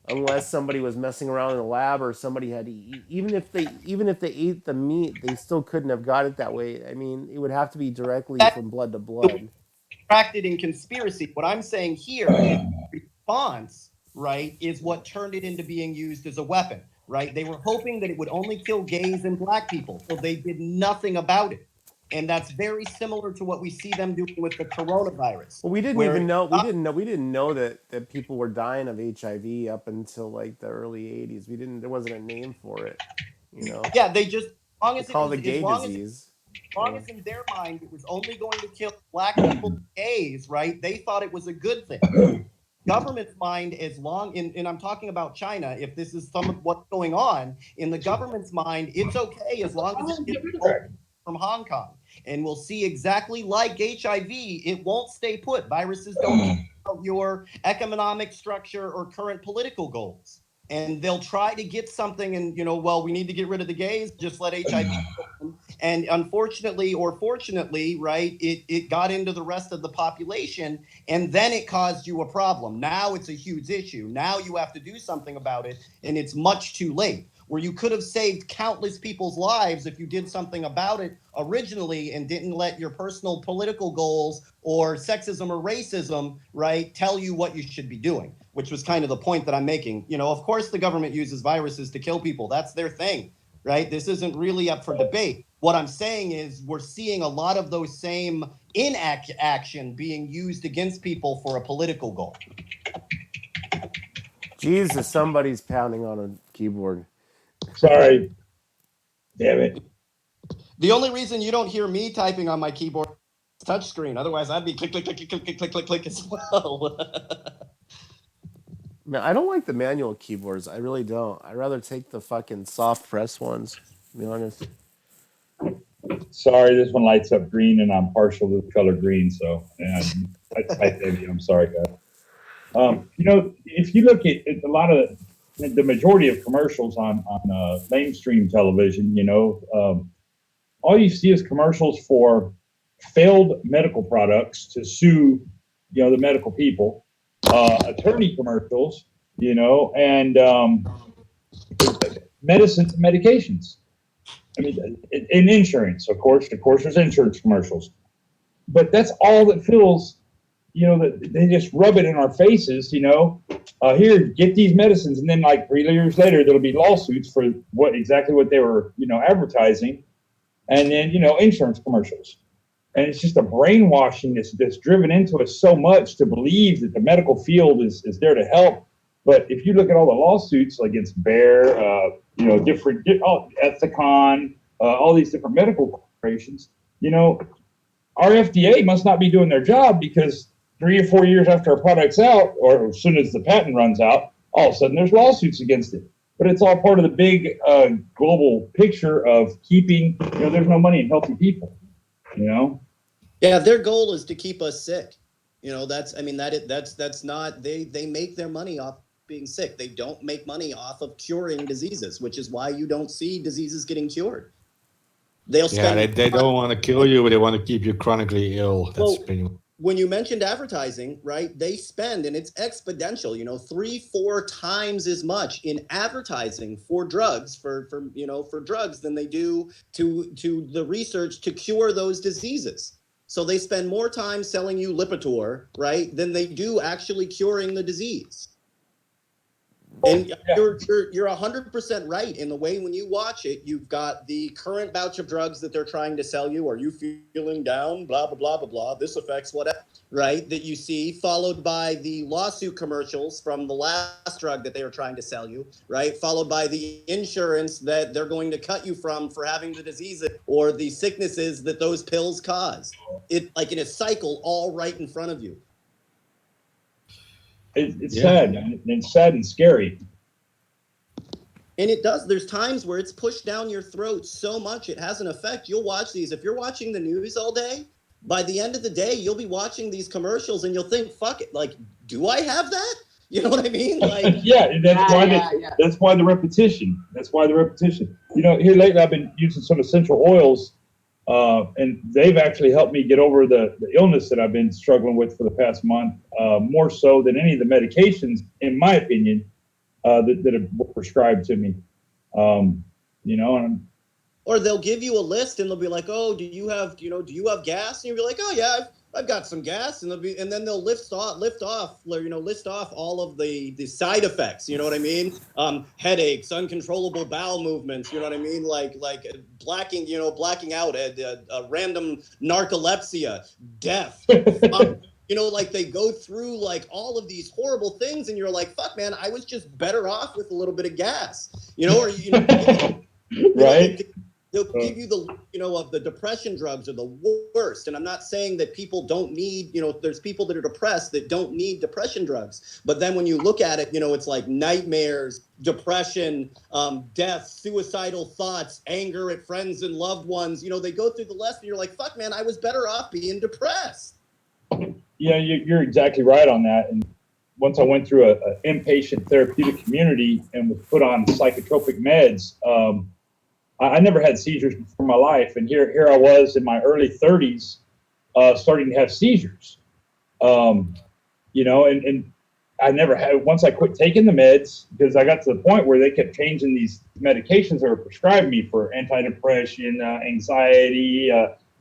unless somebody was messing around in a lab or somebody had to eat. Even if they ate the meat, they still couldn't have got it that way. I mean, it would have to be directly from blood to blood. Attracted in conspiracy. What I'm saying here is response, right, is what turned it into being used as a weapon, right? They were hoping that it would only kill gays and black people, so they did nothing about it. And that's very similar to what we see them doing with the coronavirus. Well, we didn't know that people were dying of HIV up until like the early 80s. There wasn't a name for it, Yeah, they just as long as in their mind it was only going to kill black people and gays, right? They thought it was a good thing. Government's mind, and I'm talking about China, if this is some of what's going on, in the government's mind, it's okay as long as it's from Hong Kong. And we'll see exactly like HIV, it won't stay put. Viruses don't care about your economic structure or current political goals. And they'll try to get something and, we need to get rid of the gays, just let HIV go. And unfortunately or fortunately, right, it got into the rest of the population, and then it caused you a problem. Now it's a huge issue. Now you have to do something about it, and it's much too late. where you could have saved countless people's lives if you did something about it originally and didn't let your personal political goals or sexism or racism, right, tell you what you should be doing, which was kind of the point that I'm making. You know, of course the government uses viruses to kill people. That's their thing, right? This isn't really up for debate. What I'm saying is we're seeing a lot of those same action being used against people for a political goal. Jesus, somebody's pounding on a keyboard. Sorry. Damn it. The only reason you don't hear me typing on my keyboard is touchscreen. Otherwise, I'd be click, click, click, click, click, click, click, click as well. Man, I don't like the manual keyboards. I really don't. I'd rather take the fucking soft press ones, to be honest. Sorry, this one lights up green, and I'm partial to the color green, so I'm sorry, guys. You know, if you look at a lot of the majority of commercials on mainstream television, you know, all you see is commercials for failed medical products to sue, you know, the medical people, attorney commercials, you know, and medicines and medications. I mean, in insurance, of course, there's insurance commercials, but that's all that feels, you know, that they just rub it in our faces, you know, here, get these medicines. And then like 3 years later, there'll be lawsuits for exactly what they were, you know, advertising. And then, you know, insurance commercials. And it's just a brainwashing that's driven into us so much to believe that the medical field is there to help. But if you look at all the lawsuits against Bayer, you know, Ethicon, all these different medical corporations, you know, our FDA must not be doing their job, because 3 or 4 years after a product's out, or as soon as the patent runs out, all of a sudden there's lawsuits against it. But it's all part of the big global picture of keeping, you know, there's no money in healthy people, you know? Yeah, their goal is to keep us sick. You know, that's not, they make their money off being sick. They don't make money off of curing diseases, which is why you don't see diseases getting cured. They'll spend. They don't want to kill you, but they want to keep you chronically ill. That's pretty much. When you mentioned advertising, right, they spend, and it's exponential, you know, 3-4 times as much in advertising for drugs, for drugs than they do to the research to cure those diseases. So they spend more time selling you Lipitor, right, than they do actually curing the disease. And you're 100% right in the way when you watch it, you've got the current batch of drugs that they're trying to sell you. Are you feeling down? Blah, blah, blah, blah, blah. This affects whatever, right? That you see, followed by the lawsuit commercials from the last drug that they were trying to sell you, right? Followed by the insurance that they're going to cut you from for having the diseases or the sicknesses that those pills cause. It like in a cycle all right in front of you. It's sad, man. It's sad and scary. And it does. There's times where it's pushed down your throat so much it has an effect. You'll watch these. If you're watching the news all day, by the end of the day, you'll be watching these commercials and you'll think, fuck it, like, do I have that? You know what I mean? Like, that's why the repetition. That's why the repetition. You know, here lately I've been using some essential oils, and they've actually helped me get over the illness that I've been struggling with for the past month, more so than any of the medications, in my opinion, that were prescribed to me. You know, or they'll give you a list and they'll be like, "Oh, do you have gas?" And you'll be like, "Oh yeah, I've got some gas," and then they'll list off all of the side effects. You know what I mean? Headaches, uncontrollable bowel movements. You know what I mean? Like blacking out, a random narcolepsia, death. You know, like they go through like all of these horrible things, and you're like, "Fuck, man, I was just better off with a little bit of gas." You know, or right? They'll give you of the depression drugs are the worst. And I'm not saying that people don't need, there's people that are depressed that don't need depression drugs. But then when you look at it, it's like nightmares, depression, death, suicidal thoughts, anger at friends and loved ones. They go through the list and you're like, fuck, man, I was better off being depressed. Yeah, you're exactly right on that. And once I went through an inpatient therapeutic community and was put on psychotropic meds, I never had seizures before my life, and here I was in my early 30s, starting to have seizures. And I never had, once I quit taking the meds, because I got to the point where they kept changing these medications that were prescribed me for antidepressant, anxiety,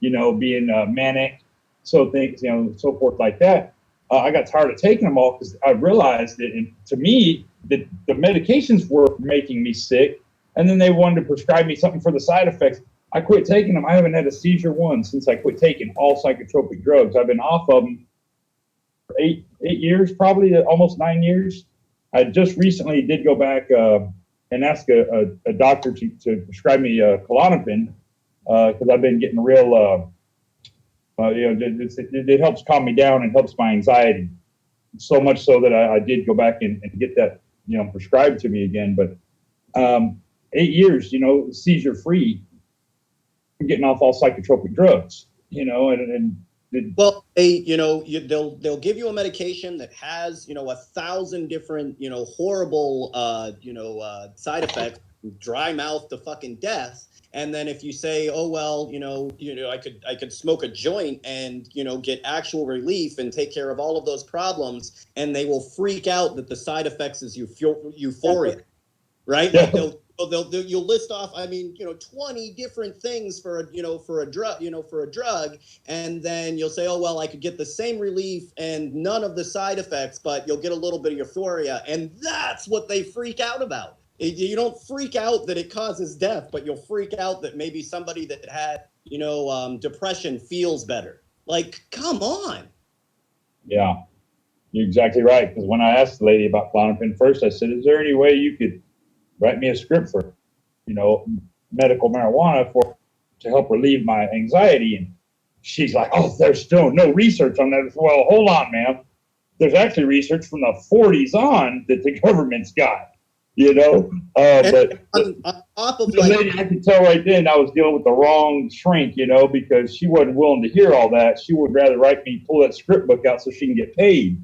being manic, so things, so forth like that. I got tired of taking them all because I realized that to me, that the medications were making me sick, and then they wanted to prescribe me something for the side effects. I quit taking them. I haven't had a seizure once since I quit taking all psychotropic drugs. I've been off of them for eight years, probably almost 9 years. I just recently did go back and ask a doctor to prescribe me Klonopin because I've been getting real, it helps calm me down and helps my anxiety. So much so that I did go back and get that, prescribed to me again. But 8 years, seizure free, getting off all psychotropic drugs, well, they'll give you a medication that has 1,000 different horrible side effects, dry mouth to fucking death. And then if you say, oh well, I could smoke a joint and get actual relief and take care of all of those problems, and they will freak out that the side effects is euphoria, right? Yeah. Like you'll list off, 20 different things for a drug, and then you'll say, oh well, I could get the same relief and none of the side effects, but you'll get a little bit of euphoria, and that's what they freak out about. You don't freak out that it causes death, but you'll freak out that maybe somebody that had depression feels better. Like, come on. Yeah, you're exactly right. Because when I asked the lady about Klonopin first, I said, is there any way you could write me a script for, medical marijuana to help relieve my anxiety? And she's like, oh, there's still no research on that. Well, hold on, ma'am. There's actually research from the 40s on that the government's got, but on top of the lady, I could tell right then I was dealing with the wrong shrink, because she wasn't willing to hear all that. She would rather pull that script book out so she can get paid.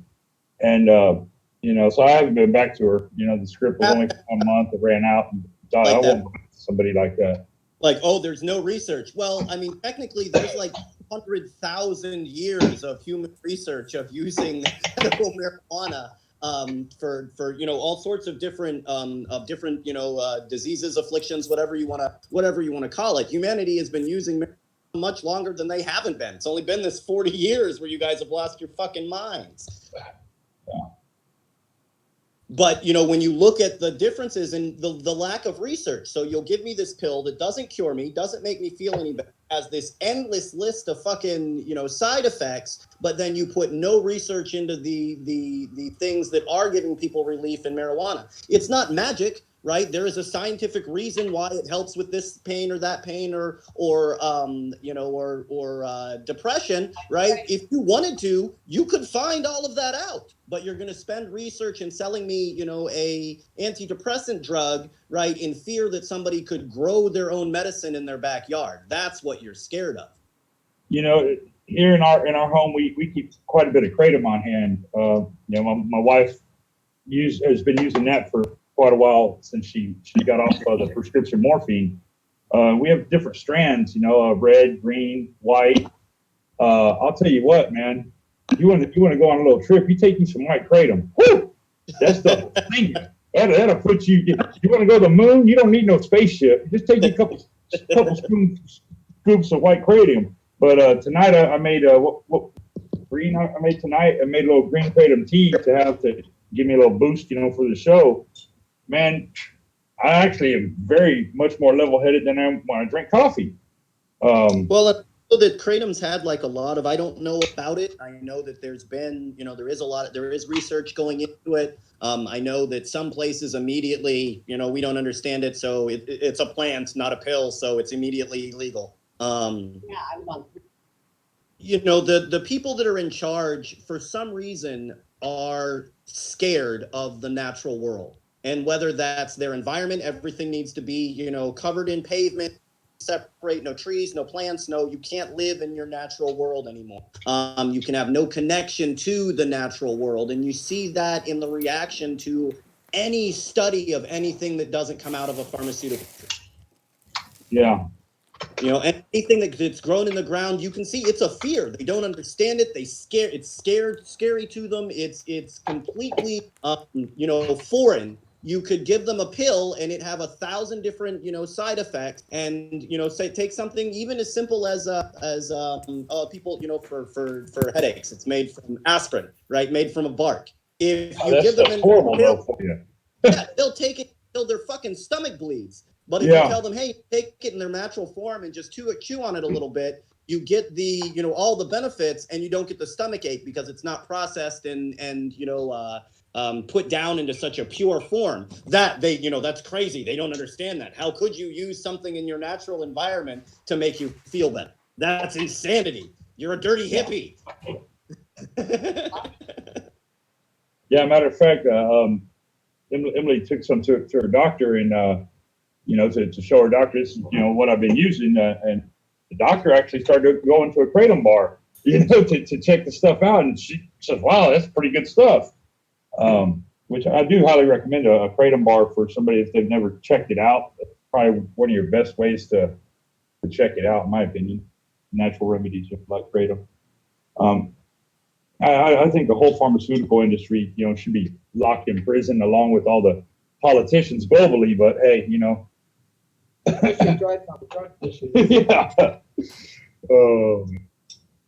And, so I haven't been back to her. The script was only for 1 month. It ran out, and thought, I won't go to somebody like that. Like, oh, there's no research. Well, technically, there's like 100,000 years of human research of using medical marijuana for all sorts of different diseases, afflictions, whatever you want to call it. Humanity has been using marijuana much longer than they haven't been. It's only been this 40 years where you guys have lost your fucking minds. Yeah. But, when you look at the differences in the lack of research, so you'll give me this pill that doesn't cure me, doesn't make me feel any better, has this endless list of fucking, side effects, but then you put no research into the things that are giving people relief in marijuana. It's not magic, right? There is a scientific reason why it helps with this pain or that pain or depression, right? If you wanted to, you could find all of that out, but you're going to spend research and selling me, a antidepressant drug, right, in fear that somebody could grow their own medicine in their backyard. That's what you're scared of. Here in our home, we keep quite a bit of kratom on hand. My wife has been using that for quite a while since she got off the prescription morphine. We have different strands, red, green, white. I'll tell you what, man. You want to go on a little trip? You take you some white kratom. Woo! That stuff will sting you. That'll put you. You want to go to the moon? You don't need no spaceship. Just take you a couple scoops of white kratom. But tonight I made what green I made tonight. I made a little green kratom tea to give me a little boost, for the show. Man, I actually am very much more level-headed than I am when I drink coffee. Well, I know that kratom's had like a lot of, I don't know about it. I know that there's been, there is research going into it. I know that some places immediately, we don't understand it. So it's a plant, not a pill. So it's immediately illegal. The people that are in charge for some reason are scared of the natural world. And whether that's their environment, everything needs to be, covered in pavement, separate, no trees, no plants, you can't live in your natural world anymore. You can have no connection to the natural world. And you see that in the reaction to any study of anything that doesn't come out of a pharmaceutical. Yeah. You know, and anything that's grown in the ground, you can see it's a fear. They don't understand it. It's scary to them. It's completely, you know, foreign. You could give them a pill and it have 1,000 different, you know, side effects. And, you know, say take something even as simple as people, you know, for headaches. It's made from aspirin, right? Made from a bark. If you give them horrible though for you. yeah, they'll take it till their fucking stomach bleeds. But if you tell them, hey, take it in their natural form and just chew on it a little bit, you get the, you know, all the benefits, and you don't get the stomach ache because it's not processed and you know, put down into such a pure form. That they, you know, that's crazy. They don't understand that. How could you use something in your natural environment to make you feel better? That's insanity. You're a dirty hippie. Yeah, matter of fact, Emily took some to her doctor, and you know, to show her doctor, this is, you know, what I've been using, and the doctor actually started going to a kratom bar, you know, to check the stuff out, and she says, "Wow, that's pretty good stuff," which I do highly recommend a kratom bar for somebody if they've never checked it out. That's probably one of your best ways to check it out, in my opinion. Natural remedies like kratom. I think the whole pharmaceutical industry, you know, should be locked in prison along with all the politicians globally. But hey, you know, yeah.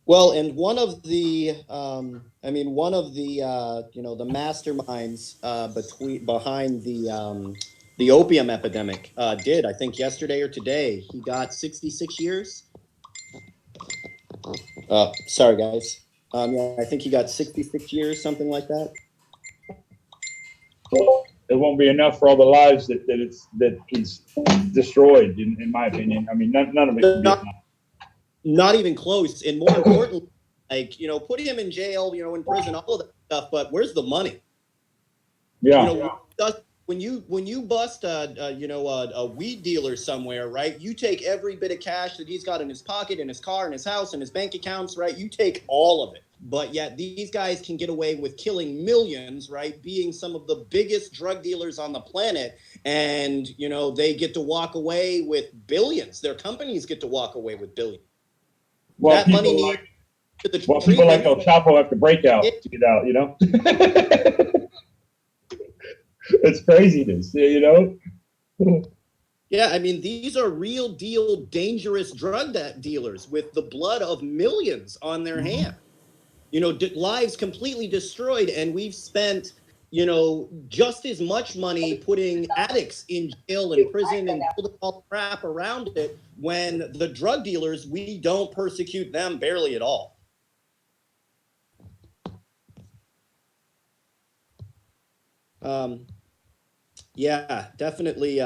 Well, and one of the, I mean, one of the, you know, the masterminds behind the opium epidemic did, I think yesterday or today, he got 66 years. Sorry, guys. Yeah, I think he got 66 years, something like that. It won't be enough for all the lives that he's destroyed, in my opinion. I mean, none of it can be enough. Not even close. And more importantly, like, you know, putting him in jail, you know, in prison, all of that stuff, but where's the money? Yeah. You know, when you bust a weed dealer somewhere, right? You take every bit of cash that he's got in his pocket, in his car, in his house, in his bank accounts, right? You take all of it. But yet these guys can get away with killing millions, right? Being some of the biggest drug dealers on the planet, and you know, they get to walk away with billions. Their companies get to walk away with billions. Well, that money needs to the people like El Chapo have to break out to get out, you know? It's craziness, you know? Yeah, I mean, these are real deal dangerous drug dealers with the blood of millions on their hands. You know, lives completely destroyed, and we've spent, you know, just as much money putting addicts in jail and prison and all the crap around it, when the drug dealers, we don't persecute them barely at all. Yeah, definitely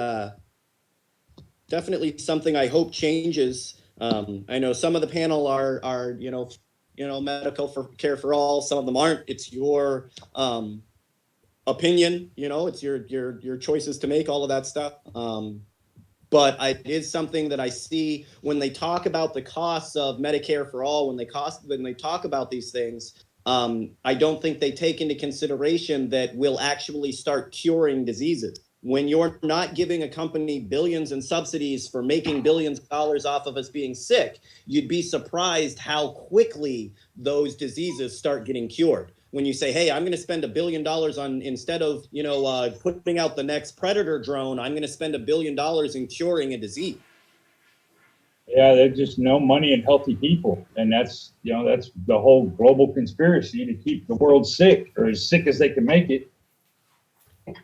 something I hope changes. I know some of the panel are you know, medical care for all. Some of them aren't. It's your opinion. You know, it's your choices to make, all of that stuff. But it is something that I see when they talk about the costs of Medicare for all. When they talk about these things, I don't think they take into consideration that we'll actually start curing diseases. When you're not giving a company billions in subsidies for making billions of dollars off of us being sick, you'd be surprised how quickly those diseases start getting cured. When you say, hey, I'm going to spend $1 billion on, instead of, you know, putting out the next Predator drone, I'm going to spend $1 billion in curing a disease. Yeah, there's just no money in healthy people. And that's, you know, that's the whole global conspiracy to keep the world sick, or as sick as they can make it.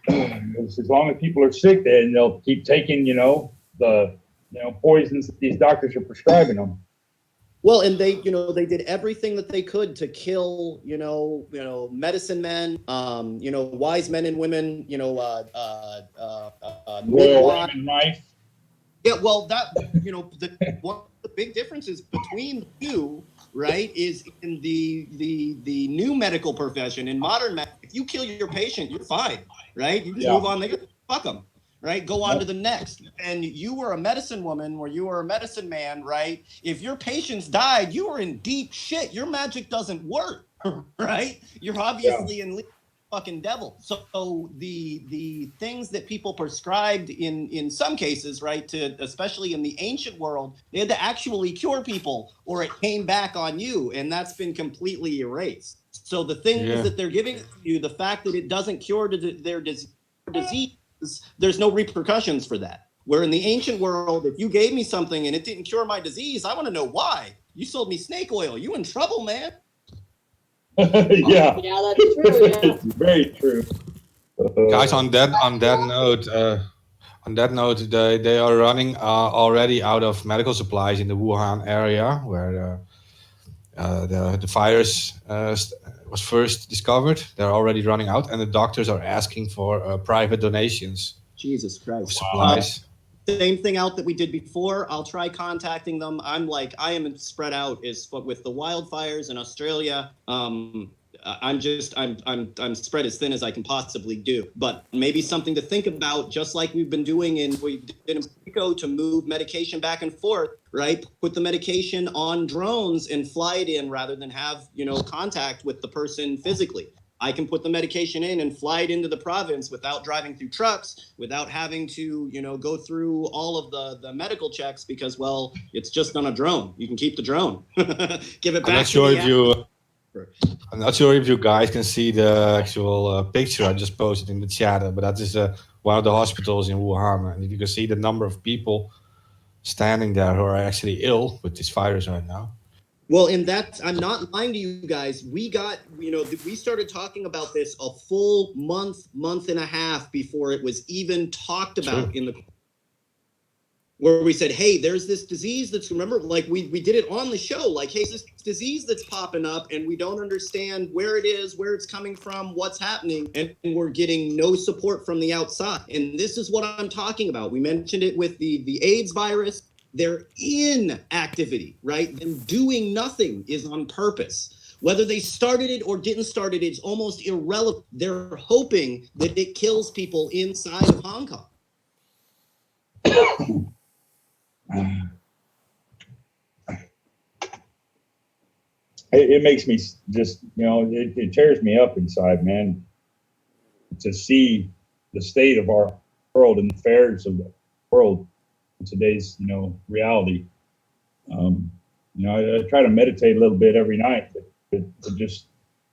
As long as people are sick, then they'll keep taking, you know, the, you know, poisons that these doctors are prescribing them. Well, and they, you know, they did everything that they could to kill, you know, medicine men, you know, wise men and women, you know, midwife. Yeah, well, that, you know, one of the big differences between the two, right, is in the new medical profession. In modern medicine, if you kill your patient, you're fine, right? You just move on, they fuck them, right? Go on to the next. And you were a medicine woman or you were a medicine man, right? If your patients died, you were in deep shit. Your magic doesn't work, right? You're obviously in fucking devil. So the things that people prescribed in some cases, right, to especially in the ancient world, they had to actually cure people or it came back on you, and that's been completely erased. So the things that they're giving you, the fact that it doesn't cure their disease, there's no repercussions for that. Where in the ancient world, if you gave me something and it didn't cure my disease, I want to know why. You sold me snake oil. You in trouble, man. Yeah, that's true. Yeah. Very true. Guys, on that note, they are running already out of medical supplies in the Wuhan area where the virus was first discovered. They're already running out, and the doctors are asking for private donations. Jesus Christ. Of supplies. Same thing out that we did before. I'll try contacting them. I am spread out with the wildfires in Australia. I'm spread as thin as I can possibly do, but maybe something to think about, just like we did in Mexico to move medication back and forth, right? Put the medication on drones and fly it in rather than have, contact with the person physically. I can put the medication in and fly it into the province without driving through trucks, without having to, go through all of the medical checks because, well, it's just on a drone. You can keep the drone. Give it back I'm not sure if you guys can see the actual picture I just posted in the chat, but that is one of the hospitals in Wuhan. And you can see the number of people standing there who are actually ill with this virus right now. Well, and I'm not lying to you guys. We got, we started talking about this a full month and a half before it was even talked about where we said, hey, there's this disease that's, remember, like we did it on the show, like, hey, this disease that's popping up and we don't understand where it is, where it's coming from, what's happening, and we're getting no support from the outside. And this is what I'm talking about. We mentioned it with the AIDS virus. Their inactivity, right? Them doing nothing is on purpose. Whether they started it or didn't start it, it's almost irrelevant. They're hoping that it kills people inside of Hong Kong. It makes me just, it tears me up inside, man, to see the state of our world and affairs of the world in today's, reality. I try to meditate a little bit every night to just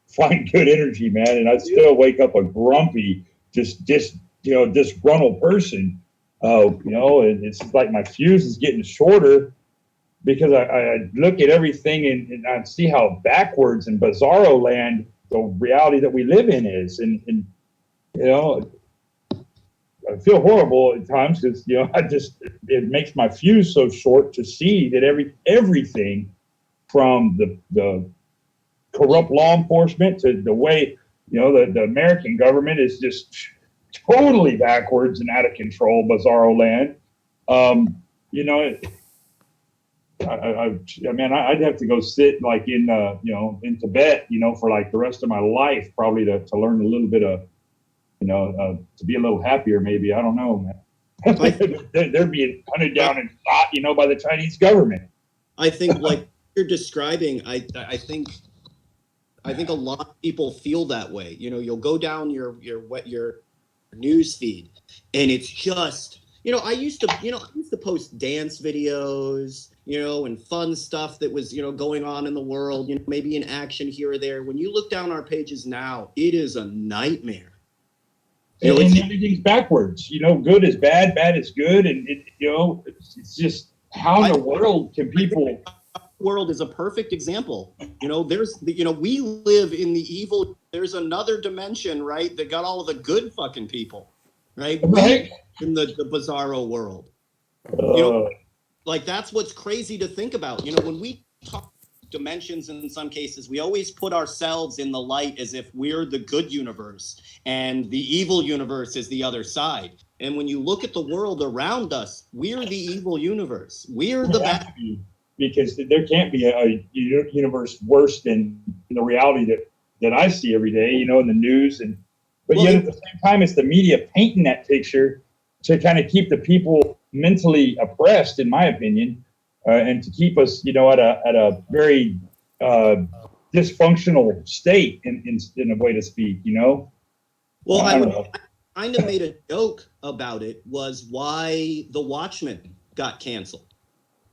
find good energy, man. And I still wake up a grumpy, just disgruntled person. It's like my fuse is getting shorter because I look at everything and I see how backwards and bizarro land the reality that we live in is. And I feel horrible at times because, it makes my fuse so short to see that everything from the corrupt law enforcement to the way, the American government is just totally backwards and out of control, bizarro land. I'd have to go sit like in Tibet, for like the rest of my life, probably to learn a little bit of, to be a little happier, maybe. I don't know, man. They're being hunted down and shot, by the Chinese government. I think, like you're describing, I think a lot of people feel that way. You'll go down your news feed, and it's just, I used to post dance videos, and fun stuff that was, going on in the world, maybe an action here or there. When you look down our pages now, it is a nightmare. And everything's backwards. Good is bad, bad is good, and it's just how in the world can people? World is a perfect example. There's we live in the evil. There's another dimension, right? That got all of the good fucking people, right? Right. In the bizarro world. Like that's what's crazy to think about. When we talk dimensions in some cases, we always put ourselves in the light as if we're the good universe and the evil universe is the other side. And when you look at the world around us, we're the evil universe. We're the bad. Because there can't be a universe worse than the reality that I see every day, in the news. But yet at the same time, it's the media painting that picture to kind of keep the people mentally oppressed, in my opinion, and to keep us, at a very dysfunctional state, in a way to speak. Well, I kind of made a joke about it, was why The Watchmen got canceled.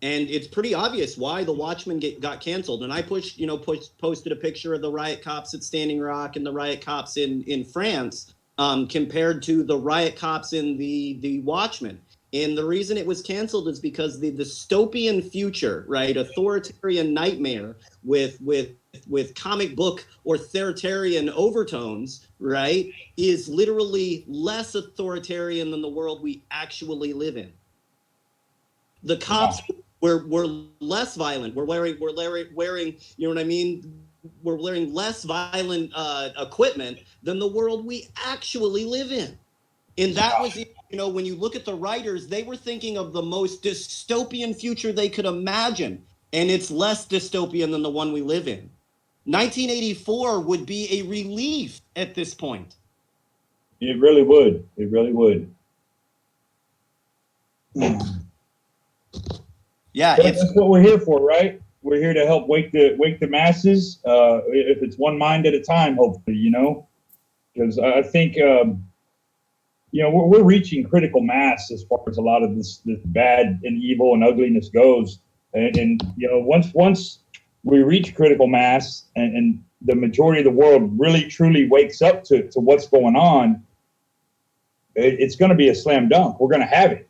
And it's pretty obvious why The Watchmen got canceled. And I posted a picture of the riot cops at Standing Rock and the riot cops in France compared to the riot cops in the Watchmen. And the reason it was canceled is because the dystopian future, right, authoritarian nightmare with comic book or authoritarian overtones, right, is literally less authoritarian than the world we actually live in. The cops were less violent. We're wearing, you know what I mean? We're wearing less violent equipment than the world we actually live in. And that was, when you look at the writers, they were thinking of the most dystopian future they could imagine. And it's less dystopian than the one we live in. 1984 would be a relief at this point. It really would. It really would. Yeah, that's what we're here for, right? We're here to help wake the masses. If it's one mind at a time, hopefully, because I think we're reaching critical mass as far as a lot of this bad and evil and ugliness goes. And once we reach critical mass and the majority of the world really truly wakes up to what's going on, it's going to be a slam dunk. We're going to have it.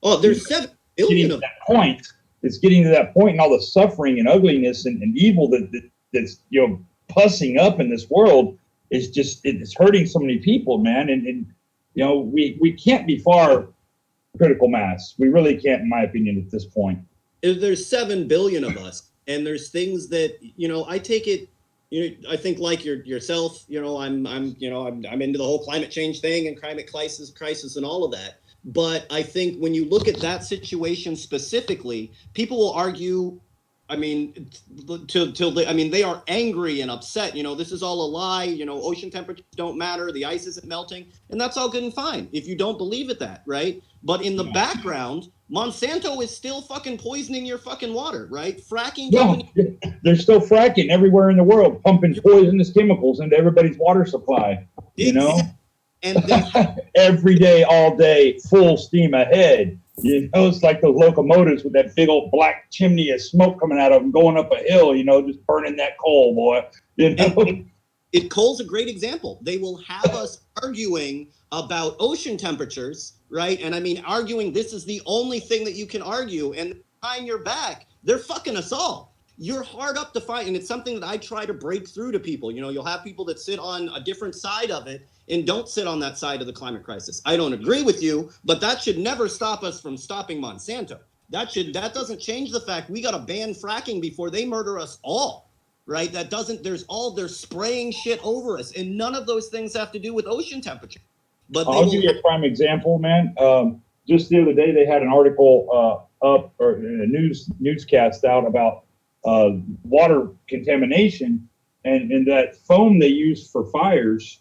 Oh, there's 7 billion of that point. It's getting to that point, and all the suffering and ugliness and evil that's pussing up in this world is just, it's hurting so many people, man. And we can't be far critical mass. We really can't, in my opinion, at this point. There's 7 billion of us, and there's things that I take it. I think like yourself. I'm into the whole climate change thing and climate crisis and all of that. But I think when you look at that situation specifically, people will argue. I mean, they are angry and upset. This is all a lie. Ocean temperatures don't matter. The ice isn't melting, and that's all good and fine if you don't believe it, that right. But in the background, Monsanto is still fucking poisoning your fucking water, right? Fracking. They're still fracking everywhere in the world, pumping poisonous chemicals into everybody's water supply. And every day, all day, full steam ahead. It's like those locomotives with that big old black chimney of smoke coming out of them going up a hill, just burning that coal, boy. Coal's a great example. They will have us arguing about ocean temperatures, right? And I mean, arguing this is the only thing that you can argue, and behind your back, they're fucking us all. You're hard up to fight, and it's something that I try to break through to people. You'll have people that sit on a different side of it and don't sit on that side of the climate crisis. I don't agree with you, but that should never stop us from stopping Monsanto. That doesn't change the fact we got to ban fracking before they murder us all, right? They're spraying shit over us, and none of those things have to do with ocean temperature. But I'll give you a prime example, man. Just the other day, they had an article up, or a newscast out about water contamination and that foam they use for fires.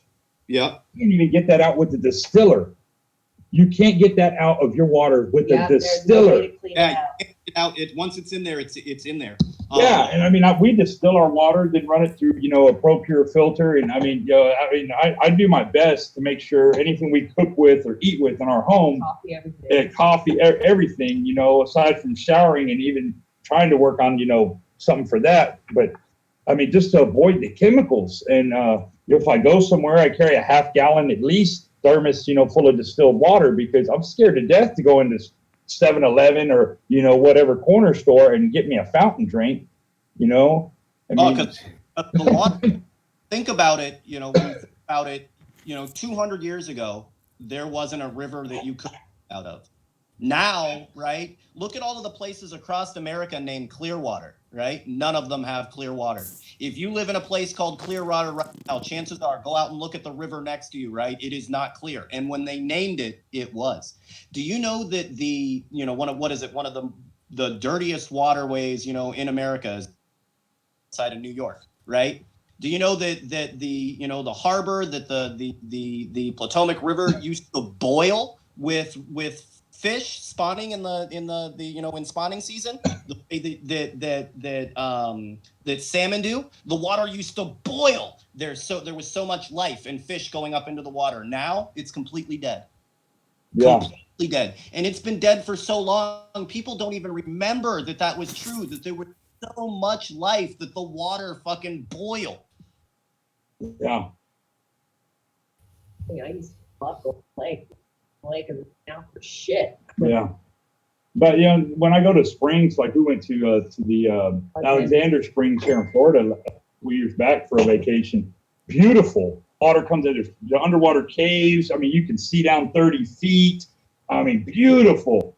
Yeah. You can't even get that out with the distiller. You can't get that out of your water with the distiller. Once it's in there, it's in there. Yeah, and I mean, we distill our water, then run it through, a ProPure filter, and I do my best to make sure anything we cook with or eat with in our home, coffee, everything, aside from showering and even trying to work on, something for that. But I mean, just to avoid the chemicals, and if I go somewhere, I carry a half gallon at least thermos, full of distilled water, because I'm scared to death to go into 7-Eleven or whatever corner store and get me a fountain drink. I mean, the water. Think about it. When you think about it, 200 years ago, there wasn't a river that you could out of. Now, right? Look at all of the places across America named Clearwater, right? None of them have clear water. If you live in a place called Clearwater right now, chances are go out and look at the river next to you, right? It is not clear. And when they named it, it was. Do you know that one of the dirtiest waterways, in America is outside of New York, right? Do you know that the harbor, that the Potomac River used to boil with fish spawning in spawning season, that salmon do? The water used to boil there was so much life and fish going up into the water. Now it's completely dead. Yeah. Completely dead. And it's been dead for so long, people don't even remember that was true, that there was so much life that the water fucking boiled. Yeah. I used to love the lake. The lake is now for shit. Yeah. But when I go to springs, like we went to the Alexander Springs here in Florida a few years back for a vacation. Beautiful. Water comes in, there's the underwater caves. I mean, you can see down 30 feet. I mean, beautiful.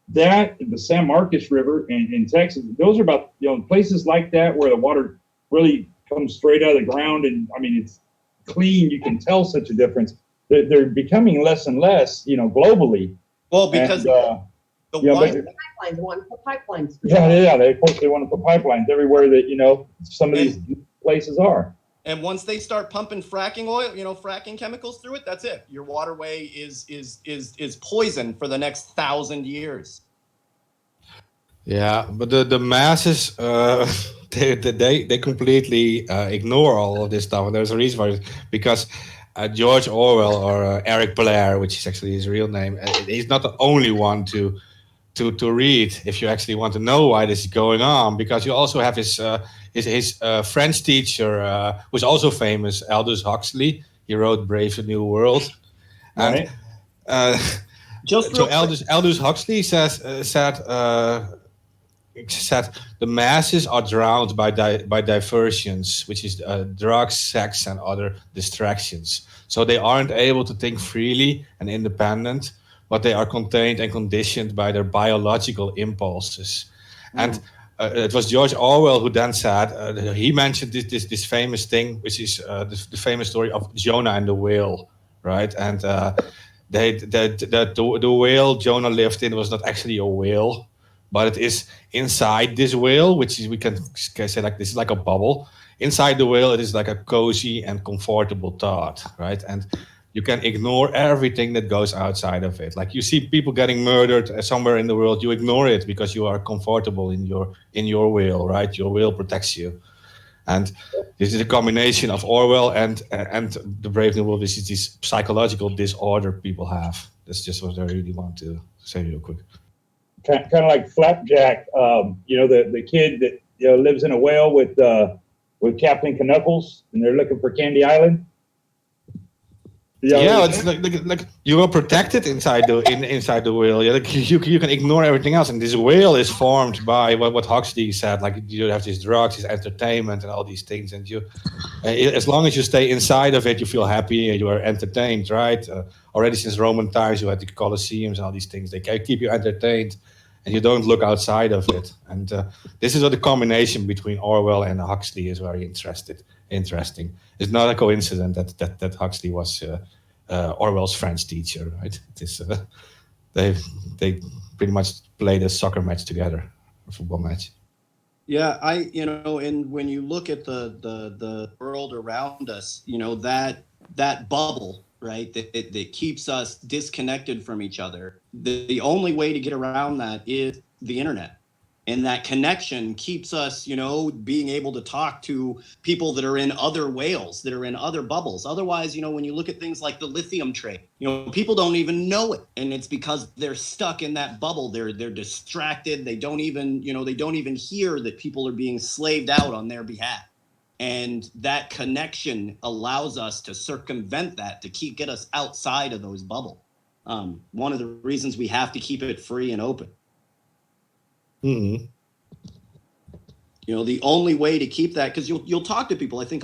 That, the San Marcos River in Texas, those are about, places like that where the water really comes straight out of the ground. And I mean, it's clean. You can tell such a difference. They're becoming less and less, globally. Well, because pipelines want to put pipelines. Yeah. Of course, they want to put pipelines everywhere that some of these places are. And once they start pumping fracking oil, fracking chemicals through it, that's it. Your waterway is poison for the next 1,000 years. Yeah, but the masses, they completely ignore all of this stuff, and there's a reason for it, because George Orwell, or Eric Blair, which is actually his real name, he's not the only one to read if you actually want to know why this is going on, because you also have his French teacher, who's also famous, Aldous Huxley. He wrote Brave New World. Right. And so Aldous Huxley said the masses are drowned by diversions, which is drugs, sex, and other distractions. So they aren't able to think freely and independent, but they are contained and conditioned by their biological impulses. And it was George Orwell who then said, he mentioned this famous thing, which is the famous story of Jonah and the whale, right? And the whale Jonah lived in was not actually a whale, but it is inside this whale, which is, we can say like this is like a bubble. Inside the whale, it is like a cozy and comfortable thought, right? And you can ignore everything that goes outside of it. Like you see people getting murdered somewhere in the world, you ignore it because you are comfortable in your whale, right? Your whale protects you. And this is a combination of Orwell and the Brave New World. This is this psychological disorder people have. That's just what I really want to say real quick. Kind of like Flapjack, the kid that lives in a whale with Captain Knuckles, and they're looking for Candy Island. Yeah, it's like you are protected inside the whale. Yeah, like you can ignore everything else, and this whale is formed by what Huxley said. Like you have these drugs, this entertainment, and all these things, and you, as long as you stay inside of it, you feel happy and you are entertained, right? Already since Roman times, you had the Colosseums and all these things. They keep you entertained, and you don't look outside of it. And this is what the combination between Orwell and Huxley is very interesting. It's not a coincidence that Huxley was Orwell's French teacher, right? It is, they pretty much played a soccer match together, a football match. Yeah, and when you look at the world around us, that bubble, right, that keeps us disconnected from each other. The only way to get around that is the internet. And that connection keeps us, being able to talk to people that are in other whales, that are in other bubbles. Otherwise, when you look at things like the lithium trade, people don't even know it. And it's because they're stuck in that bubble. They're distracted. They don't even hear that people are being slaved out on their behalf. And that connection allows us to circumvent that, to get us outside of those bubbles. One of the reasons we have to keep it free and open. Mm-hmm. The only way to keep that, because you'll talk to people, I think,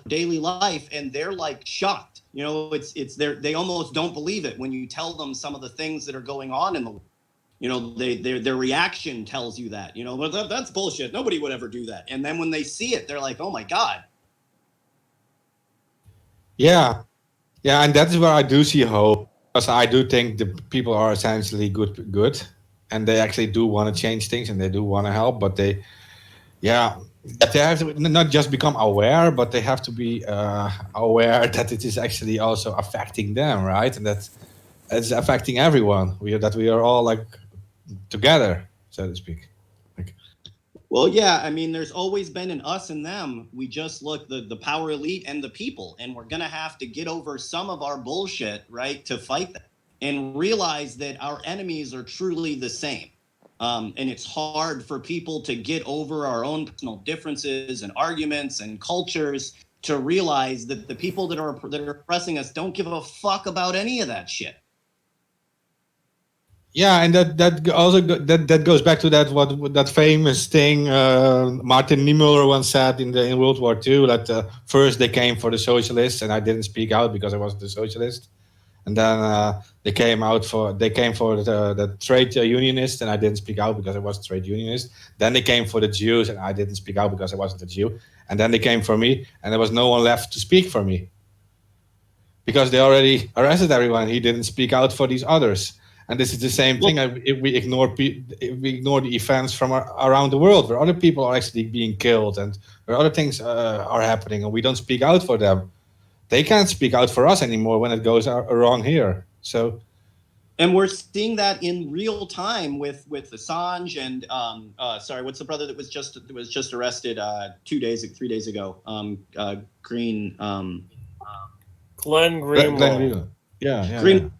daily life, and they're like shocked. They almost don't believe it when you tell them some of the things that are going on in the world. Their reaction tells you that, but that's bullshit. Nobody would ever do that. And then when they see it, they're like, oh my God. Yeah, and that is where I do see hope, because I do think the people are essentially good, and they actually do want to change things and they do want to help, but they have to not just become aware, but they have to be aware that it is actually also affecting them, right? And that it's affecting everyone. We are all like together, so to speak. Well, yeah, I mean, there's always been an us and them. We just look the power elite and the people, and we're gonna have to get over some of our bullshit, right, to fight that, and realize that our enemies are truly the same. And it's hard for people to get over our own personal differences and arguments and cultures to realize that the people that are oppressing us don't give a fuck about any of that shit. Yeah, and that goes back to that famous thing Martin Niemöller once said in World War II, that first they came for the socialists and I didn't speak out because I wasn't a socialist, and then they came for the trade unionists and I didn't speak out because I was a trade unionist. Then they came for the Jews and I didn't speak out because I wasn't a Jew. And then they came for me and there was no one left to speak for me because they already arrested everyone. He didn't speak out for these others. And this is the same thing. If we ignore the events from around the world where other people are actually being killed and where other things are happening, and we don't speak out for them, they can't speak out for us anymore when it goes wrong here. So, and we're seeing that in real time with Assange and sorry, what's the brother that was just arrested 3 days ago? Glenn Greenwald. Yeah. Green.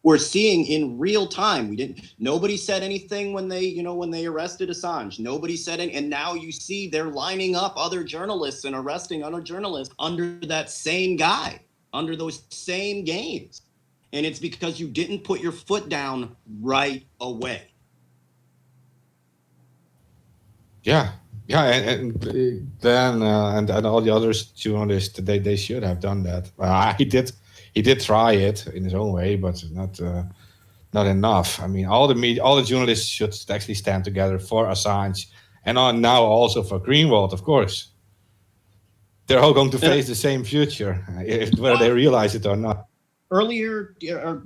We're seeing in real time. Nobody said anything when they arrested Assange. Nobody said it, and now you see they're lining up other journalists and arresting other journalists under that same guy, under those same games. And it's because you didn't put your foot down right away. Yeah, and then and all the others journalists, they should have done that. He did try it in his own way, but not enough. I mean, all the journalists should actually stand together for Assange, and now also for Greenwald, of course. They're all going to face the same future, whether they realize it or not. Earlier,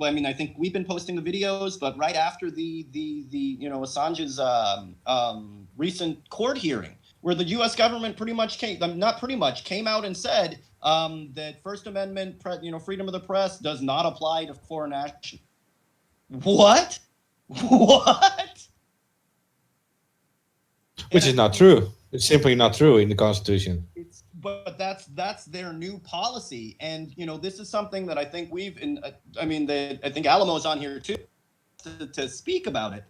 I mean, I think we've been posting the videos, but right after the Assange's recent court hearing, where the U.S. government came out and said that First Amendment, freedom of the press does not apply to foreign action. What? Which is not true. It's simply not true in the Constitution. But that's their new policy, and this is something that I think I think Alamo's on here too to speak about it.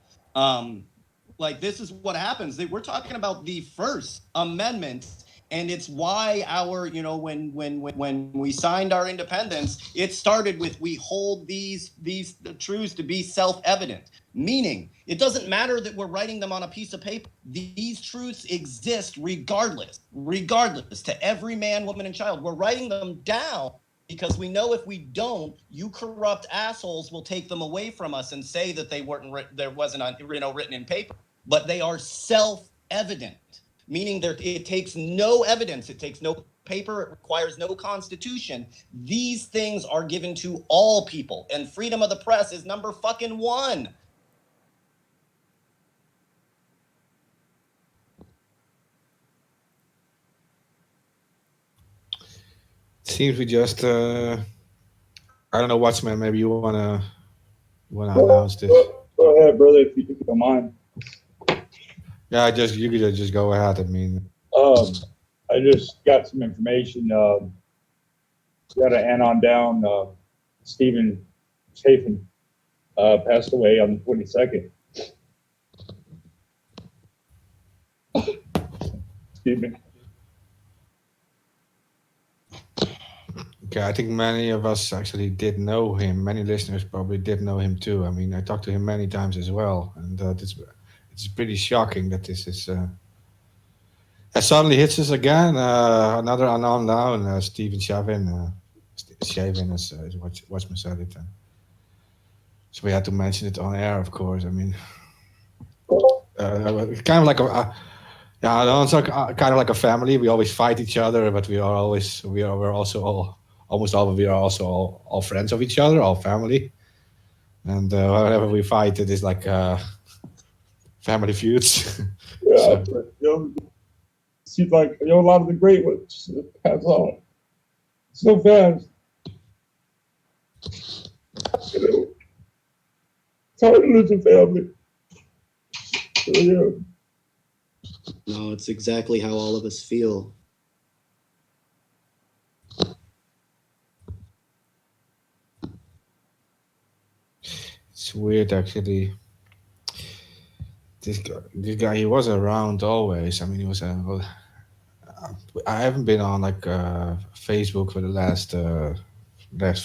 Like, this is what happens. We're talking about the First Amendment, and it's why our when we signed our independence, it started with we hold these truths to be self-evident. Meaning, it doesn't matter that we're writing them on a piece of paper. These truths exist regardless to every man, woman, and child. We're writing them down because we know if we don't, you corrupt assholes will take them away from us and say that there wasn't written in paper. But they are self-evident, meaning it takes no evidence. It takes no paper. It requires no constitution. These things are given to all people, and freedom of the press is number fucking one. Seems we just I don't know, Watchman, maybe you wanna announce this. Go ahead, brother, if you don't mind. Yeah, you could just go ahead. I mean, I just got some information. Got an anon down. Stephen Chafin passed away on the 22nd. Excuse me. Okay, I think many of us actually did know him. Many listeners probably did know him too. I mean, I talked to him many times as well, and it's pretty shocking that this is it suddenly hits us again. Another unknown now, Stephen Chafin. Chafin is Watchman said it. So we had to mention it on air, of course. I mean, kind of like kind of like a family. We always fight each other, but we are also all friends of each other, all family. And whenever we fight, it is like family feuds. Yeah, so. Seems like a lot of the great ones pass on so fast. It's hard to lose a family. So, yeah. No, it's exactly how all of us feel. It's weird, actually. This guy, he was around always. I mean, he was. I haven't been on like Facebook for the last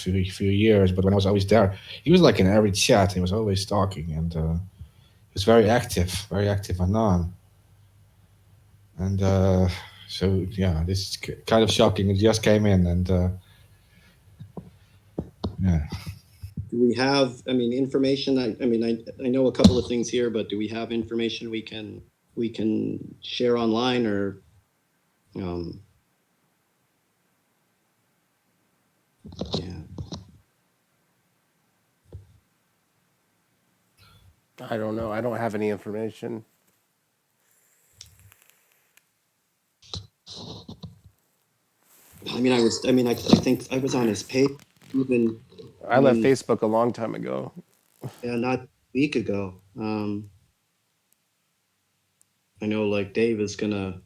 few years, but when I was always there, he was like in every chat. He was always talking, and he was very active and on. And so, yeah, this is kind of shocking. It just came in, and yeah. Do we have, I mean, information? I know a couple of things here, but do we have information we can share online or? Yeah. I don't know. I don't have any information. I think I was on his page even. I left Facebook a long time ago. Yeah, not a week ago. I know like Dave is gonna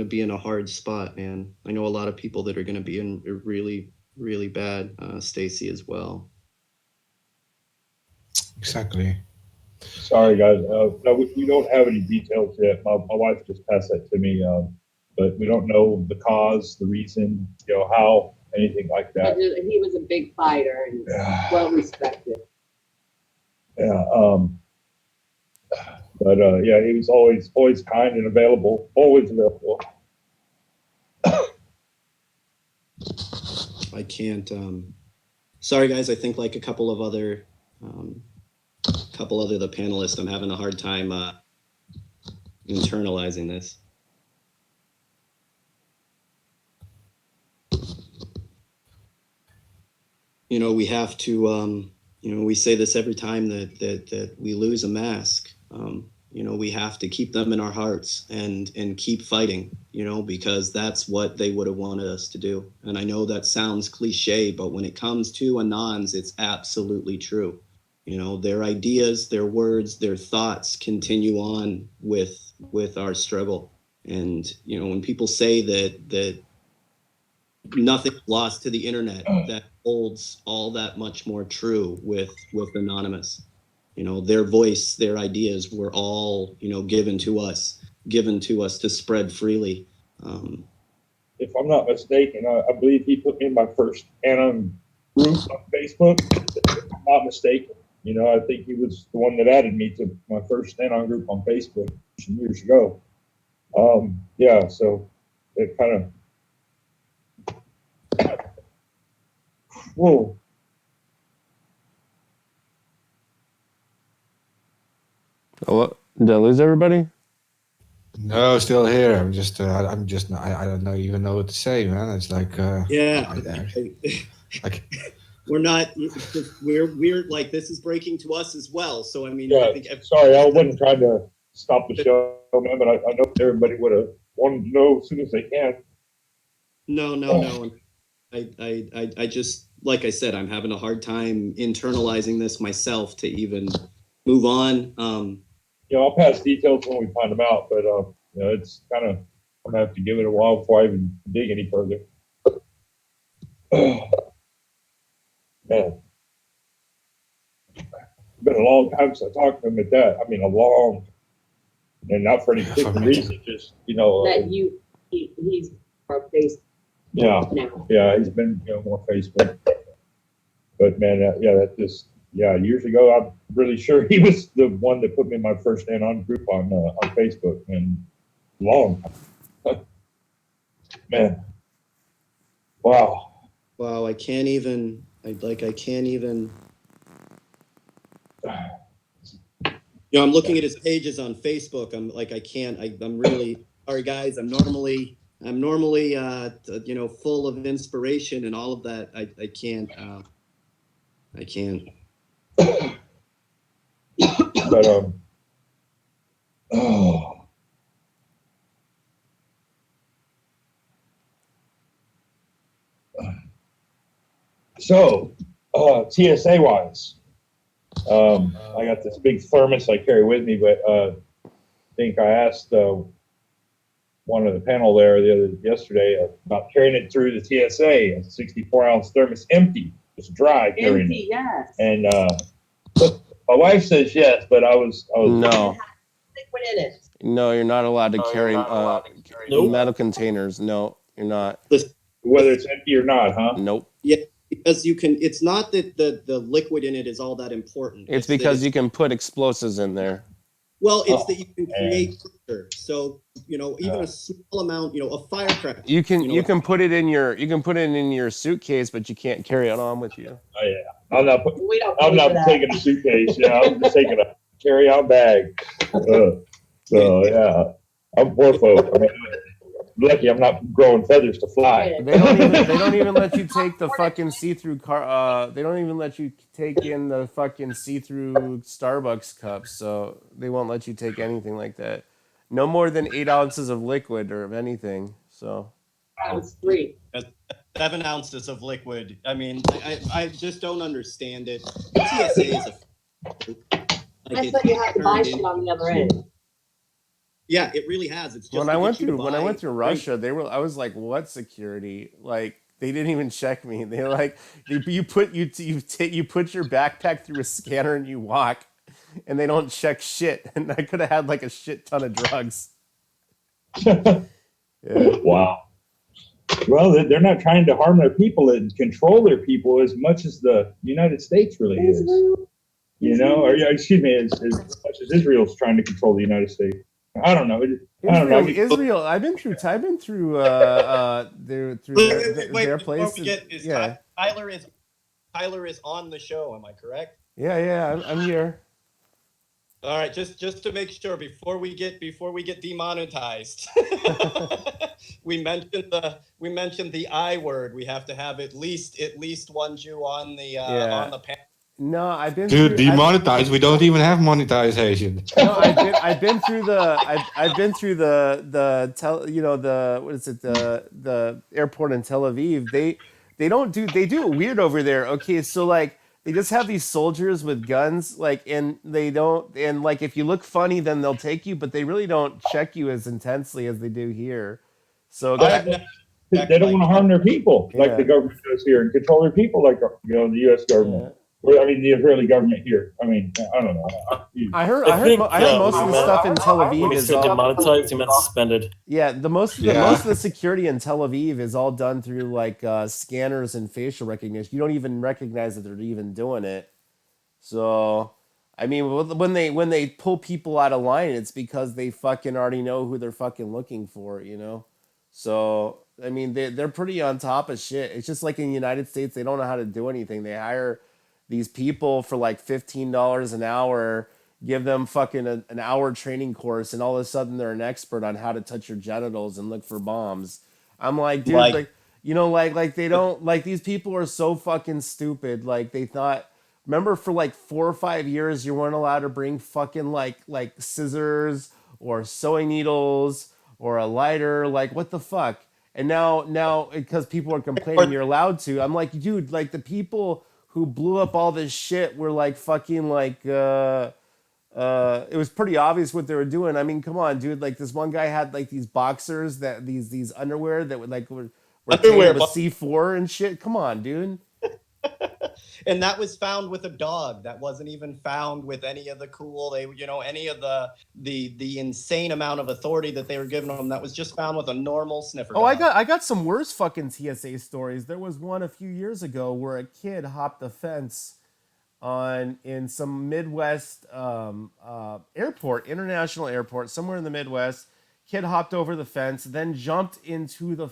be in a hard spot, man. I know a lot of people that are gonna be in a really, really bad, Stacy as well. Exactly. Sorry, guys. No, we don't have any details yet. My wife just passed that to me, but we don't know the cause, the reason, how, anything like that. He was a big fighter and well respected. Yeah. But yeah, he was always kind and available, always available. I can't. Sorry, guys. I think like a couple of other the panelists, I'm having a hard time internalizing this. We have to. We say this every time that we lose a mask. We have to keep them in our hearts and keep fighting, because that's what they would have wanted us to do. And I know that sounds cliche, but when it comes to Anons, it's absolutely true. Their ideas, their words, their thoughts continue on with our struggle. And, when people say that nothing's lost to the internet, that holds all that much more true with Anonymous. Their voice, their ideas were all, given to us to spread freely. If I'm not mistaken, I believe he put me in my first Anon group on Facebook. If I'm not mistaken, I think he was the one that added me to my first Anon group on Facebook years ago. Yeah, so it kind of. Whoa. Oh, did I lose everybody? No, still here. I'm just I don't even know what to say, man. It's like like we're not. We're like, this is breaking to us as well. So I mean, yeah. I think Sorry, I wasn't trying to stop the show, man, but I know everybody would have wanted to know as soon as they can. No. I just, like I said, I'm having a hard time internalizing this myself to even move on. I'll pass details when we find them out, but it's kind of, I'm gonna have to give it a while before I even dig any further. Man, it's been a long time since I talked to him at that. I mean, a long, and not for any particular reason, just That he's our face. Yeah, now. Yeah, he's been more Facebook. But man, that just. Yeah, years ago, I'm really sure he was the one that put me in my first Anon group on Facebook, and long. Man, wow. I can't even. I'm looking at his pages on Facebook. I'm like, I can't. I'm really sorry, guys. I'm normally full of inspiration and all of that. I can't. I can't. But so TSA wise, I got this big thermos I carry with me, but think I asked one of the panel there yesterday about carrying it through the TSA. A 64-ounce thermos, empty, just dry, carrying Empty, it. yes. And my wife says yes, but I was No. Liquid in it. No, you're not allowed to carry Nope. metal containers. No, you're not. Whether it's empty or not, huh? Nope. Yeah, because you can. It's not that the liquid in it is all that important. It's that because you can put explosives in there. Well, it's that you can create pressure. So even a small amount, a firecracker. You can put it in your suitcase, but you can't carry it on with you. Oh yeah, I'm not taking a suitcase. Yeah, I'm just taking a carry-out bag. So yeah, I'm poor folk. I mean, lucky I'm not growing feathers to fly. They don't even let you take the fucking see-through car. They don't even let you take in the fucking see-through Starbucks cups. So they won't let you take anything like that. No more than 8 ounces of liquid or of anything. So. It's 3. 7 ounces of liquid. I mean, I just don't understand it. TSA is I thought you had to buy shit on the other end. Yeah, it really has. It's just when I went through Russia, I was like, what security? Like they didn't even check me. They're like, you put your backpack through a scanner and you walk, and they don't check shit. And I could have had like a shit ton of drugs. Yeah. Wow. Well, they're not trying to harm their people and control their people as much as the United States really is. Or excuse me, as much as Israel's trying to control the United States. I don't know. Israel. I've been through their place. Tyler is on the show. Am I correct? Yeah, I'm here. All right, just to make sure before we get demonetized, we mentioned the I word. We have to have at least one Jew on the panel. No, I've been demonetized. We don't even have monetization. No, I've been through the airport in Tel Aviv. They do it weird over there. Okay, so like they just have these soldiers with guns, like, and if you look funny, then they'll take you, but they really don't check you as intensely as they do here. So they don't want to harm their people like the government does here and control their people like the U.S. government. Yeah. I mean, the Israeli government here. I mean, I don't know. I heard most of the stuff in Tel Aviv is demonetized. You meant suspended. Yeah, most of the security in Tel Aviv is all done through like scanners and facial recognition. You don't even recognize that they're even doing it. So, I mean, when they pull people out of line, it's because they fucking already know who they're fucking looking for, So, I mean, they're pretty on top of shit. It's just like in the United States, they don't know how to do anything. They hire these people for like $15 an hour, give them fucking an hour training course, and all of a sudden they're an expert on how to touch your genitals and look for bombs. I'm like, dude, like they don't, like, these people are so fucking stupid. Like they thought, remember for like 4 or 5 years, you weren't allowed to bring fucking like scissors or sewing needles or a lighter. Like, what the fuck? And now because people are complaining, you're allowed to. I'm like, dude, like the people who blew up all this shit were like fucking like it was pretty obvious what they were doing. I mean, come on, dude. Like this one guy had like these boxers that these underwear that were underwear with C4 and shit. Come on, dude. And that was found with a dog. That wasn't even found with any of the any of the insane amount of authority that they were giving them. That was just found with a normal sniffer dog. I got some worse fucking TSA stories. There was one a few years ago where a kid hopped a fence in some Midwest airport, international airport, somewhere in the Midwest. Kid hopped over the fence, then jumped into the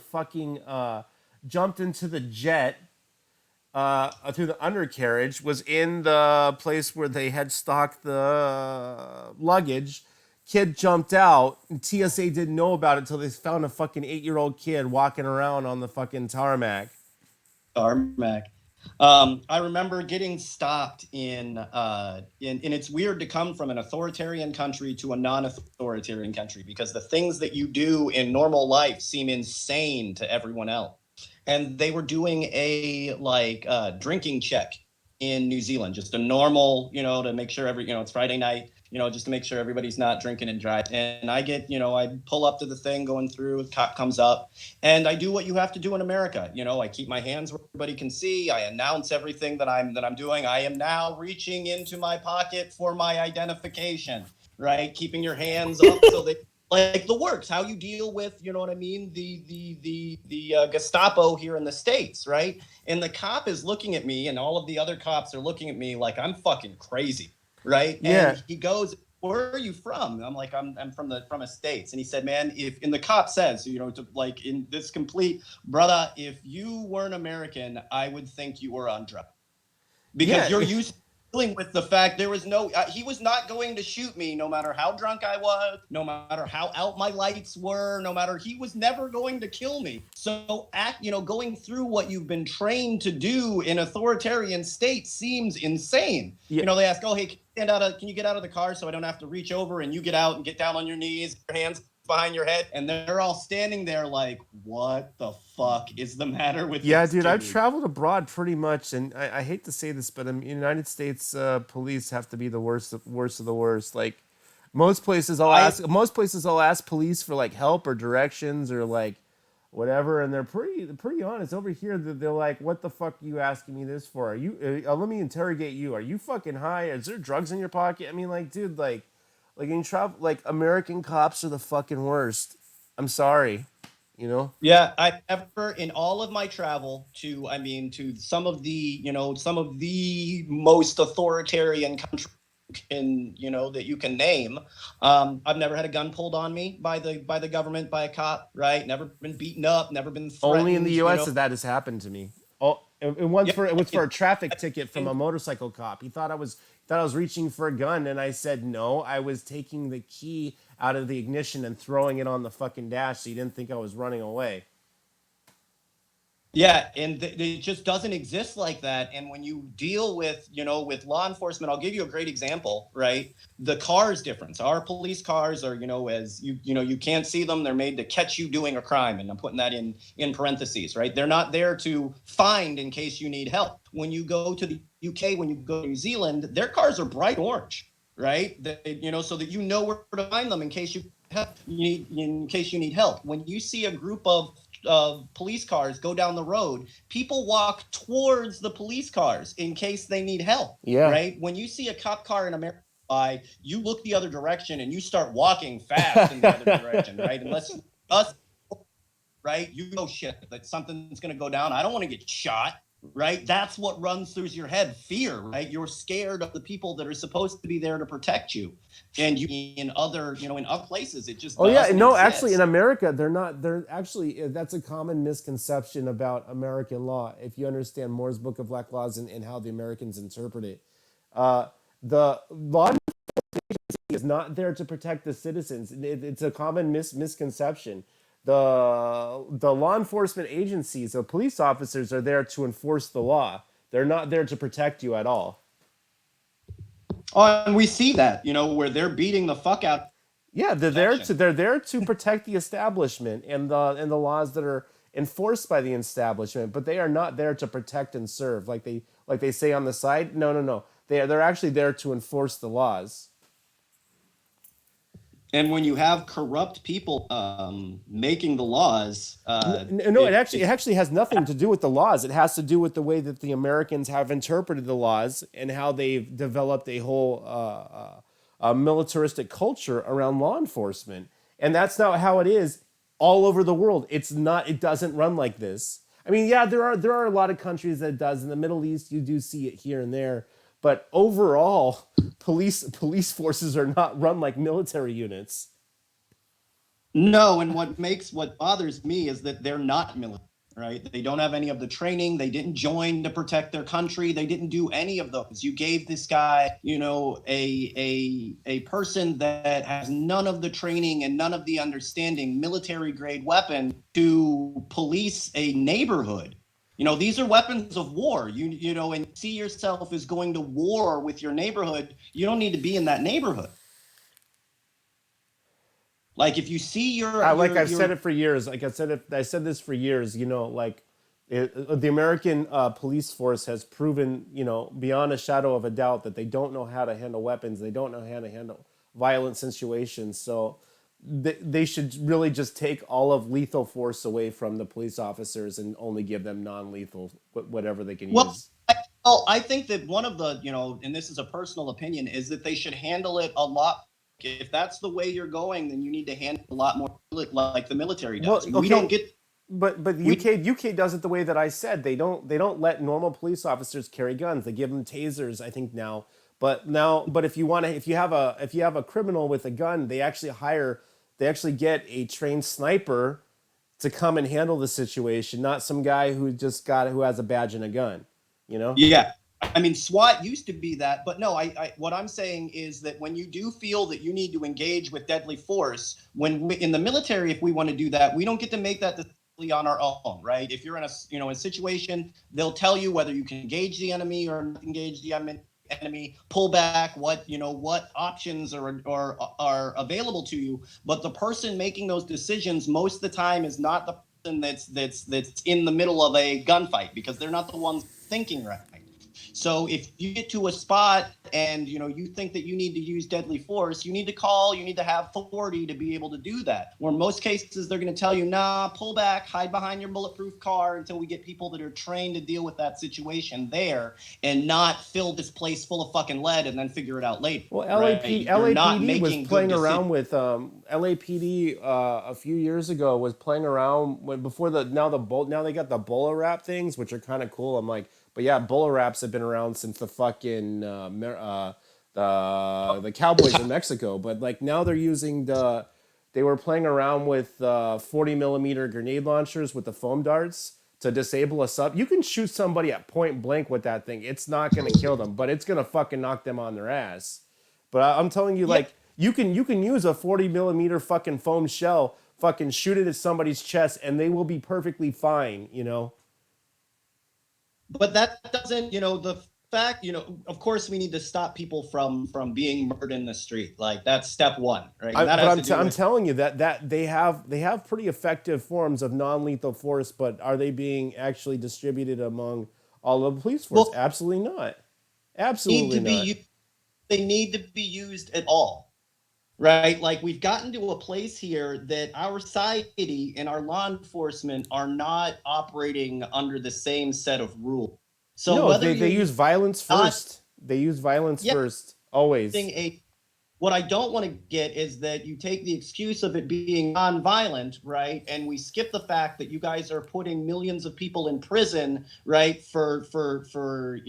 jet. Through the undercarriage, was in the place where they had stocked the luggage. Kid jumped out, and TSA didn't know about it until they found a fucking 8-year-old kid walking around on the fucking tarmac. I remember getting stopped and it's weird to come from an authoritarian country to a non-authoritarian country because the things that you do in normal life seem insane to everyone else. And they were doing a drinking check in New Zealand, just a normal, to make sure it's Friday night. just to make sure everybody's not drinking and driving. And I get, I pull up to the thing going through, cop comes up, and I do what you have to do in America. I keep my hands where everybody can see. I announce everything that I'm doing. I am now reaching into my pocket for my identification, right? Keeping your hands up so that like the works, how you deal with, you know what I mean, the Gestapo here in the States, right? And the cop is looking at me, and all of the other cops are looking at me like I'm fucking crazy, right? Yeah. And he goes, "Where are you from?" I'm like, I'm from the States. And he said, "Man, and the cop says, to like in this complete, brother, if you weren't American, I would think you were on drugs, because you're used to dealing with the fact there was no, he was not going to shoot me no matter how drunk I was, no matter how out my lights were, he was never going to kill me. So going through what you've been trained to do in authoritarian states seems insane." They ask, "Oh, hey, can you get out of the car so I don't have to reach over?" And you get out and get down on your knees, your hands behind your head, and they're all standing there like, "What the fuck is the matter with this dude, dude?" I've traveled abroad pretty much, and I hate to say this, but United States police have to be the worst of the worst. Like most places I'll ask police for like help or directions or like whatever, and they're pretty honest. Over here they're like, "What the fuck are you asking me this for? Are you let me interrogate you. Are you fucking high? Is there drugs in your pocket?" I mean, like, dude, like in travel, like American cops are the fucking worst. I'm sorry, Yeah, I never in all of my travel to some of the most authoritarian countries that you can name. I've never had a gun pulled on me by the government, by a cop, right? Never been beaten up, never been threatened. Only in the U.S. that has happened to me. Oh, it was for a traffic ticket from a motorcycle cop. He thought I was reaching for a gun, and I said no. I was taking the key out of the ignition and throwing it on the fucking dash, so he didn't think I was running away. Yeah, and it just doesn't exist like that. And when you deal with, with law enforcement, I'll give you a great example, right? The car's difference. Our police cars are, as you can't see them. They're made to catch you doing a crime. And I'm putting that in parentheses, right? They're not there to find in case you need help. When you go to the UK, when you go to New Zealand, their cars are bright orange, right? So that you know where to find them in case you need help. When you see a group of police cars go down the road, people walk towards the police cars in case they need help. Yeah. Right? When you see a cop car in America, you look the other direction and you start walking fast in the other direction, right? Unless us, right? You know shit that something's going to go down. I don't want to get shot. Right? That's what runs through your head. Fear, right? You're scared of the people that are supposed to be there to protect you. And in other places, it just doesn't exist. Actually, in America, they're actually, that's a common misconception about American law. If you understand Moore's Book of Black Laws and how the Americans interpret it, the law enforcement agency is not there to protect the citizens. It's a common misconception. The law enforcement agencies, the police officers, are there to enforce the law. They're not there to protect you at all. Oh, and we see that, where they're beating the fuck out. Yeah, they're there to protect the establishment and the laws that are enforced by the establishment, but they are not there to protect and serve like they say on the side. No. They're actually there to enforce the laws. And when you have corrupt people making the laws, it actually has nothing to do with the laws. It has to do with the way that the Americans have interpreted the laws and how they've developed a whole militaristic culture around law enforcement. And that's not how it is all over the world. It's not. It doesn't run like this. I mean, yeah, there are a lot of countries that it does. In the Middle East, you do see it here and there. But overall, police forces are not run like military units. No, and what bothers me is that they're not military, right? They don't have any of the training. They didn't join to protect their country. They didn't do any of those. You gave this guy, a person that has none of the training and none of the understanding, military grade weapon to police a neighborhood. These are weapons of war. And see yourself as going to war with your neighborhood. You don't need to be in that neighborhood. Like if you see I've said it for years. Like I said this for years. The American police force has proven, beyond a shadow of a doubt that they don't know how to handle weapons. They don't know how to handle violent situations. So they should really just take all of lethal force away from the police officers and only give them non-lethal, whatever they can use. Well, I think that one of the, and this is a personal opinion, is that they should handle it a lot. If that's the way you're going, then you need to handle it a lot more like the military does. Well, okay. We don't get. But the UK does it the way that I said. They don't let normal police officers carry guns. They give them tasers, I think now. But if you have a criminal with a gun, they actually get a trained sniper to come and handle the situation, not some guy who has a badge and a gun. Yeah. I mean, SWAT used to be that, but no, what I'm saying is that when you do feel that you need to engage with deadly force, in the military, if we want to do that, we don't get to make that decision on our own, right? If you're in a situation, they'll tell you whether you can engage the enemy or not engage the enemy, pull back, what options are available to you. But the person making those decisions most of the time is not the person that's in the middle of a gunfight, because they're not the ones thinking right. So if you get to a spot and you think that you need to use deadly force, you need to have authority to be able to do that. Or in most cases, they're going to tell you, nah, pull back, hide behind your bulletproof car until we get people that are trained to deal with that situation there, and not fill this place full of fucking lead and then figure it out later. Well, LAPD was playing around with LAPD a few years ago was playing around now they got the Bola wrap things, which are kind of cool. I'm like, but yeah, Bola wraps have been around since the fucking the Cowboys in Mexico. But like now they were playing around with 40 millimeter grenade launchers with the foam darts to disable a sub. You can shoot somebody at point blank with that thing. It's not going to kill them, but it's going to fucking knock them on their ass. But I'm telling you, like, you can use a 40 millimeter fucking foam shell, fucking shoot it at somebody's chest, and they will be perfectly fine, But that doesn't, the fact, of course we need to stop people from being murdered in the street. Like that's step one, right? I'm telling you that they have pretty effective forms of non-lethal force, but are they being actually distributed among all of the police force? Well, absolutely not. Absolutely not. They need to be used at all. Right? Like we've gotten to a place here that our society and our law enforcement are not operating under the same set of rules. So no, they use violence first. They use violence first, always. What I don't want to get is that you take the excuse of it being non-violent, right? And we skip the fact that you guys are putting millions of people in prison, right? For the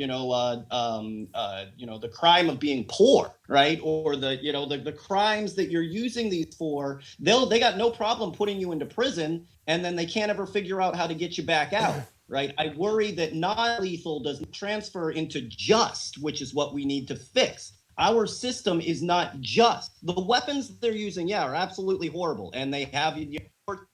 crime of being poor, right? Or the crimes that you're using these for. They got no problem putting you into prison, and then they can't ever figure out how to get you back out. Right. I worry that non-lethal doesn't transfer into just, which is what we need to fix. Our system is not just. The weapons they're using, are absolutely horrible, and they have a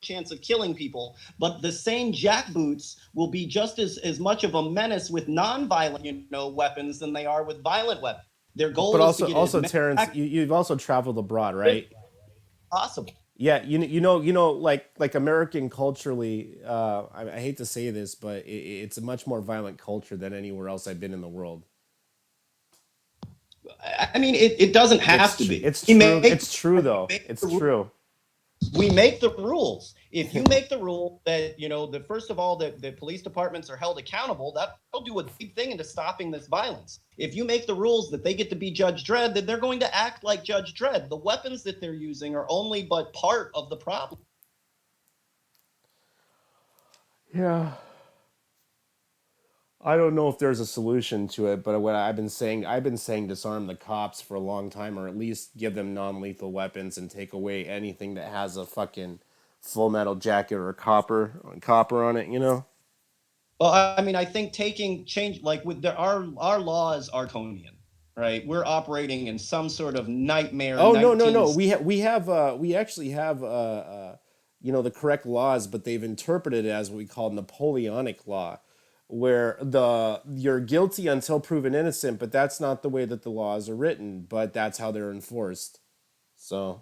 chance of killing people. But the same jackboots will be just as much of a menace with non-violent, weapons than they are with violent weapons. Their goal but is to get also, Terrence, you've also traveled abroad, right? Possible. Yeah, like American culturally, I hate to say this, but it's a much more violent culture than anywhere else I've been in the world. I mean, it doesn't have to be. It's true. It's true, though. It's true. We make the rules. If you make the rule that, that first of all, that the police departments are held accountable, that'll do a big thing into stopping this violence. If you make the rules that they get to be Judge Dredd, then they're going to act like Judge Dredd. The weapons that they're using are only but part of the problem. Yeah. I don't know if there's a solution to it, but what I've been saying disarm the cops for a long time, or at least give them non-lethal weapons and take away anything that has a fucking full metal jacket or copper on it, Well, I mean, I think our laws are draconian, right? We're operating in some sort of nightmare. Oh, no. We actually have the correct laws, but they've interpreted it as what we call Napoleonic law, where you're guilty until proven innocent, but that's not the way that the laws are written, but that's how they're enforced. So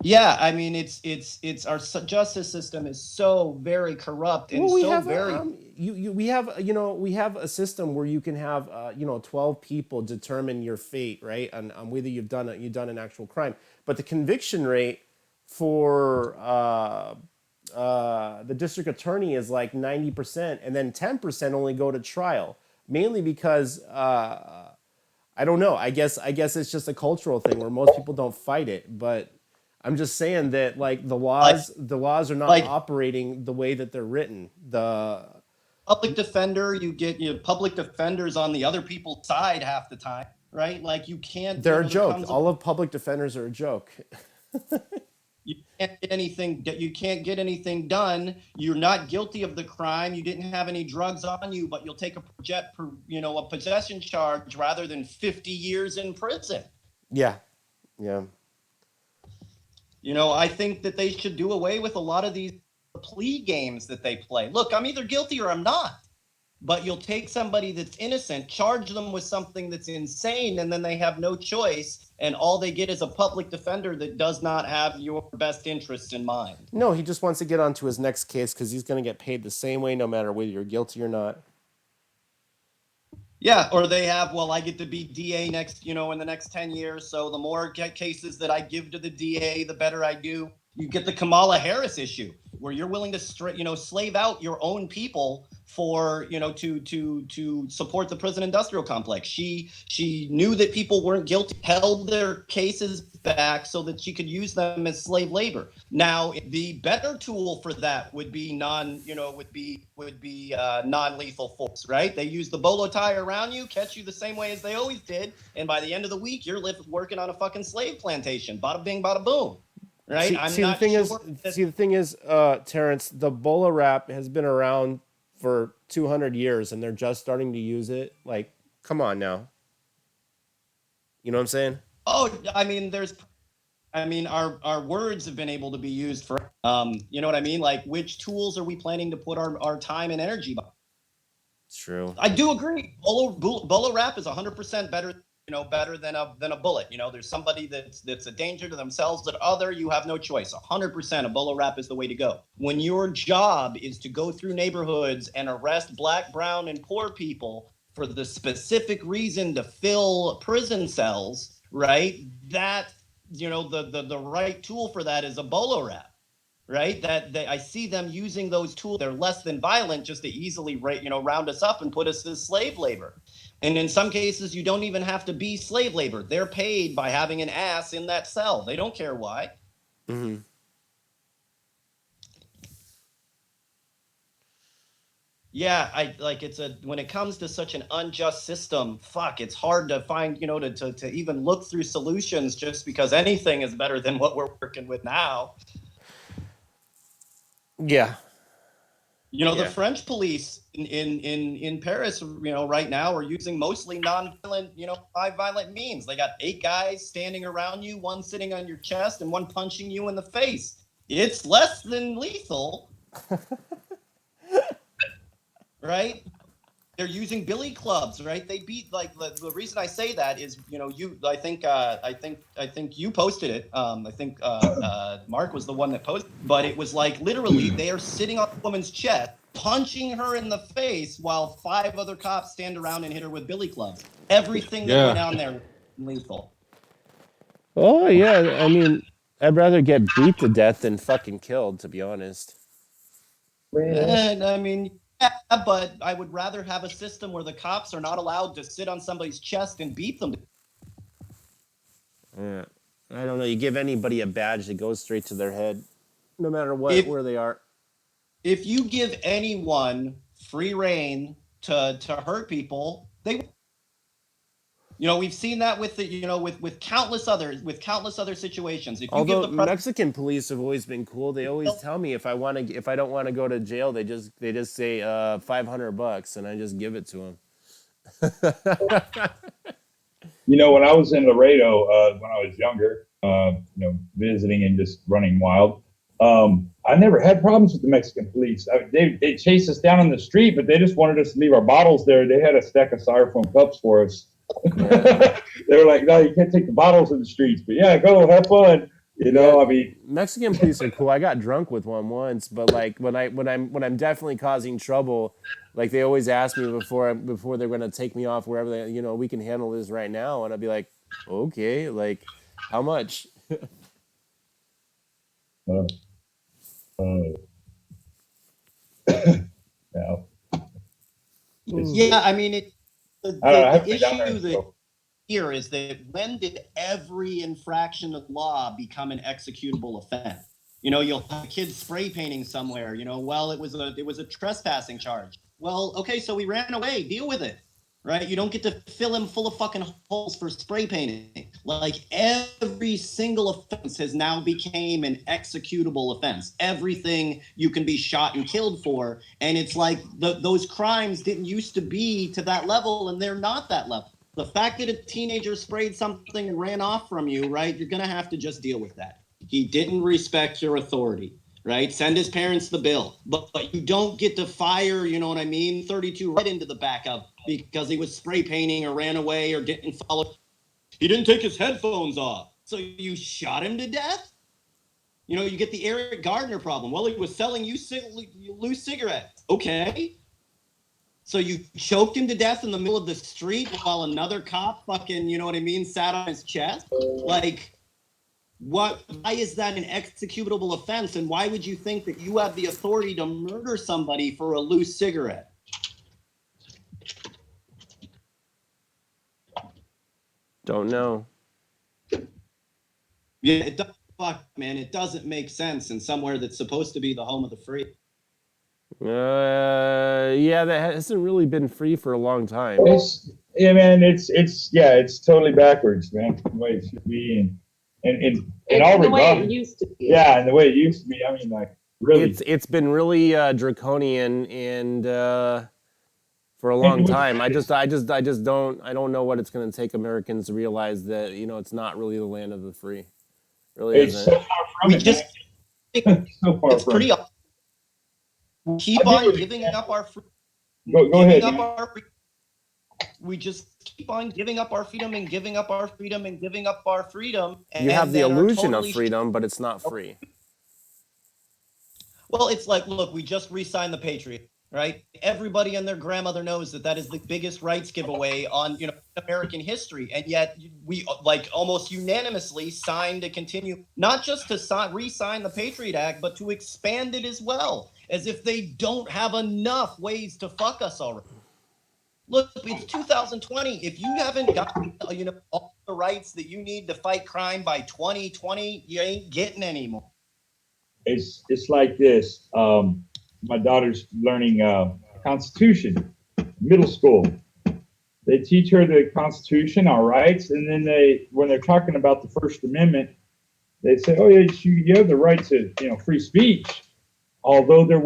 Yeah, I mean, it's our justice system is so very corrupt and Well, we so have very. we have we have a system where you can have 12 people determine your fate, right? On whether you've done an actual crime. But the conviction rate for the district attorney is like 90%, and then 10% only go to trial, mainly because I don't know. I guess it's just a cultural thing where most people don't fight it. But I'm just saying that like the laws are not like operating the way that they're written. The public defender, you get public defenders on the other people's side half the time, right? Like you can't. they're a There joke. comes All of public defenders are a joke. you can't get anything. You can't get anything done. You're not guilty of the crime. You didn't have any drugs on you, but you'll take a possession charge rather than 50 years in prison. Yeah, yeah. I think that they should do away with a lot of these plea games that they play. Look, I'm either guilty or I'm not. But you'll take somebody that's innocent, charge them with something that's insane, and then they have no choice, and all they get is a public defender that does not have your best interests in mind. No, he just wants to get on to his next case because he's going to get paid the same way no matter whether you're guilty or not. Yeah, or they have, well, I get to be DA next, in the next 10 years, so the more cases that I give to the DA, the better I do. You get the Kamala Harris issue, where you're willing to, slave out your own people for, to support the prison industrial complex. She knew that people weren't guilty, held their cases back so that she could use them as slave labor. Now, the better tool for that would be non-lethal force, right? They use the bolo tie around you, catch you the same way as they always did, and by the end of the week, you're working on a fucking slave plantation. Bada bing, bada boom. Right? The thing is, Terrence, the Bola rap has been around for 200 years, and they're just starting to use it. Like, come on now. You know what I'm saying? Oh, I mean, our words have been able to be used for, you know what I mean? Like, which tools are we planning to put our time and energy behind? It's true. I do agree. Bolo rap is 100% better. Better than a bullet. There's somebody that's a danger to themselves or other. You have no choice. 100% a bolo rap is the way to go. When your job is to go through neighborhoods and arrest black, brown, and poor people for the specific reason to fill prison cells, right? That the right tool for that is a bolo rap. Right, that I see them using those tools. They're less than violent, just to easily, round us up and put us as slave labor. And in some cases, you don't even have to be slave labor. They're paid by having an ass in that cell. They don't care why. Mm-hmm. Yeah, when it comes to such an unjust system, it's hard to find, to even look through solutions just because anything is better than what we're working with now. Yeah. The French police in Paris, right now are using mostly non-violent, violent means. They got 8 guys standing around you, one sitting on your chest and one punching you in the face. It's less than lethal. Right? They're using billy clubs, right? They beat, like, the reason I say that is, I think you posted it. I think Mark was the one that posted, but it was like literally they are sitting on a woman's chest, punching her in the face while 5 other cops stand around and hit her with billy clubs. Everything that went down there was lethal. Oh yeah, I mean, I'd rather get beat to death than fucking killed, to be honest. And I mean, yeah, but I would rather have a system where the cops are not allowed to sit on somebody's chest and beat them. Yeah, I don't know. You give anybody a badge that goes straight to their head, no matter where they are. If you give anyone free reign to hurt people, they. We've seen that with with countless other situations. Although Mexican police have always been cool, they always tell me if I don't want to go to jail, they just say $500 and I just give it to them. When I was in Laredo, when I was younger, visiting and just running wild, I never had problems with the Mexican police. They chased us down on the street, but they just wanted us to leave our bottles there. They had a stack of styrofoam cups for us. They were like, no, you can't take the bottles in the streets, but yeah, go have fun. You know, I mean, Mexican police are cool. I got drunk with one once, but like when I'm definitely causing trouble, like they always ask me before they're gonna take me off wherever they, we can handle this right now, and I'd be like, okay, like how much? No. Yeah, I mean, the issue that here is that when did every infraction of law become an executable offense? You'll have a kid spray painting somewhere. Well, it was a trespassing charge. Well, okay, so he ran away. Deal with it, right? You don't get to fill him full of fucking holes for spray painting. Like every single offense has now became an executable offense. Everything you can be shot and killed for, and it's like those crimes didn't used to be to that level, and they're not that level. The fact that a teenager sprayed something and ran off from you, right? You're going to have to just deal with that. He didn't respect your authority, right? Send his parents the bill. But you don't get to fire, 32 right into the back of because he was spray painting or ran away or didn't follow. He didn't take his headphones off. So you shot him to death? You get the Eric Gardner problem. Well, he was selling you loose cigarettes. Okay. So you choked him to death in the middle of the street while another cop fucking, sat on his chest? Like, why is that an executable offense? And why would you think that you have the authority to murder somebody for a loose cigarette? Don't know. Yeah, it doesn't make sense in somewhere that's supposed to be the home of the free. Yeah, that hasn't really been free for a long time. It's totally backwards, man. The way it should be, and all the way regard. it used to be. Yeah, and the way it used to be. I mean, like really, it's been really draconian and for a long time. I don't know what it's going to take Americans to realize that it's not really the land of the free. Really it's isn't. so far from it. So far it's from pretty. it. We keep on giving up our freedom. Go ahead. We just keep on giving up our freedom and giving up our freedom and giving up our freedom. You have the illusion of freedom, but it's not free. Well, it's like, look, we just re-signed the Patriot, right? Everybody and their grandmother knows that is the biggest rights giveaway on American history, and yet we almost unanimously signed to continue, not just to re-sign the Patriot Act, but to expand it as well, as if they don't have enough ways to fuck us already. Look, it's 2020. If you haven't got all the rights that you need to fight crime by 2020, you ain't getting any more. It's like this. My daughter's learning Constitution, middle school. They teach her the Constitution, our rights, and then when they're talking about the First Amendment, they say, "Oh yeah, you have the right to free speech, although there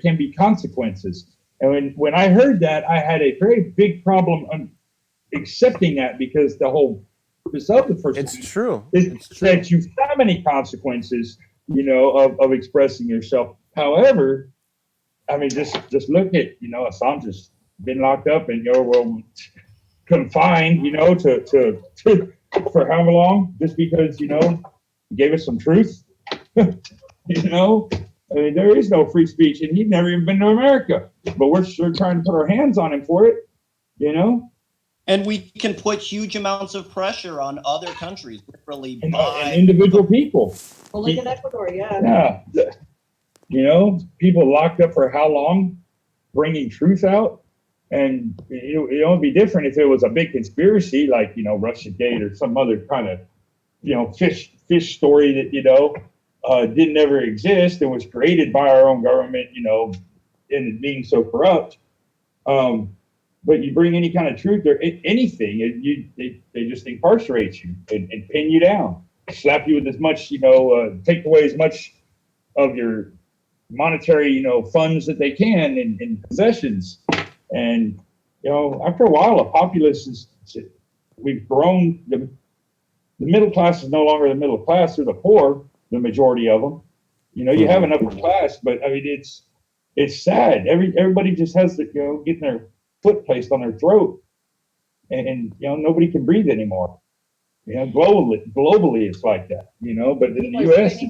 can be consequences." And when I heard that, I had a very big problem accepting that, because the whole purpose of the First Amendment is that you have any consequences, of expressing yourself. However, I mean, just look at, Assange has been locked up and confined, to for how long? Just because, he gave us some truth, I mean, there is no free speech, and he'd never even been to America, but we're sure trying to put our hands on him for it, And we can put huge amounts of pressure on other countries, literally, and individual people. Well, look at Ecuador, yeah. Yeah. People locked up for how long, bringing truth out, and it would be different if it was a big conspiracy like Russiagate or some other kind of fish story that didn't ever exist and was created by our own government, and it being so corrupt. But you bring any kind of truth or anything, they just incarcerate you and pin you down, slap you with as much, take away as much of your monetary, funds that they can in possessions. And, after a while, a populace we've grown, the middle class is no longer the middle class, they're the poor, the majority of them. You have an upper class, but I mean, it's sad. Everybody just has to, getting their foot placed on their throat, and nobody can breathe anymore. Globally, it's like that, but in the U.S.,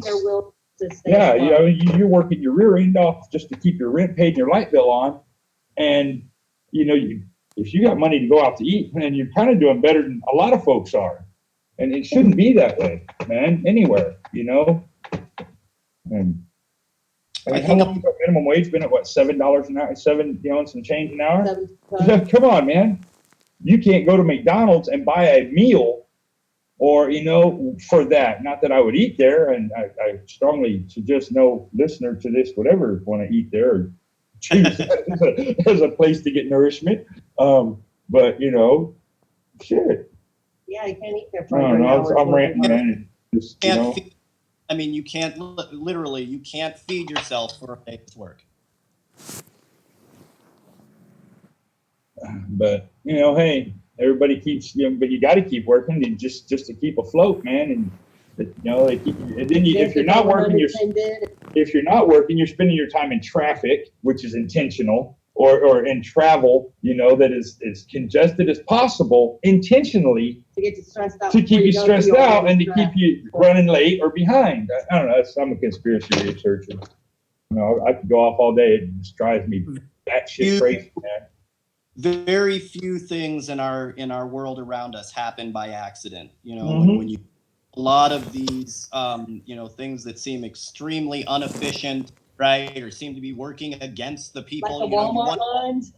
yeah, you're working your rear end off just to keep your rent paid and your light bill on, and if you got money to go out to eat, man, you're kind of doing better than a lot of folks are, and it shouldn't be that way, man. Anywhere, And how long has minimum wage been at what, $7 an hour, and some change an hour? Come on, man. You can't go to McDonald's and buy a meal or, for that. Not that I would eat there, and I strongly suggest no listener to this would ever want to eat there or choose as a place to get nourishment. But, shit. Yeah, you can't eat there I for don't know. I'm ranting, man. Just, you can't literally, you can't feed yourself for a day's work. But hey, everybody keeps, but you got to keep working and just to keep afloat, man. And they keep, and then if you're not working, you're spending your time in traffic, which is intentional, or in travel, that is as congested as possible, intentionally to get you stressed out, to keep you stressed out and to keep you running late or behind. I don't know. I'm a conspiracy researcher. I could go off all day. It just drives me batshit crazy, man. Very few things in our world around us happen by accident. When you a lot of these things that seem extremely inefficient, right, or seem to be working against the people. Like the Walmart lines.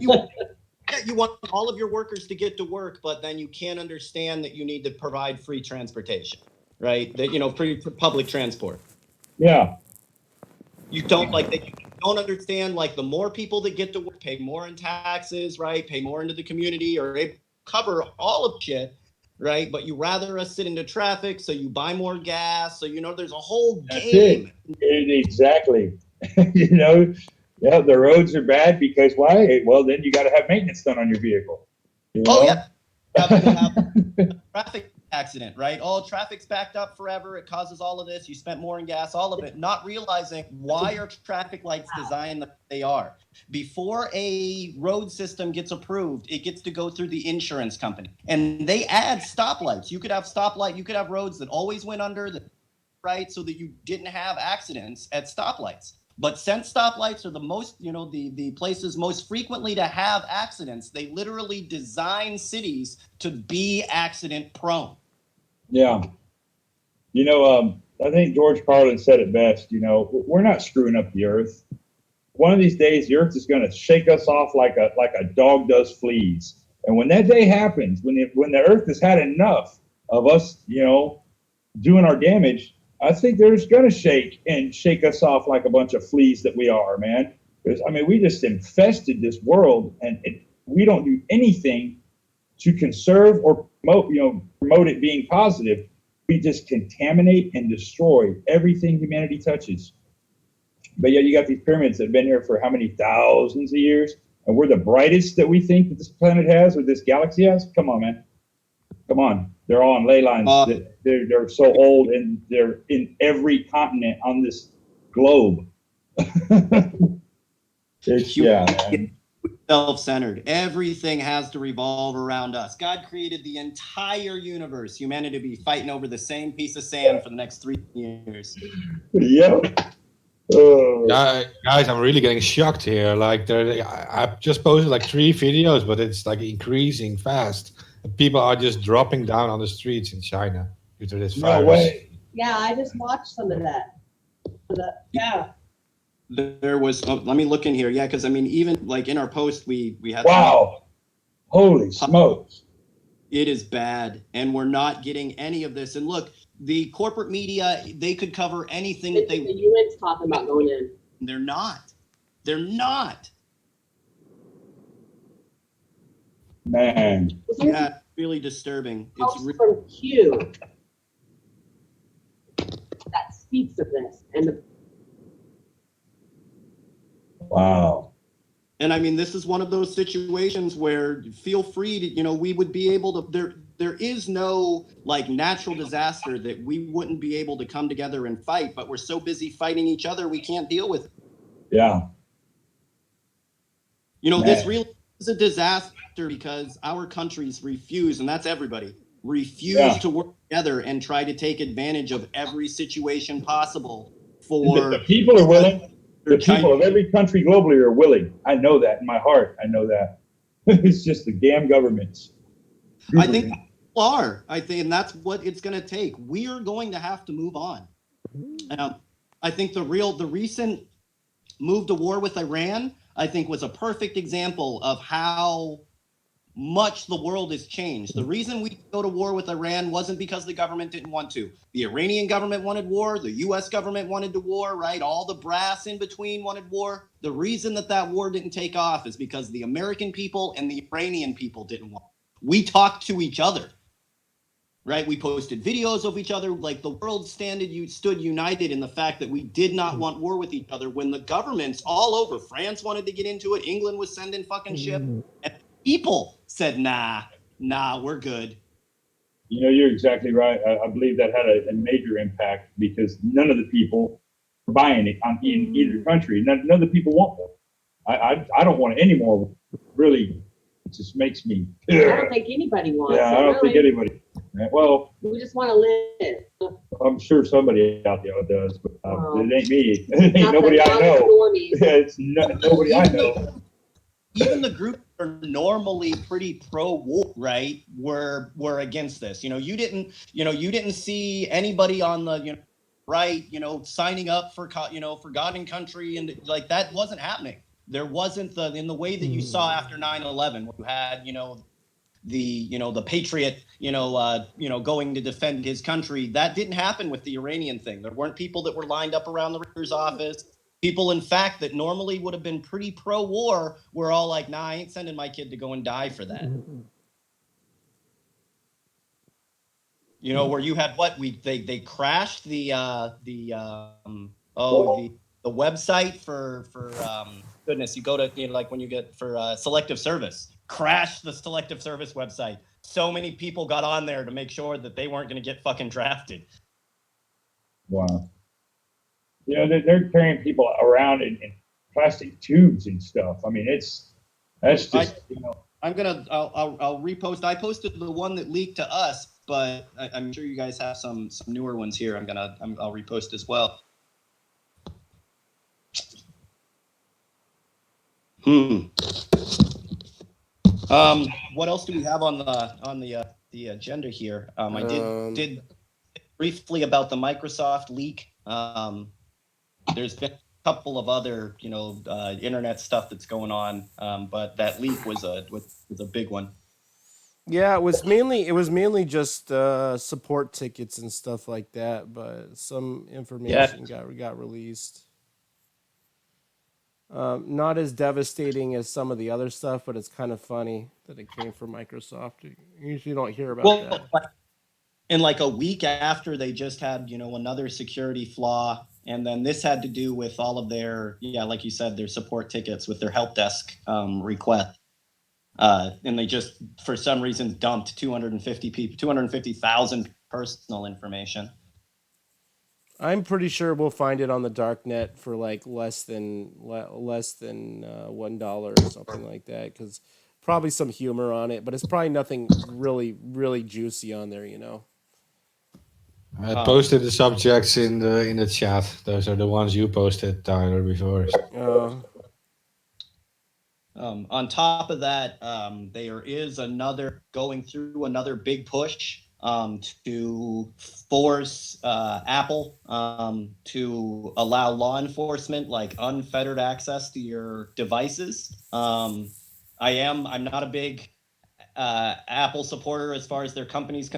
You want all of your workers to get to work, but then you can't understand that you need to provide free transportation, right? That free public transport. Yeah. You don't don't understand the more people that get to work pay more in taxes, right? Pay more into the community, or they cover all of shit, right? But you rather us sit into traffic, so you buy more gas. So there's a whole game. Exactly. Yeah, the roads are bad because why? Well, then you got to have maintenance done on your vehicle. Oh yeah, have traffic accident, right? Traffic's backed up forever. It causes all of this. You spent more in gas, all of it, not realizing why are traffic lights designed the way they are. Before a road system gets approved, it gets to go through the insurance company, and they add stoplights. You could have roads that always went under, right, so that you didn't have accidents at stoplights. But since stoplights are the most, the places most frequently to have accidents, they literally design cities to be accident prone. Yeah. I think George Carlin said it best. We're not screwing up the earth. One of these days, the earth is going to shake us off like a dog does fleas. And when that day happens, when the earth has had enough of us, doing our damage, I think they're just going to shake us off like a bunch of fleas that we are, man. Because, we just infested this world, and we don't do anything to conserve or promote it being positive. We just contaminate and destroy everything humanity touches. But yeah, you got these pyramids that have been here for how many thousands of years, and we're the brightest that we think that this planet has or this galaxy has? Come on, man. Come on. They're all on ley lines. They're so old, and they're in every continent on this globe. Man. Self-centered. Everything has to revolve around us. God created the entire universe. Humanity to be fighting over the same piece of sand for the next 3 years. Yep. Guys, I'm really getting shocked here. I've just posted 3 videos, but it's increasing fast. People are just dropping down on the streets in China due to this virus. No way. Yeah, I just watched some of that. Yeah. There was. Let me look in here. Yeah, because even in our post, we had. Wow. Holy smokes. It is bad, and we're not getting any of this. And look, the corporate media, they could cover anything that they. The UN's talking about going in. They're not. They're not. Man. Yeah, really disturbing. It's from Q that speaks of this, and wow. And this is one of those situations where feel free to, we would be able to. There is no natural disaster that we wouldn't be able to come together and fight, but we're so busy fighting each other we can't deal with it. Yeah. This really is a disaster because our countries refuse, and that's everybody, refuse to work together and try to take advantage of every situation possible for the people are willing. The people of every country globally are willing. I know that in my heart. I know that. It's just the damn governments. I think people are. I think, and that's what it's going to take. We are going to have to move on. I think the recent move to war with Iran, I think, was a perfect example of how much the world has changed. The reason we go to war with Iran wasn't because the government didn't want to. The Iranian government wanted war. The U.S. government wanted to war, right? All the brass in between wanted war. The reason that war didn't take off is because the American people and the Iranian people didn't want it. We talked to each other, right? We posted videos of each other. Like, the world stood united in the fact that we did not want war with each other when the governments all over, France wanted to get into it. England was sending fucking ship. And people said, nah, we're good. You know, you're exactly right. I believe that had a major impact because none of the people are buying it in either country. None of the people want them. I don't want it anymore. Really, it just makes me. I don't think anybody wants it. Yeah, I don't think anybody. Well, we just want to live. I'm sure somebody out there does, but it ain't me. It ain't nobody I know. It's nobody I know. Even the groups that are normally pretty pro-war, right, were against this. You didn't see anybody on the right, signing up for God and country, and like that wasn't happening. There wasn't in the way that you saw after 9/11, you had the patriot going to defend his country. That didn't happen with the Iranian thing. There weren't people that were lined up around the Reader's office. People, in fact, that normally would have been pretty pro-war were all like, nah, I ain't sending my kid to go and die for that. Where you had they crashed the website for goodness, you go to like when you get for selective service, crashed the selective service website. So many people got on there to make sure that they weren't going to get fucking drafted. Wow. They're carrying people around in plastic tubes and stuff. I mean, that's just, I'll repost. I posted the one that leaked to us, but I'm sure you guys have some newer ones here. I'll repost as well. What else do we have on the agenda here? I did briefly about the Microsoft leak. There's been a couple of other, internet stuff that's going on, but that leak was a big one. Yeah, it was mainly just support tickets and stuff like that, but some information got released. Not as devastating as some of the other stuff, but it's kind of funny that it came from Microsoft. You usually don't hear about that. And like a week after, they just had, another security flaw. And then this had to do with all of their, like you said, their support tickets with their help desk requests. And they just, for some reason, dumped 250,000 personal information. I'm pretty sure we'll find it on the dark net for like less than $1 or something like that, because probably some humor on it, but it's probably nothing really juicy on there, I posted the subjects in the chat. Those are the ones you posted, Tyler, before. On top of that, there is going through another big push to force Apple to allow law enforcement like unfettered access to your devices. I'm not a big Apple supporter as far as their company's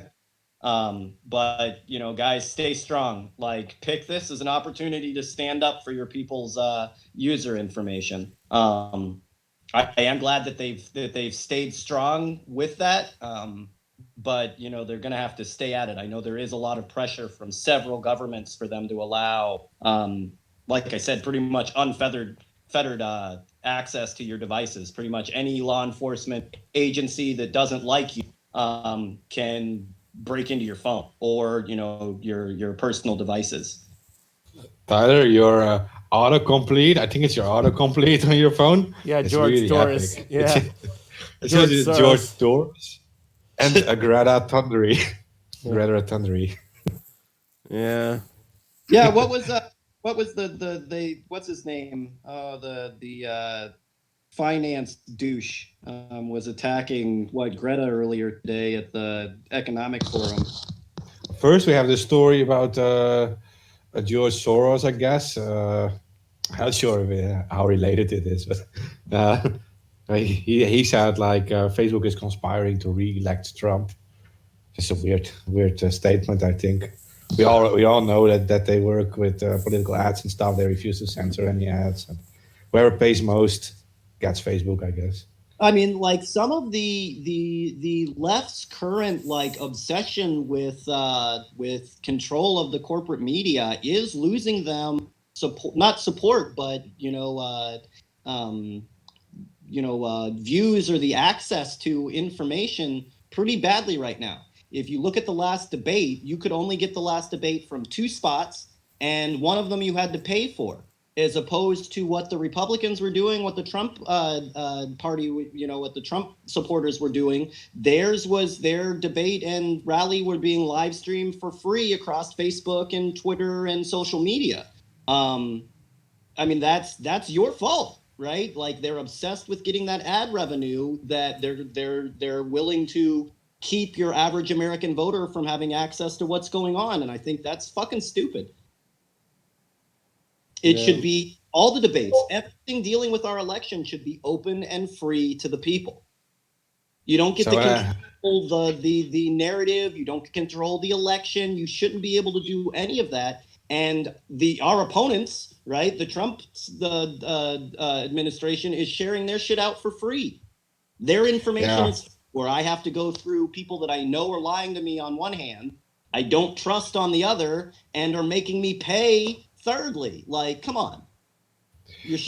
but guys, stay strong. Like, pick this as an opportunity to stand up for your people's user information. I am glad that they've stayed strong with that. But they're going to have to stay at it. I know there is a lot of pressure from several governments for them to allow, like I said, pretty much unfettered access to your devices. Pretty much any law enforcement agency that doesn't like you can break into your phone or your personal devices. Tyler, your autocomplete. I think it's your autocomplete on your phone. Yeah, it's George really Doris. epic. Yeah, George Doris. And Greta Thunberg. Greta Thunberg. Yeah. Yeah, what was the what's his name? The finance douche was attacking Greta earlier today at the economic forum. First, we have the story about George Soros, I guess. Not sure how related it is, but he said like Facebook is conspiring to re-elect Trump. Just a weird statement, I think. We all know that they work with political ads and stuff. They refuse to censor any ads. And whoever pays most gets Facebook, I guess. I mean, like some of the left's current like obsession with control of the corporate media is losing them not support, but views or the access to information pretty badly right now. If you look at the last debate, you could only get the last debate from 2 spots, and one of them you had to pay for, as opposed to what the Republicans were doing, what the Trump party, what the Trump supporters were doing. Theirs was their debate and rally were being live streamed for free across Facebook and Twitter and social media. I mean, that's your fault, right? Like they're obsessed with getting that ad revenue that they're willing to keep your average American voter from having access to what's going on, and I think that's fucking stupid. It should be all the debates, everything dealing with our election should be open and free to the people. You don't get to control the narrative. You don't control the election. You shouldn't be able to do any of that. And our opponents, right? The Trump administration is sharing their shit out for free. Their information is where I have to go through people that I know are lying to me on one hand, I don't trust on the other, and are making me pay thirdly. Like, come on.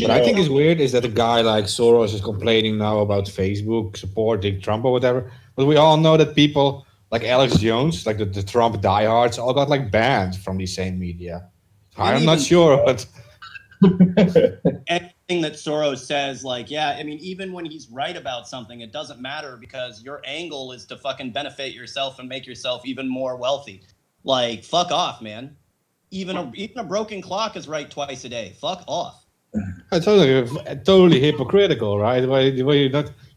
But I think it's weird is that a guy like Soros is complaining now about Facebook supporting Trump or whatever. But we all know that people like Alex Jones, like the Trump diehards, all got like banned from the same media. I'm not sure, but anything that Soros says, like, yeah, I mean, even when he's right about something, it doesn't matter because your angle is to fucking benefit yourself and make yourself even more wealthy. Like, fuck off, man. Even a broken clock is right twice a day. Fuck off. It's totally hypocritical, right? Where you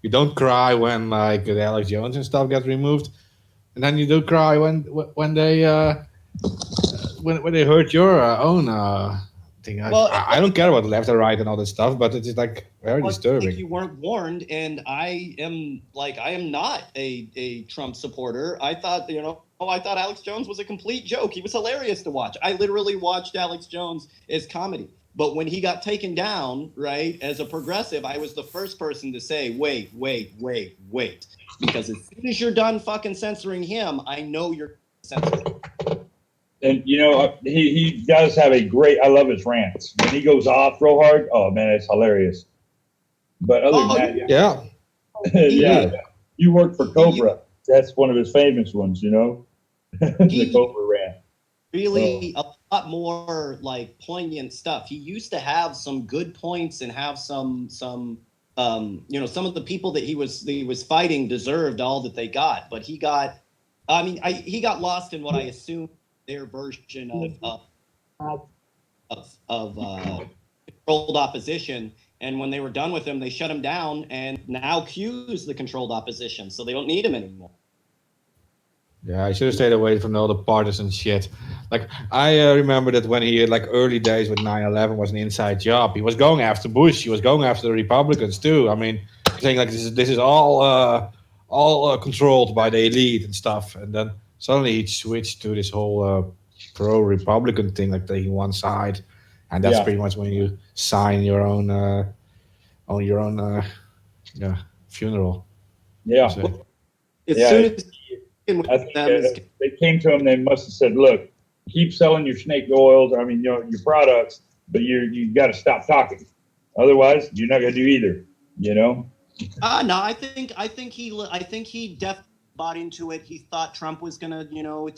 don't cry when like the Alex Jones and stuff gets removed, and then you do cry when they hurt your own thing. I don't care about left or right and all that stuff, but it's like very disturbing. I think you weren't warned, and I am not a Trump supporter. I thought Alex Jones was a complete joke. He was hilarious to watch. I literally watched Alex Jones as comedy. But when he got taken down, right, as a progressive, I was the first person to say, wait. Because as soon as you're done fucking censoring him, I know you're censoring. And, he does have I love his rants. When he goes off real hard, oh, man, it's hilarious. But other than that, yeah. You work for Cobra. That's one of his famous ones, the Cobra rant. Really a lot more like poignant stuff. He used to have some good points and have some some of the people that he was fighting deserved all that they got, but he got lost in what I assume their version of controlled opposition. And when they were done with him, they shut him down, and now Q's the controlled opposition, so they don't need him anymore. Yeah, I should have stayed away from all the partisan shit. Like, I remember that when he, like, early days with 9/11 was an inside job, he was going after Bush. He was going after the Republicans, too. I mean, saying, like, this is all controlled by the elite and stuff. And then suddenly he switched to this whole pro-Republican thing, like taking one side. And that's pretty much when you sign your own funeral. Yeah. So, I think they came to him. They must have said, "Look, keep selling your snake oils. I mean, your products, but you got to stop talking. Otherwise, you're not going to do either." No, I think he definitely bought into it. He thought Trump was going to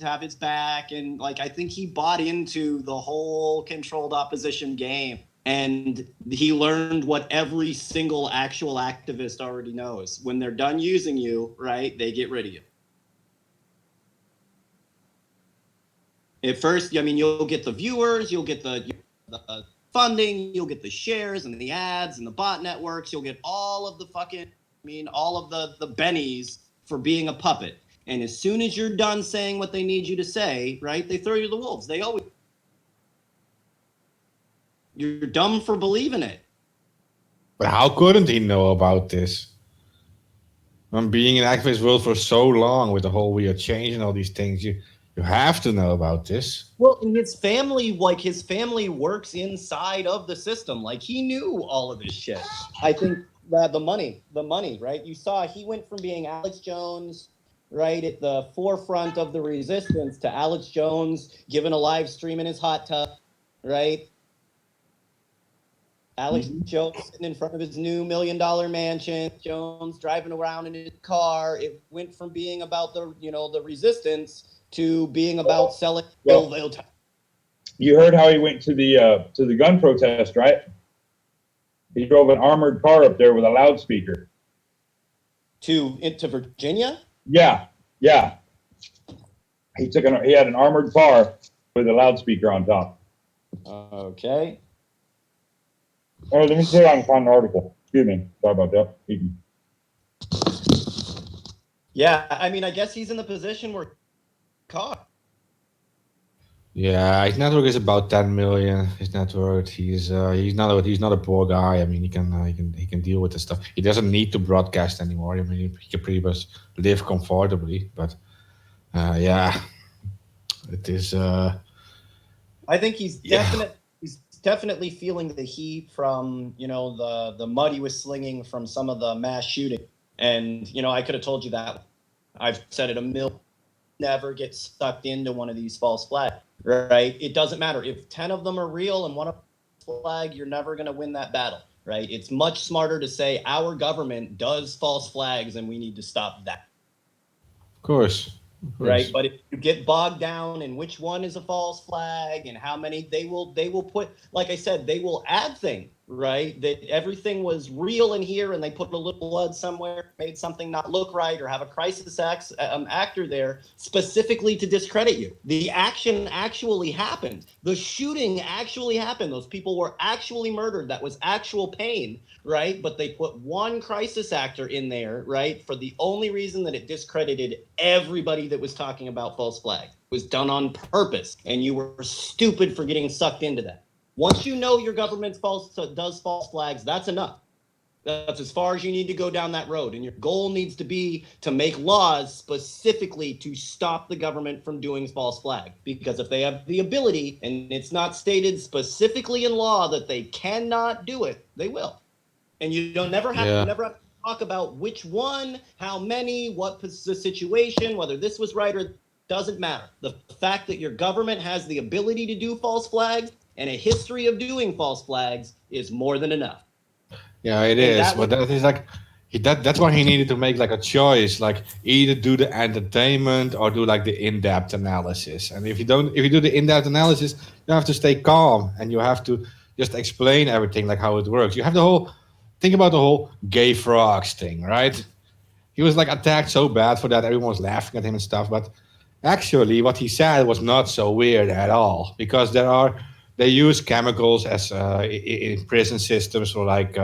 have his back, and like I think he bought into the whole controlled opposition game. And he learned what every single actual activist already knows: when they're done using you, right, they get rid of you. At first, I mean, you'll get the viewers, you'll get the funding, you'll get the shares and the ads and the bot networks, you'll get all of the all of the bennies for being a puppet. And as soon as you're done saying what they need you to say, right, they throw you to the wolves. They always. You're dumb for believing it. But how couldn't he know about this? I'm being in the activist world for so long with the whole we are changing all these things. You have to know about this. Well, and his family works inside of the system. Like, he knew all of this shit. I think that the money, right? You saw he went from being Alex Jones, right, at the forefront of the resistance to Alex Jones giving a live stream in his hot tub, right? Alex Jones sitting in front of his new $1 million mansion, Jones driving around in his car. It went from being about the resistance to being about selling. You heard how he went to the gun protest, right? He drove an armored car up there with a loudspeaker. To Virginia? Yeah. He had an armored car with a loudspeaker on top. Okay. Oh, let me see if I can find the article. Excuse me. Sorry about that. Yeah, I mean, I guess he's in the position where caught. Yeah, his network is about 10 million. His network, he's not a poor guy. I mean, he can deal with the stuff. He doesn't need to broadcast anymore. I mean, he can pretty much live comfortably. But yeah, it is. I think he's definitely feeling the heat from the mud he was slinging from some of the mass shooting. And I could have told you that. I've said it a million. Never get sucked into one of these false flags, right? It doesn't matter if 10 of them are real and one of them is flag. You're never going to win that battle, right? It's much smarter to say our government does false flags and we need to stop that. Of course. Right, but if you get bogged down in which one is a false flag and how many, they will put, like I said, they will add things, right? That everything was real in here and they put a little blood somewhere, made something not look right, or have a crisis actor there specifically to discredit you. The action actually happened. The shooting actually happened. Those people were actually murdered. That was actual pain, right? But they put one crisis actor in there, right, for the only reason that it discredited everybody that was talking about false flag. It was done on purpose, and you were stupid for getting sucked into that. Once you know your government does false flags, that's enough. That's as far as you need to go down that road. And your goal needs to be to make laws specifically to stop the government from doing false flag. Because if they have the ability, and it's not stated specifically in law that they cannot do it, they will. And you don't never have to talk about which one, how many, what the situation, whether this was right or doesn't matter. The fact that your government has the ability to do false flags and a history of doing false flags is more than enough. Yeah, it is. But that is like that's why he needed to make like a choice, like either do the entertainment or do like the in-depth analysis. And if you do the in-depth analysis, you have to stay calm and you have to just explain everything, like how it works. You have think about the whole gay frogs thing, right? He was like attacked so bad for that, everyone was laughing at him and stuff. But actually, what he said was not so weird at all, because they use chemicals as in prison systems for like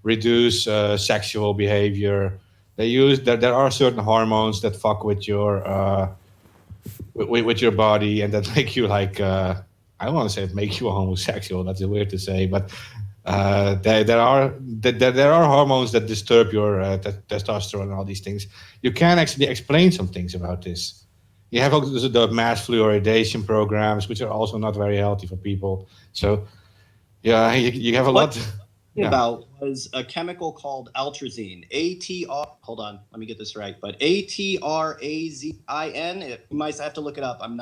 reduce sexual behavior. There are certain hormones that fuck with your with your body and that make you like I don't want to say it makes you a homosexual. That's weird to say, but there are hormones that disturb your testosterone and all these things. You can actually explain some things about this. You have also the mass fluoridation programs, which are also not very healthy for people. So, yeah, you have a lot. About was a chemical called altrazine. Hold on, let me get this right. But ATRAZIN. You might have to look it up. I'm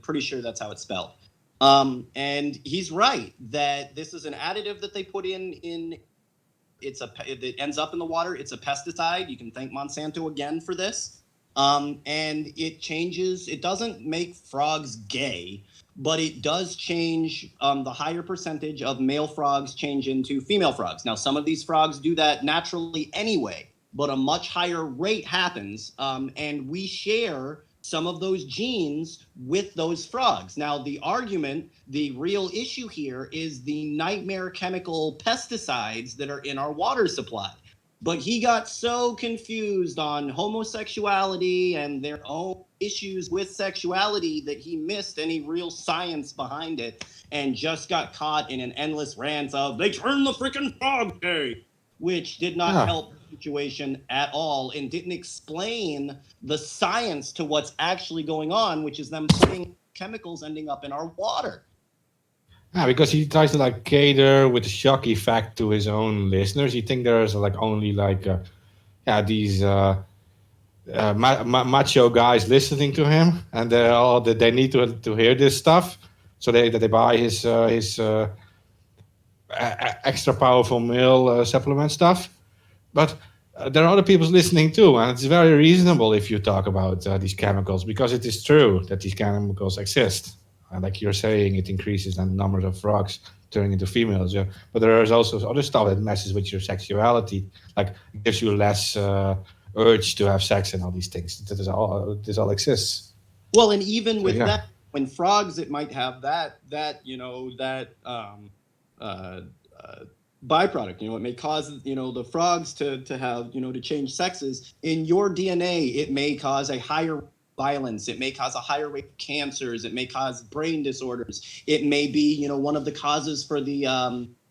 pretty sure that's how it's spelled. And he's right that this is an additive that they put in. It ends up in the water. It's a pesticide. You can thank Monsanto again for this. And it changes. It doesn't make frogs gay, but it does change the higher percentage of male frogs change into female frogs. Now, some of these frogs do that naturally anyway, but a much higher rate happens. And we share some of those genes with those frogs. Now, the argument, the real issue here is the nightmare chemical pesticides that are in our water supply. But he got so confused on homosexuality and their own issues with sexuality that he missed any real science behind it and just got caught in an endless rant of, they turned the freaking frog gay, which did not help the situation at all and didn't explain the science to what's actually going on, which is them putting chemicals ending up in our water. Yeah, because he tries to like cater with the shock effect to his own listeners. You think there's like only like these macho guys listening to him, and they need to hear this stuff, so they buy his extra powerful male supplement stuff. But there are other people listening too, and it's very reasonable if you talk about these chemicals, because it is true that these chemicals exist. And like you're saying, it increases the number of frogs turning into females. Yeah. But there is also other stuff that messes with your sexuality, like gives you less urge to have sex and all these things. This all exists. Well, and even with that, when frogs, it might have that byproduct. It may cause the frogs to have to change sexes. In your DNA, it may cause a higher violence. It may cause a higher rate of cancers. It may cause brain disorders. It may be one of the causes for the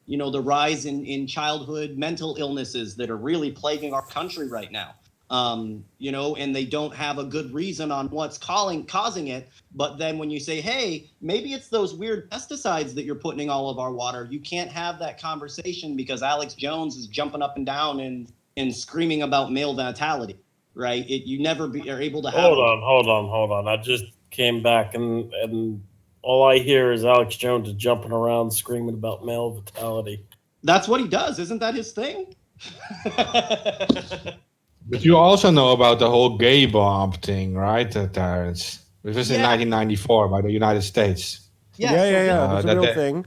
the rise in childhood mental illnesses that are really plaguing our country right now. And they don't have a good reason on what's causing it. But then when you say, hey, maybe it's those weird pesticides that you're putting in all of our water, you can't have that conversation because Alex Jones is jumping up and down and screaming about male vitality, right? You never are able to have. Hold on. I just came back and all I hear is Alex Jones jumping around screaming about male vitality. That's what he does. Isn't that his thing? But you also know about the whole gay bomb thing, right, Terrence? It was in 1994 by the United States. Yeah. It's a real thing.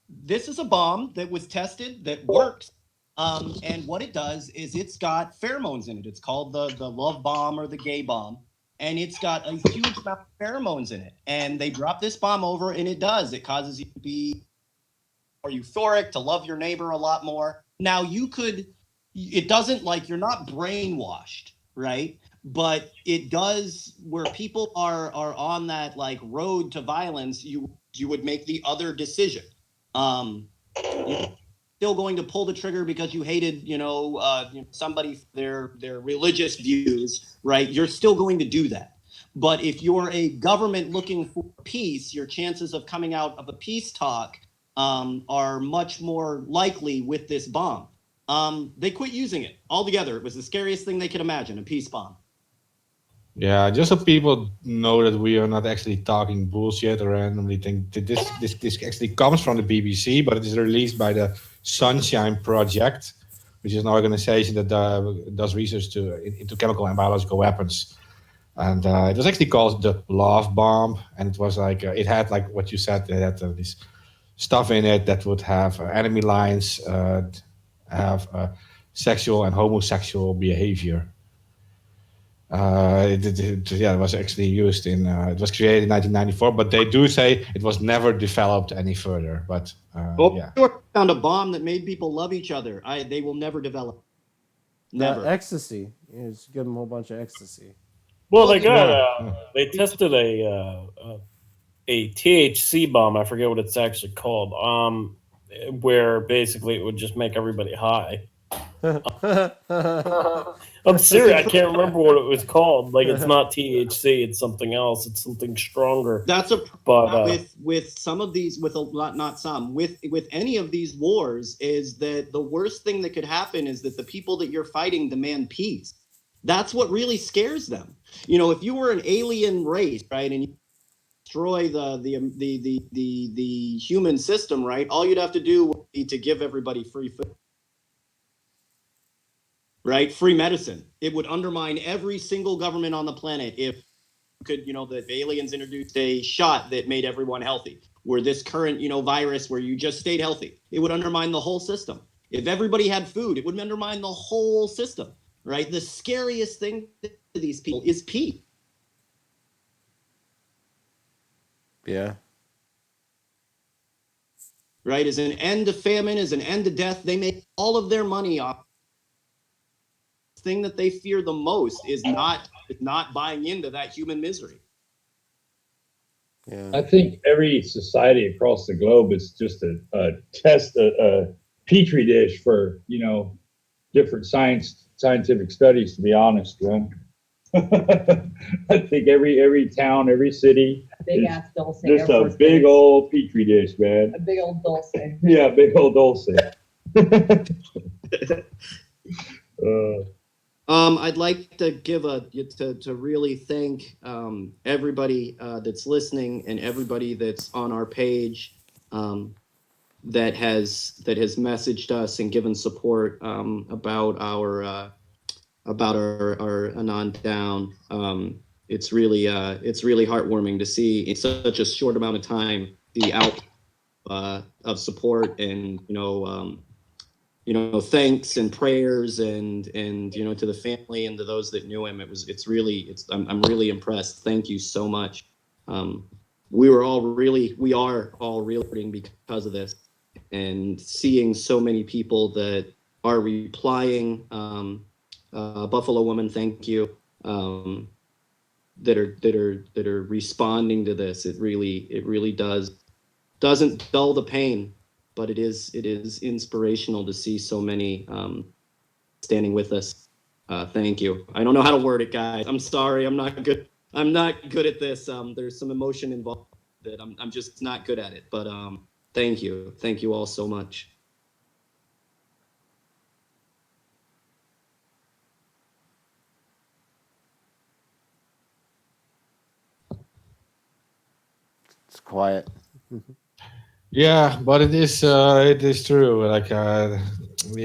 This is a bomb that was tested that works. And what it does is it's got pheromones in it. It's called the love bomb or the gay bomb. And it's got a huge amount of pheromones in it. And they drop this bomb over, and it does. It causes you to be more euphoric, to love your neighbor a lot more. Now, it doesn't, like, you're not brainwashed, right? But it does, where people are on that, like, road to violence, you would make the other decision. You're still going to pull the trigger because you hated, somebody, their religious views, right? You're still going to do that. But if you're a government looking for peace, your chances of coming out of a peace talk are much more likely with this bomb. They quit using it altogether. It was the scariest thing they could imagine, a peace bomb. Yeah, just so people know that we are not actually talking bullshit or randomly think that this actually comes from the BBC, but it is released by the Sunshine Project, which is an organization that does research into chemical and biological weapons. And it was actually called the Love Bomb, and it was like it had, like what you said, it had this stuff in it that would have enemy lines, have sexual and homosexual behavior. It was actually used it was created in 1994, but they do say it was never developed any further. But found a bomb that made people love each other. They will never develop. Never. Ecstasy. Just give them a whole bunch of ecstasy. Well, they tested a THC bomb. I forget what it's actually called. Where basically it would just make everybody high. I'm serious. I can't remember what it was called. Like, it's not THC. It's something else. It's something stronger. That's with some of these, with any of these wars, is that the worst thing that could happen is that the people that you're fighting demand peace. That's what really scares them. If you were an alien race, right, and you destroy the human system, right, all you'd have to do would be to give everybody free food. Right? Free medicine. It would undermine every single government on the planet if the aliens introduced a shot that made everyone healthy. Where this current, virus where you just stayed healthy, it would undermine the whole system. If everybody had food, it would undermine the whole system, right? The scariest thing to these people is peace. Yeah. Right? As an end to famine, as an end to death, they make all of their money off. The thing that they fear the most is not buying into that human misery. Yeah. I think every society across the globe is just a test, a petri dish for, you know, different scientific studies, to be honest, man. I think every town, every city Big is ass Dulce. just a big old petri dish, man. A big old Dulce. Yeah, big old Dulce. I'd like to give to really thank everybody that's listening and everybody that's on our page that has messaged us and given support about our Anon Down. It's really heartwarming to see in such a short amount of time the out of support and thanks and prayers and to the family and to those that knew him. I'm really impressed. Thank you so much. We are all really hurting because of this, and seeing so many people that are replying. Buffalo Woman, thank you. That are responding to this. It really doesn't dull the pain, but it is inspirational to see so many standing with us. Thank you. I don't know how to word it, guys. I'm sorry. I'm not good at this. There's some emotion involved that I'm just not good at it. But thank you all so much. It's quiet. Yeah, but it is true. Like I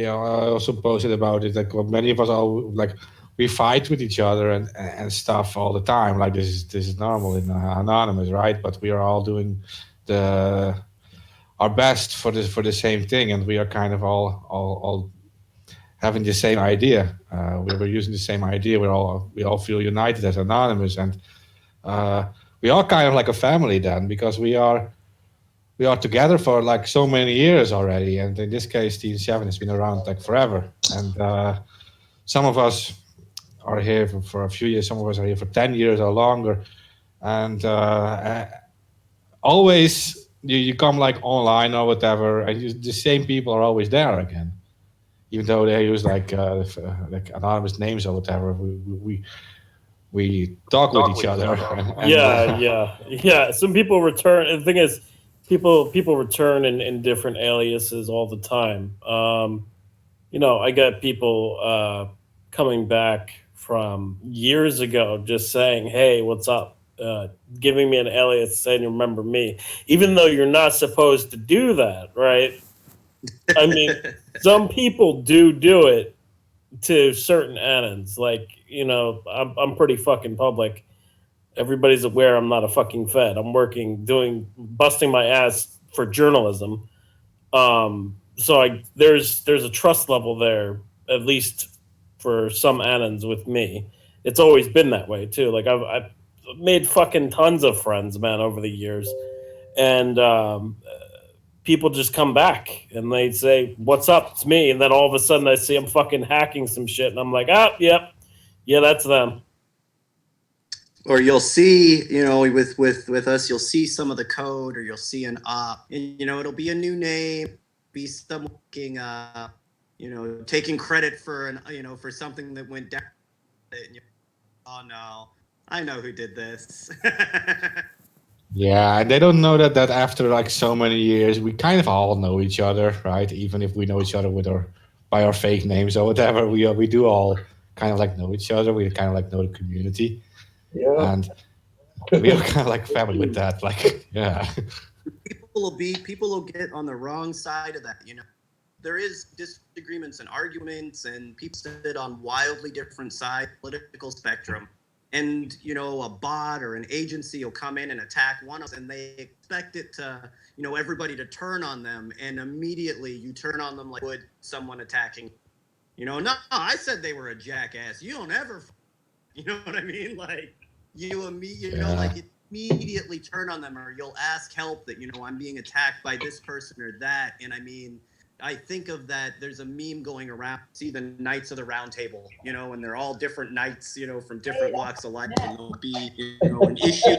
also posted about it. Like many of us all like we fight with each other and stuff all the time. Like this is normal in Anonymous, right? But we are all doing our best for the same thing, and we are kind of all having the same idea. We're using the same idea. We all feel united as Anonymous, and we are kind of like a family then, because we are together for like so many years already. And in this case, Team 7 has been around like forever. And some of us are here for a few years. Some of us are here for 10 years or longer. And always you come like online or whatever, and the same people are always there again. Even though they use like anonymous names or whatever, we talk with each other. Yeah. Some people return. And the thing is, people return in different aliases all the time. I got people coming back from years ago just saying, "Hey, what's up?" Giving me an alias saying, "Remember me," even though you're not supposed to do that, right? I mean, some people do it to certain ends. Like, I'm pretty fucking public. Everybody's aware I'm not a fucking Fed. I'm busting my ass for journalism. So there's a trust level there, at least for some Annans with me. It's always been that way too. Like I've made fucking tons of friends, man, over the years, and people just come back and they say, "What's up? It's me." And then all of a sudden I see them fucking hacking some shit, and I'm like, "Yep, yeah, that's them." Or you'll see, with us, you'll see some of the code, or you'll see an op, and it'll be a new name, be someone taking credit for for something that went down. And oh no, I know who did this. Yeah, and they don't know that after like so many years, we kind of all know each other, right? Even if we know each other by our fake names or whatever, we do all kind of like know each other. We kind of like know the community. Yeah. And we are kind of like family with that. Like, yeah. People will get on the wrong side of that. There is disagreements and arguments, and people sit on wildly different sides of the political spectrum. And a bot or an agency will come in and attack one of us, and they expect it to, everybody to turn on them, and immediately you turn on them like would someone attacking. No, I said they were a jackass. You don't ever, you know what I mean? Like you and me, like immediately turn on them, or you'll ask help that, I'm being attacked by this person or that. And I mean, I think of that, there's a meme going around, see the Knights of the Round Table, and they're all different knights, from different walks of life, and there'll be, an issue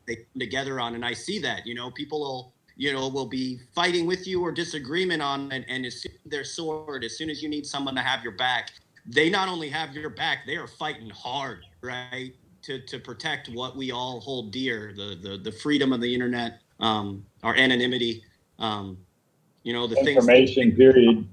they come together on. And I see that, people will be fighting with you or disagreement on, and as soon as their sword, as soon as you need someone to have your back, they not only have your back, they are fighting hard, right? To protect what we all hold dear, the freedom of the internet, our anonymity, the information, things. period.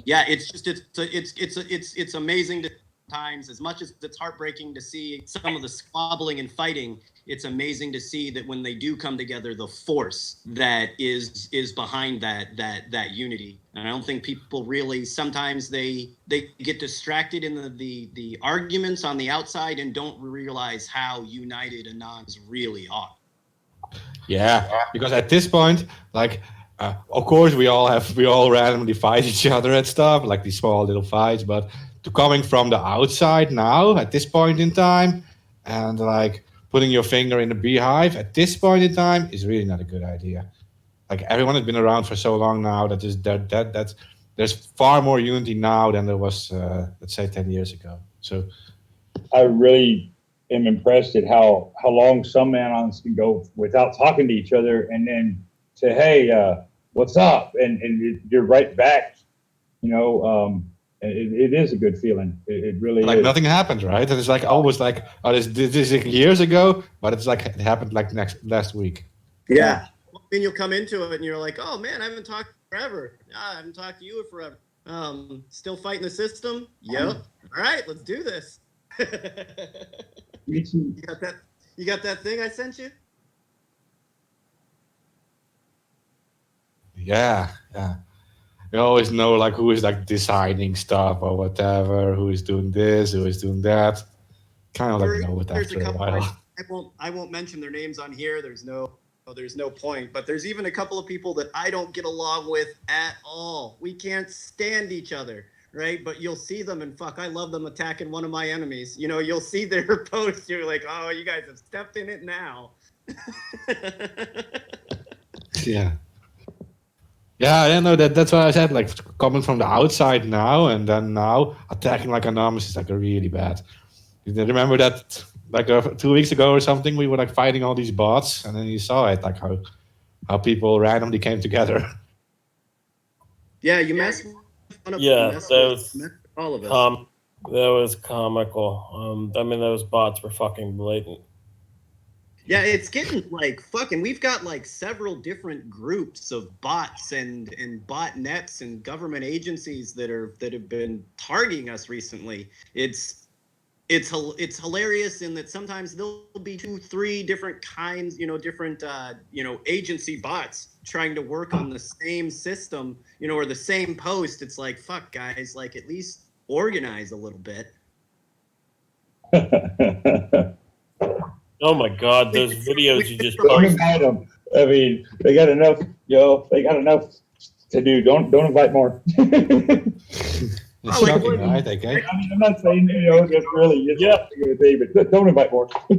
Yeah, it's amazing to times, as much as it's heartbreaking to see some of the squabbling and fighting, it's amazing to see that when they do come together, the force that is behind that unity. And I don't think people really, sometimes they get distracted in the arguments on the outside and don't realize how united Anons really are. Yeah, because at this point, like, of course, we all randomly fight each other and stuff, like these small little fights. But to coming from the outside now, at this point in time, and like putting your finger in the beehive at this point in time is really not a good idea. Like, everyone has been around for so long now that's there's far more unity now than there was, let's say, 10 years ago. So I really am impressed at how long some Anons can go without talking to each other, and then say, hey, what's up? And you're right back. It is a good feeling. It really like is. nothing happened, right? And it's like almost like, oh, this is years ago, but it's like it happened like last week. Yeah. Then you'll come into it and you're like, oh man, I haven't talked forever. I haven't talked to you forever. Still fighting the system? Yep. All right, let's do this. You got that thing I sent you? Yeah. You always know like who is like designing stuff or whatever, who is doing this, who is doing that. Kind of like know it after a while. I won't mention their names on here. There's no point. But there's even a couple of people that I don't get along with at all. We can't stand each other, right? But you'll see them, and I love them attacking one of my enemies. You'll see their posts. You're like, oh, you guys have stepped in it now. Yeah. Yeah, I know that's why I said, like, coming from the outside now and then now attacking like Anonymous is like really bad. You remember that like 2 weeks ago or something, we were like fighting all these bots, and then you saw it, like how people randomly came together. Yeah, you messed up. Yeah, that was all of us. That was comical. I mean, those bots were fucking blatant. Yeah, it's getting like fucking. We've got like several different groups of bots and botnets and government agencies that have been targeting us recently. It's hilarious in that sometimes there'll be 2-3 different kinds, different agency bots trying to work on the same system, or the same post. It's like, fuck, guys, like at least organize a little bit. Oh my God, those videos you just posted. I mean, they got enough, they got enough to do. Don't invite more. It's shocking, right? Okay. I mean, I'm not saying, that's really, but don't invite more. We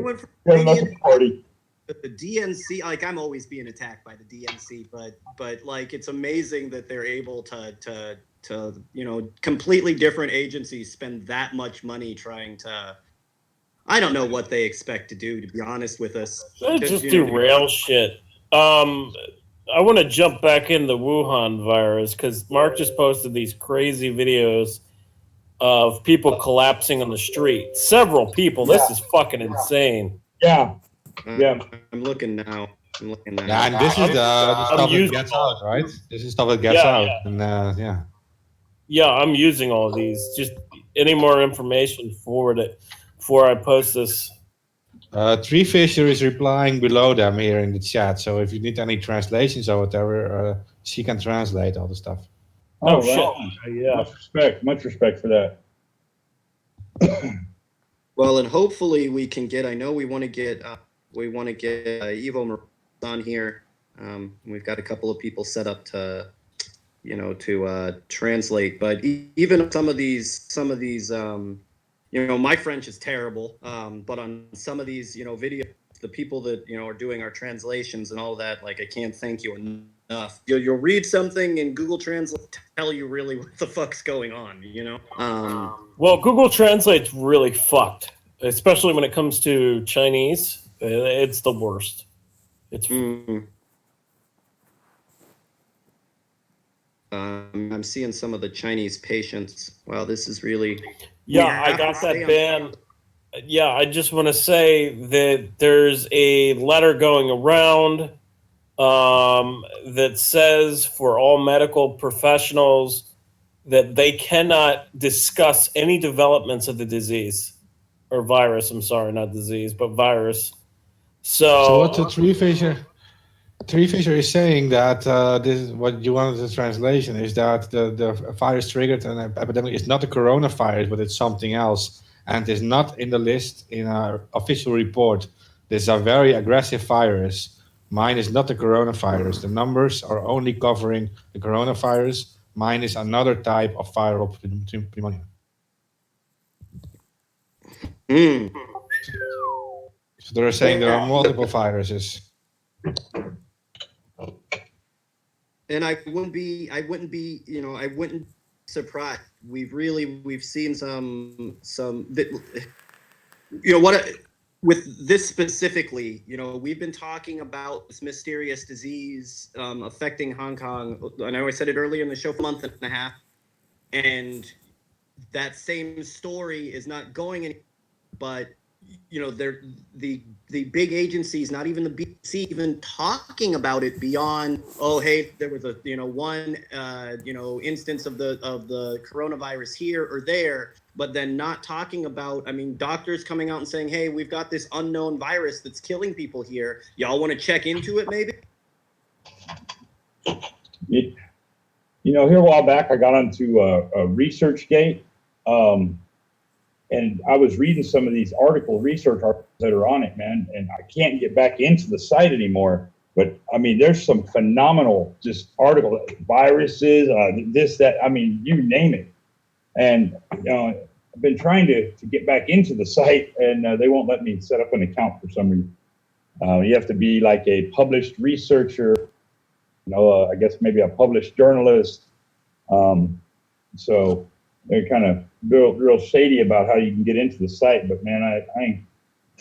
went from party. The DNC, like I'm always being attacked by the DNC, but like it's amazing that they're able to completely different agencies spend that much money trying to. I don't know what they expect to do, to be honest with us. They just derail shit. I want to jump back in the Wuhan virus because Mark just posted these crazy videos of people collapsing on the street. Several people. This is fucking insane. Yeah. I'm looking now. Yeah, and this is the stuff that gets out, right? This is stuff that gets out. And yeah. Yeah, I'm using all of these. Just any more information, forward it before I post this. Tree Fisher is replying below them here in the chat. So if you need any translations or whatever, she can translate all the stuff. Oh, shit! Yeah, much respect for that. Well, and hopefully we can get. I know we want to get Evo on here. We've got a couple of people set up to translate. But even some of these my French is terrible, but on some of these, videos, the people that, are doing our translations and all that, like, I can't thank you enough. You'll read something and Google Translate tell you really what the fuck's going on, Well, Google Translate's really fucked, especially when it comes to Chinese. It's the worst. It's. I'm seeing some of the Chinese patients. Wow, this is really. Yeah, I got that ban. Yeah, I just want to say that there's a letter going around that says for all medical professionals that they cannot discuss any developments of the disease or virus. I'm sorry, not disease, but virus. So what the Three Fisher is saying that this is what you wanted the translation is that the virus triggered an epidemic is not a coronavirus, but it's something else, and is not in the list in our official report. This is a very aggressive virus. Mine is not the coronavirus. The numbers are only covering the coronavirus. Mine is another type of viral pneumonia. So they're saying there are multiple viruses. And I wouldn't be surprised. We've seen some with this specifically, we've been talking about this mysterious disease affecting Hong Kong. I know I said it earlier in the show for a month and a half, and that same story is not going anywhere, but they're the big agencies, not even the BBC, even talking about it beyond, oh, hey, there was a one instance of the coronavirus here or there, but then not talking about, doctors coming out and saying, hey, we've got this unknown virus that's killing people here. Y'all want to check into it, maybe? Here a while back, I got onto ResearchGate. And I was reading some of these research articles that are on it, man, and I can't get back into the site anymore. But there's some phenomenal just articles, viruses, this, that, you name it. And I've been trying to get back into the site, and they won't let me set up an account for some reason. You have to be like a published researcher, I guess maybe a published journalist. So they're kind of real shady about how you can get into the site. But man, I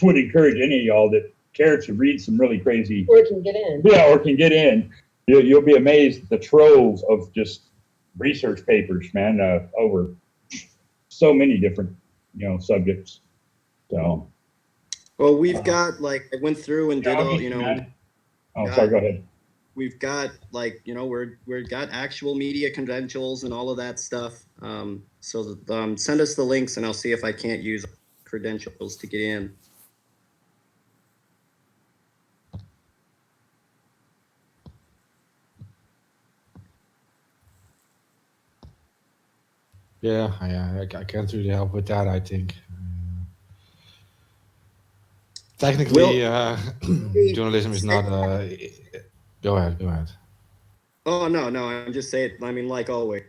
would encourage any of y'all that care to read some really crazy. Or can get in. Yeah, or can get in. You'll be amazed at the trove of just research papers, man, over so many different, subjects. So. Well, we've got I went through and did all, sorry, go ahead. We've got we've got actual media credentials and all of that stuff. So send us the links and I'll see if I can't use credentials to get in. Yeah, I can't really help with that, I think. Technically, journalism is not. Go ahead. Oh, no, I'm just saying, like always,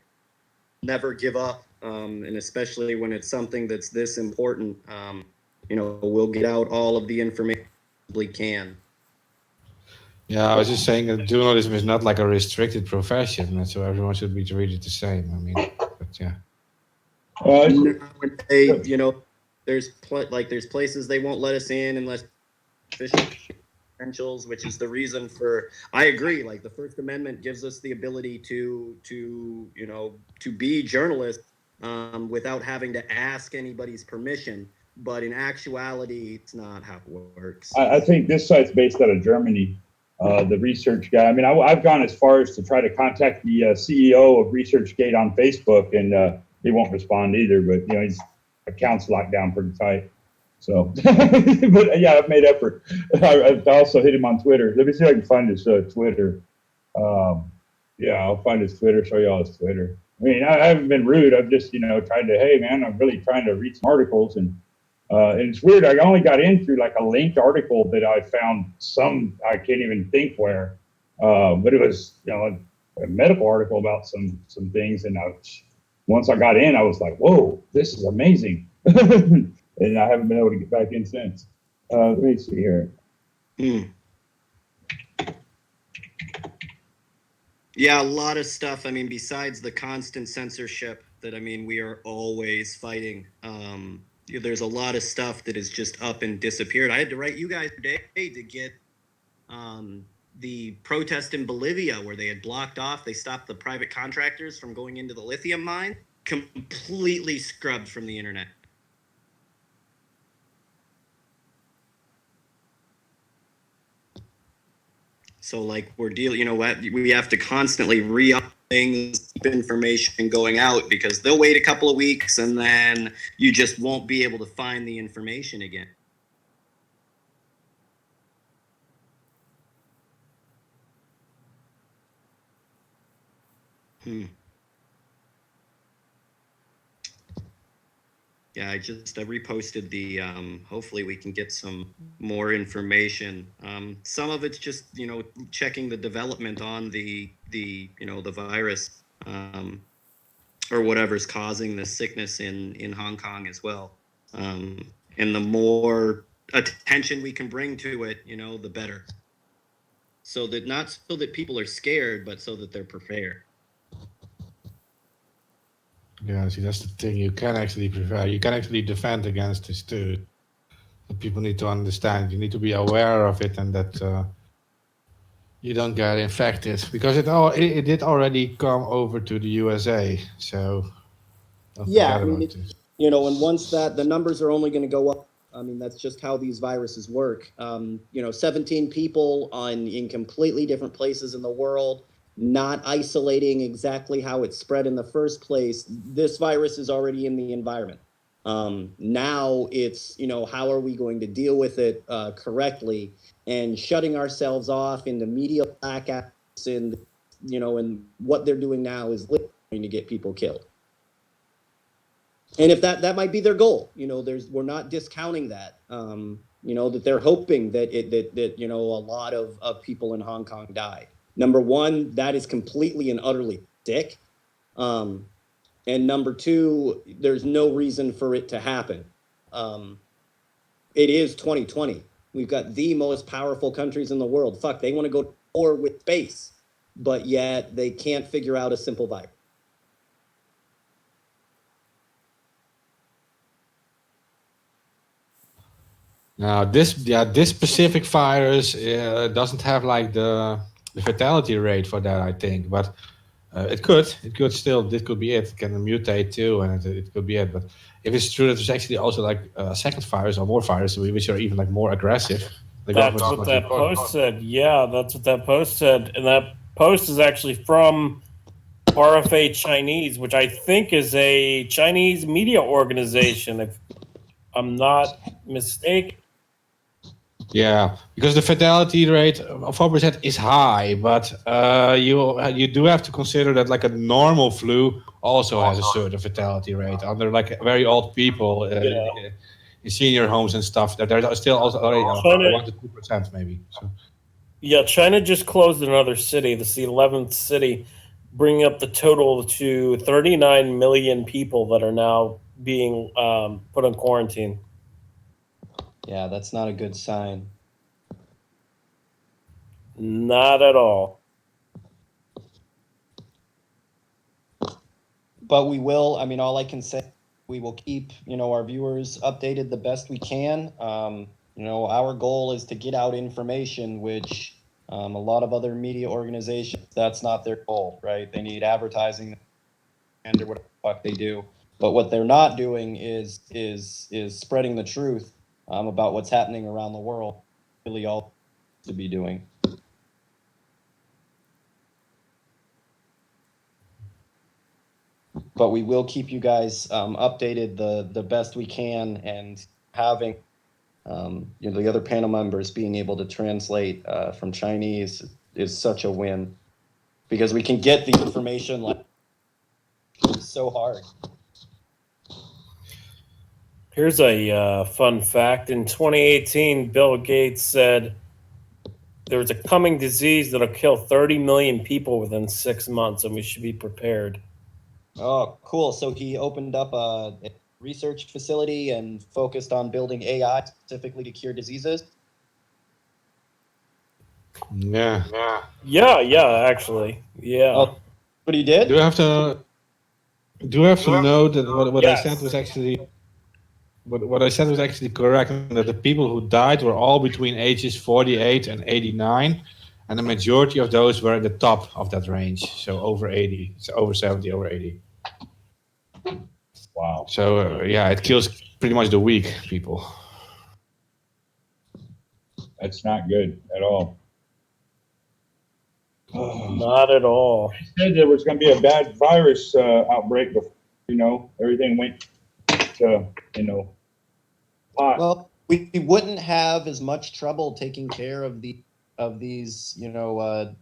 never give up. And especially when it's something that's this important, we'll get out all of the information we can. Yeah, I was just saying that journalism is not like a restricted profession, and so everyone should be treated the same. But yeah. There's places they won't let us in unless official credentials, which is the reason for. I agree. Like the First Amendment gives us the ability to be journalists without having to ask anybody's permission. But in actuality, it's not how it works. I think this site's based out of Germany. The research guy. I've gone as far as to try to contact the CEO of ResearchGate on Facebook, and he won't respond either. But his account's locked down pretty tight. So, but yeah, I've made effort. I also hit him on Twitter. Let me see if I can find his Twitter. I'll find his Twitter. Show y'all his Twitter. I haven't been rude. I've just tried to. Hey man, I'm really trying to read some articles, and it's weird. I only got in through like a linked article that I found I can't even think where, but it was a medical article about some things, and once I got in, I was like, whoa, this is amazing. and I haven't been able to get back in since. Let me see here. Yeah, a lot of stuff. I mean, besides the constant censorship that, I mean, we are always fighting. There's a lot of stuff that is just up and disappeared. I had to write you guys today to get the protest in Bolivia where they had blocked off, they stopped the private contractors from going into the lithium mine, completely scrubbed from the internet. So like we're dealing, you know what, we have to constantly re-up things, keep information going out, because they'll wait a couple of weeks and then you just won't be able to find the information again. Yeah, I reposted the, hopefully we can get some more information. Some of it's just, you know, checking the development on the you know, the virus, or whatever's causing the sickness in Hong Kong as well. And the more attention we can bring to it, you know, the better. So that not so that people are scared, but so that they're prepared. Yeah, see, that's the thing. You can actually prepare. You can actually defend against this too. But people need to understand. You need to be aware of it, and that you don't get infected, because it did already come over to the USA. So don't Yeah, forget I mean, about this. you know, and once that, the numbers are only going to go up. I mean, that's just how these viruses work. You know, 17 people in completely different places in the world, not isolating exactly how it spread in the first place. This virus is already in the environment. Now it's, you know, how are we going to deal with it correctly, and shutting ourselves off into media blackouts, and, you know, and what they're doing now is literally going to get people killed. And if that might be their goal, you know, we're not discounting that, you know, that they're hoping that that you know, a lot of people in Hong Kong die. Number one, that is completely and utterly sick. And number two, there's no reason for it to happen. It is 2020. We've got the most powerful countries in the world. Fuck, they want to go to war with space, but yet they can't figure out a simple virus. Now this specific virus doesn't have like the fatality rate for that, I think, but it could still, this could be it. It can mutate too, and it could be it. But if it's true that there's actually also like a second virus or more viruses which are even like more aggressive, that's what that post said. Yeah, that's what that post said, and that post is actually from RFA Chinese, which I think is a Chinese media organization, if I'm not mistaken. Yeah, because the fatality rate of 4% is high, but you do have to consider that like a normal flu also has a certain fatality rate. Under like very old people in senior homes and stuff, that there's still also already 1 to 2% maybe. So. Yeah, China just closed another city. This is the 11th city, bringing up the total to 39 million people that are now being put on quarantine. Yeah, that's not a good sign. Not at all. But we will, I mean, all I can say, we will keep, you know, our viewers updated the best we can. You know, our goal is to get out information, which a lot of other media organizations, that's not their goal, right? They need advertising and or whatever the fuck they do. But what they're not doing is spreading the truth about what's happening around the world. Really all to be doing. But we will keep you guys updated the best we can, and having you know, the other panel members being able to translate from Chinese is such a win, because we can get the information like so hard. Here's a fun fact. In 2018, Bill Gates said there was a coming disease that'll kill 30 million people within 6 months, and we should be prepared. Oh, cool. So he opened up a research facility and focused on building AI specifically to cure diseases? Yeah. Yeah, actually. Yeah. Oh, what he did? Do you have to know that what I said was actually what I said was actually correct, and that the people who died were all between ages 48 and 89, and the majority of those were at the top of that range, so over 80, so over 70, over 80. Wow. So yeah, it kills pretty much the weak people. That's not good at all. Not at all. They said there was going to be a bad virus outbreak before, everything went to, pot. Well, we wouldn't have as much trouble taking care of these, natural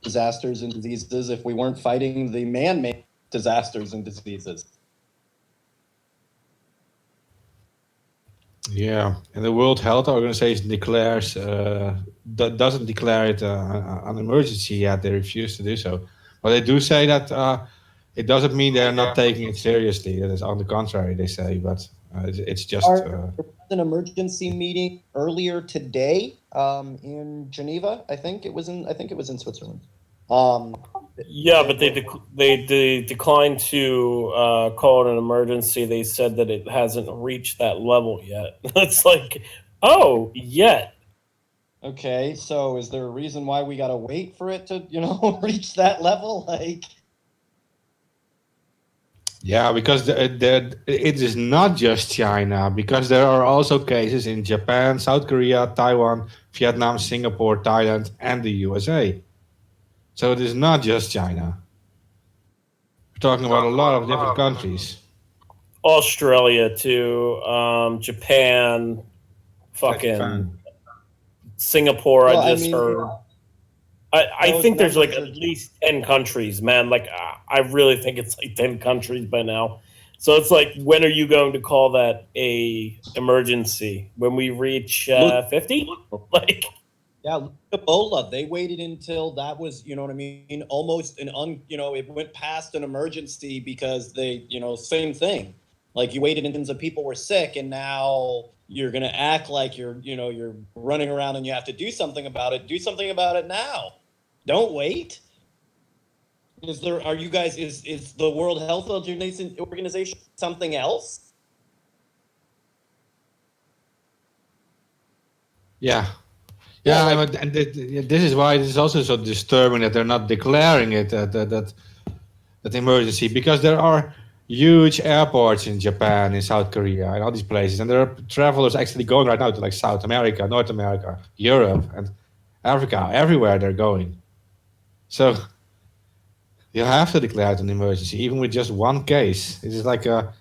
disasters and diseases if we weren't fighting the man-made disasters and diseases. Yeah, and the World Health Organization declares doesn't declare it an emergency yet. They refuse to do so, but they do say that it doesn't mean they're not taking it seriously. That is on the contrary, they say, but it's just. There was an emergency meeting earlier today in Geneva. I think it was in Switzerland. Yeah, but they declined to call it an emergency. They said that it hasn't reached that level yet. It's like, oh, yet. Okay, so is there a reason why we gotta wait for it to, reach that level? Like, Yeah, because it is not just China, because there are also cases in Japan, South Korea, Taiwan, Vietnam, Singapore, Thailand, and the USA. So it is not just China. We're talking about a lot of different countries. Australia too, Japan, fucking Japan. Singapore. Well, I heard. I those think there's like numbers at least 10 countries, man. Like I really think it's like 10 countries by now. So it's like, when are you going to call that a emergency? When we reach 50? Like, yeah, look at Ebola. They waited until that was, almost it went past an emergency because they, same thing. Like, you waited until people were sick, and now you're gonna act like you're running around and you have to do something about it. Do something about it now. Don't wait. Is the World Health Organization something else? Yeah. And this is why it is also so disturbing that they're not declaring it that emergency, because there are huge airports in Japan, in South Korea, and all these places, and there are travelers actually going right now to like South America, North America, Europe, and Africa. Everywhere they're going. So you have to declare it an emergency, even with just one case. It is like a,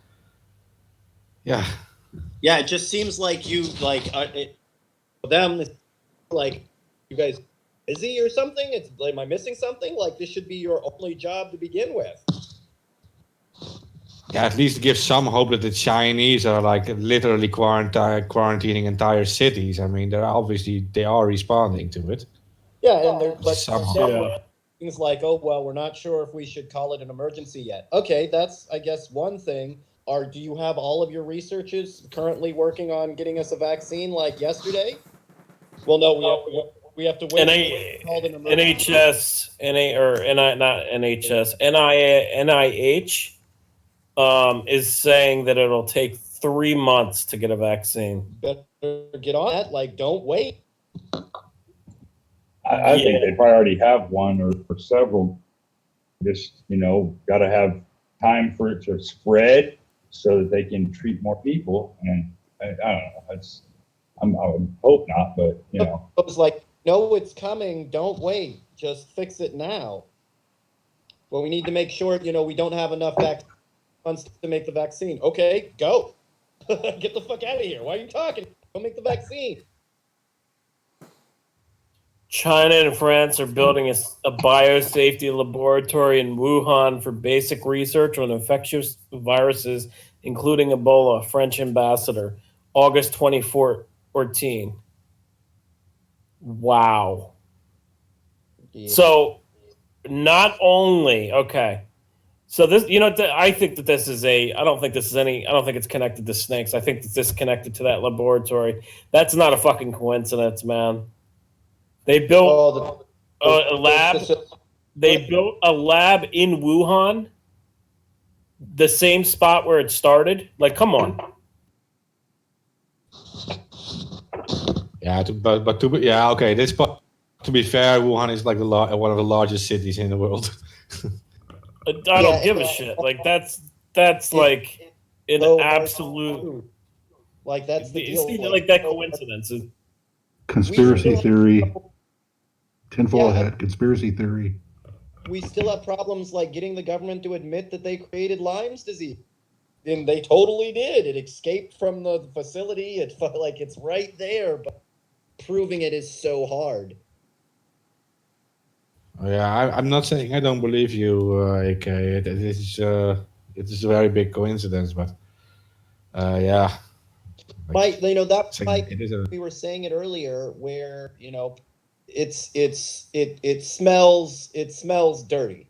yeah. Yeah, it just seems like them, like, you guys busy or something? It's like, am I missing something? Like, this should be your only job to begin with. Yeah, at least give some hope that the Chinese are like literally quarantining entire cities. I mean, they are responding to it. Yeah, and they're somehow. things like, oh, well, we're not sure if we should call it an emergency yet. Okay, that's, I guess, one thing. Do you have all of your researchers currently working on getting us a vaccine like yesterday? Well, no, we have to wait. NHS, NIH is saying that it'll take 3 months to get a vaccine. Better get on that. Like, don't wait. I think they probably already have one or several. Just, got to have time for it to spread so that they can treat more people. And I don't know. I would hope not, but, It was like, no, it's coming. Don't wait. Just fix it now. Well, we need to make sure, we don't have enough funds to make the vaccine. Okay, go. Get the fuck out of here. Why are you talking? Go make the vaccine. China and France are building a biosafety laboratory in Wuhan for basic research on infectious viruses, including Ebola. French ambassador, August 2014. Wow. Yeah. So not only, okay, So this, I think that this is I don't think it's connected to snakes. I think that this is connected to that laboratory. That's not a fucking coincidence, man. They built a lab. They built a lab in Wuhan, the same spot where it started. Like, come on. Yeah, okay. To be fair, Wuhan is like one of the largest cities in the world. I don't give a shit. Like that's like an absolute. Like that's the deal. Like that coincidence. Conspiracy theory. Tinfoil hat. Conspiracy theory. We still have problems like getting the government to admit that they created Lyme's disease. And they totally did. It escaped from the facility. It felt like it's right there, but proving it is so hard. Yeah, I'm not saying I don't believe you, AK. It is a very big coincidence, but yeah. Mike, that's Mike. We were saying it earlier, where it smells dirty.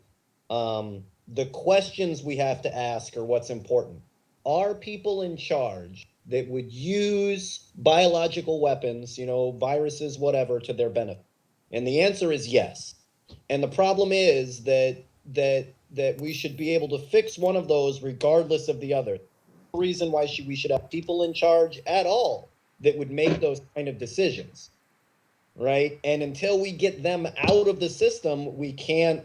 The questions we have to ask are what's important. Are people in charge that would use biological weapons, viruses, whatever, to their benefit? And the answer is yes. And the problem is that we should be able to fix one of those regardless of the other. The reason why we should have people in charge at all that would make those kind of decisions. Right? And until we get them out of the system, we can't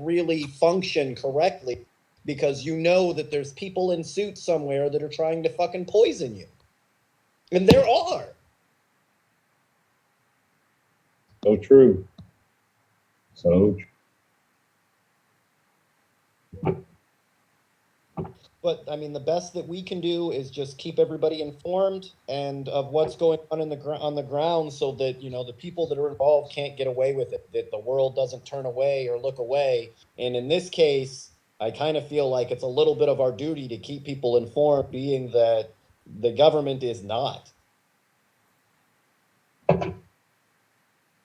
really function correctly, because that there's people in suits somewhere that are trying to fucking poison you. And there are. So true. So true. But I mean, the best that we can do is just keep everybody informed and of what's going on on the ground, so that the people that are involved can't get away with it. That the world doesn't turn away or look away. And in this case, I kind of feel like it's a little bit of our duty to keep people informed, being that the government is not.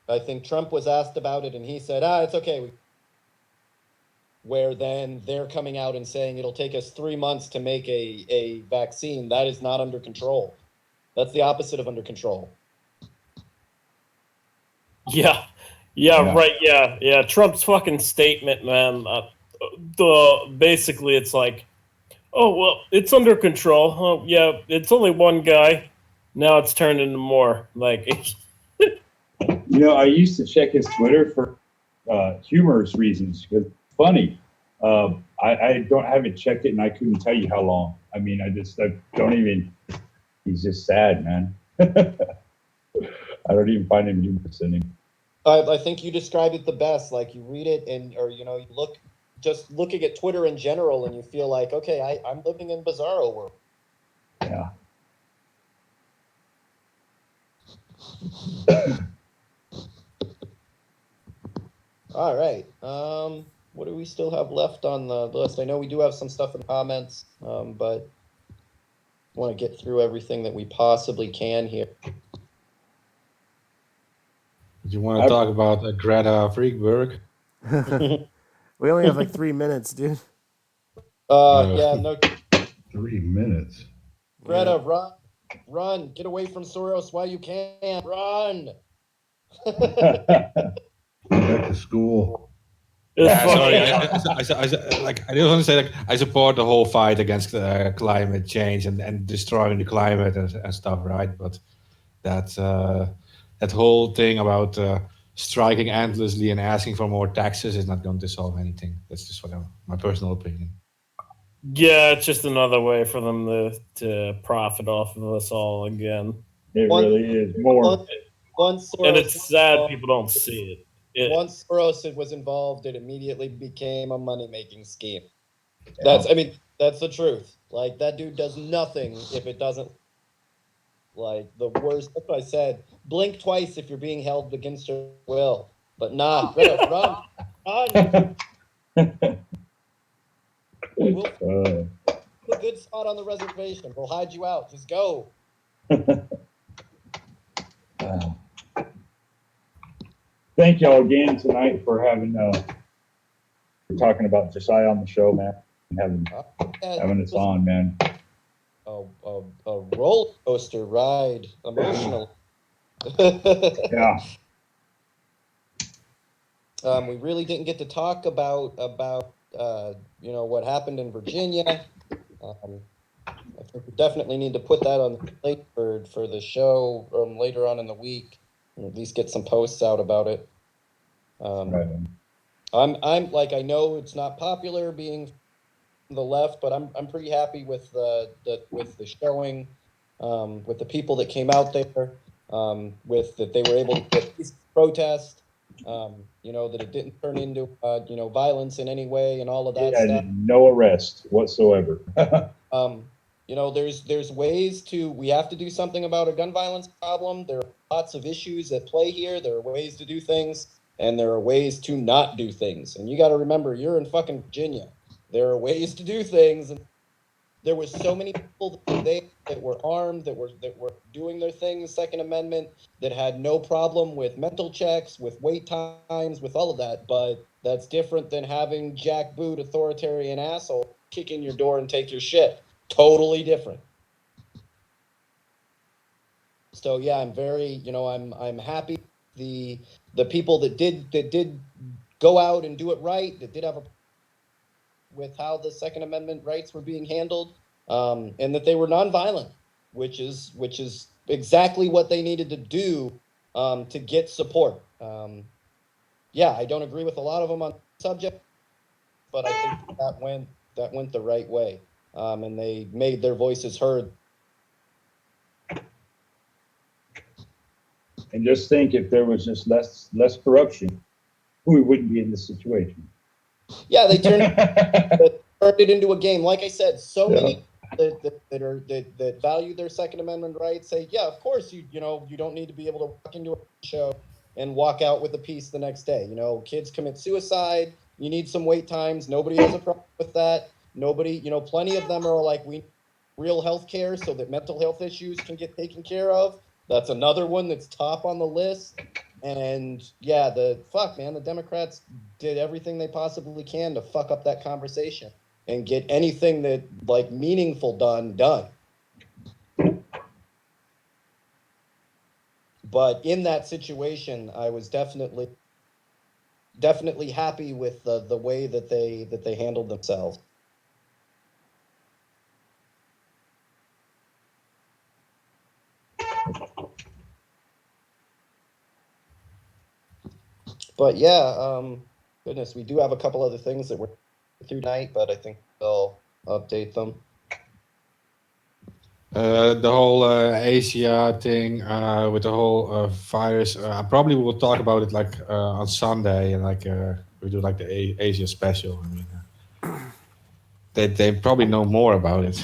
I think Trump was asked about it, and he said, it's okay. Where then they're coming out and saying it'll take us 3 months to make a vaccine. That is not under control. That's the opposite of under control. Yeah, right. Yeah. Trump's fucking statement, man. Basically, it's like, oh well, it's under control. Oh yeah, it's only one guy. Now it's turned into more. Like, I used to check his Twitter for humorous reasons. Funny. I haven't checked it, and I couldn't tell you how long. I mean, I don't even. He's just sad, man. I don't even find him humorous anymore. I think you described it the best. Like, you read it, you looking at Twitter in general, and you feel like, okay, I'm living in bizarro world. Yeah. All right. What do we still have left on the list? I know we do have some stuff in comments, but I want to get through everything that we possibly can here. Do you want to talk about Greta Thunberg? We only have like 3 minutes, dude. Yeah, no. 3 minutes. Greta, run, get away from Soros while you can. Run. Back to school. Yeah, sorry. I just want to say, I support the whole fight against climate change and destroying the climate and stuff, right? But that whole thing about striking endlessly and asking for more taxes is not going to solve anything. That's just my personal opinion. Yeah, it's just another way for them to profit off of us all again. It really is more. And it's sad people don't see it. Once Soros was involved, it immediately became a money-making scheme. That's the truth. Like, that dude does nothing if it doesn't. Like, the worst. That's what I said. Blink twice if you're being held against your will. But nah, Greta, run. We'll a good spot on the reservation. We'll hide you out. Just go. Thank y'all again tonight for having talking about Josiah on the show, man, and having us on, man. A roller coaster ride, emotional. Yeah. We really didn't get to talk about what happened in Virginia. I think we definitely need to put that on the plate for the show later on in the week, or at least get some posts out about it. Right. I'm like, I know it's not popular being the left, but I'm pretty happy with the showing, with the people that came out there, with that they were able to protest, that it didn't turn into violence in any way and all of that stuff. No arrest whatsoever. There's ways we have to do something about a gun violence problem. There are lots of issues at play here. There are ways to do things, and there are ways to not do things. And you got to remember, you're in fucking Virginia. There are ways to do things. And there were so many people that were armed, that were doing their thing, the Second Amendment, that had no problem with mental checks, with wait times, with all of that. But that's different than having jackboot authoritarian asshole kick in your door and take your shit. Totally different. So yeah, I'm very, I'm happy the people that did go out and do it right, that did have with how the Second Amendment rights were being handled, and that they were nonviolent, which is exactly what they needed to do to get support. Yeah, I don't agree with a lot of them on the subject, but I think that went the right way, and they made their voices heard. And just think, if there was just less corruption, we wouldn't be in this situation. Yeah, they turned it into a game. Like I said, so many that value their Second Amendment rights say, yeah, of course you don't need to be able to walk into a show and walk out with a piece the next day. Kids commit suicide. You need some wait times. Nobody has a problem with that. Nobody, plenty of them are like, we need real health care so that mental health issues can get taken care of. That's another one that's top on the list. And yeah, the Democrats did everything they possibly can to fuck up that conversation and get anything that meaningful done. But in that situation, I was definitely happy with the way that they handled themselves. But yeah, goodness, we do have a couple other things that we're through tonight, but I think they'll update them. The whole Asia thing with the whole virus. I probably will talk about it on Sunday, and we do the Asia special. I mean, they probably know more about it.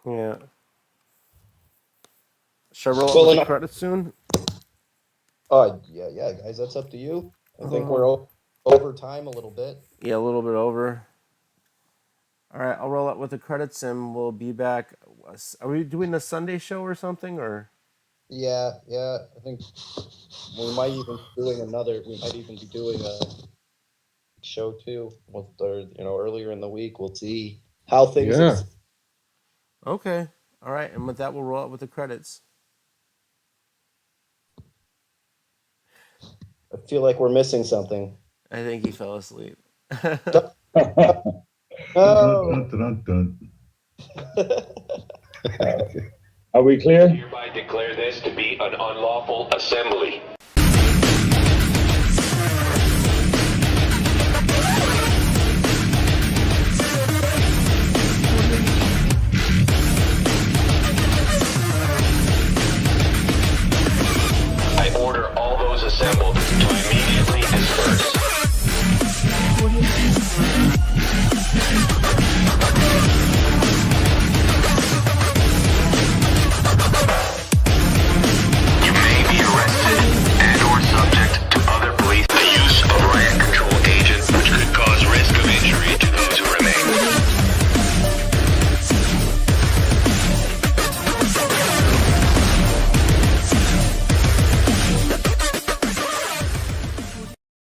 Yeah. Shall I roll with the credits soon? Yeah, guys, that's up to you. I think we're over time a little bit. Yeah, a little bit over. All right, I'll roll out with the credits, and we'll be back. Are we doing the Sunday show or something, or? Yeah. I think we might even be doing a show too. Earlier in the week, we'll see how things. Yeah. Okay. All right, and with that, we'll roll out with the credits. I feel like we're missing something. I think he fell asleep. Dun, dun, dun, Are we clear? Hereby declare this to be an unlawful assembly. I order all those assembled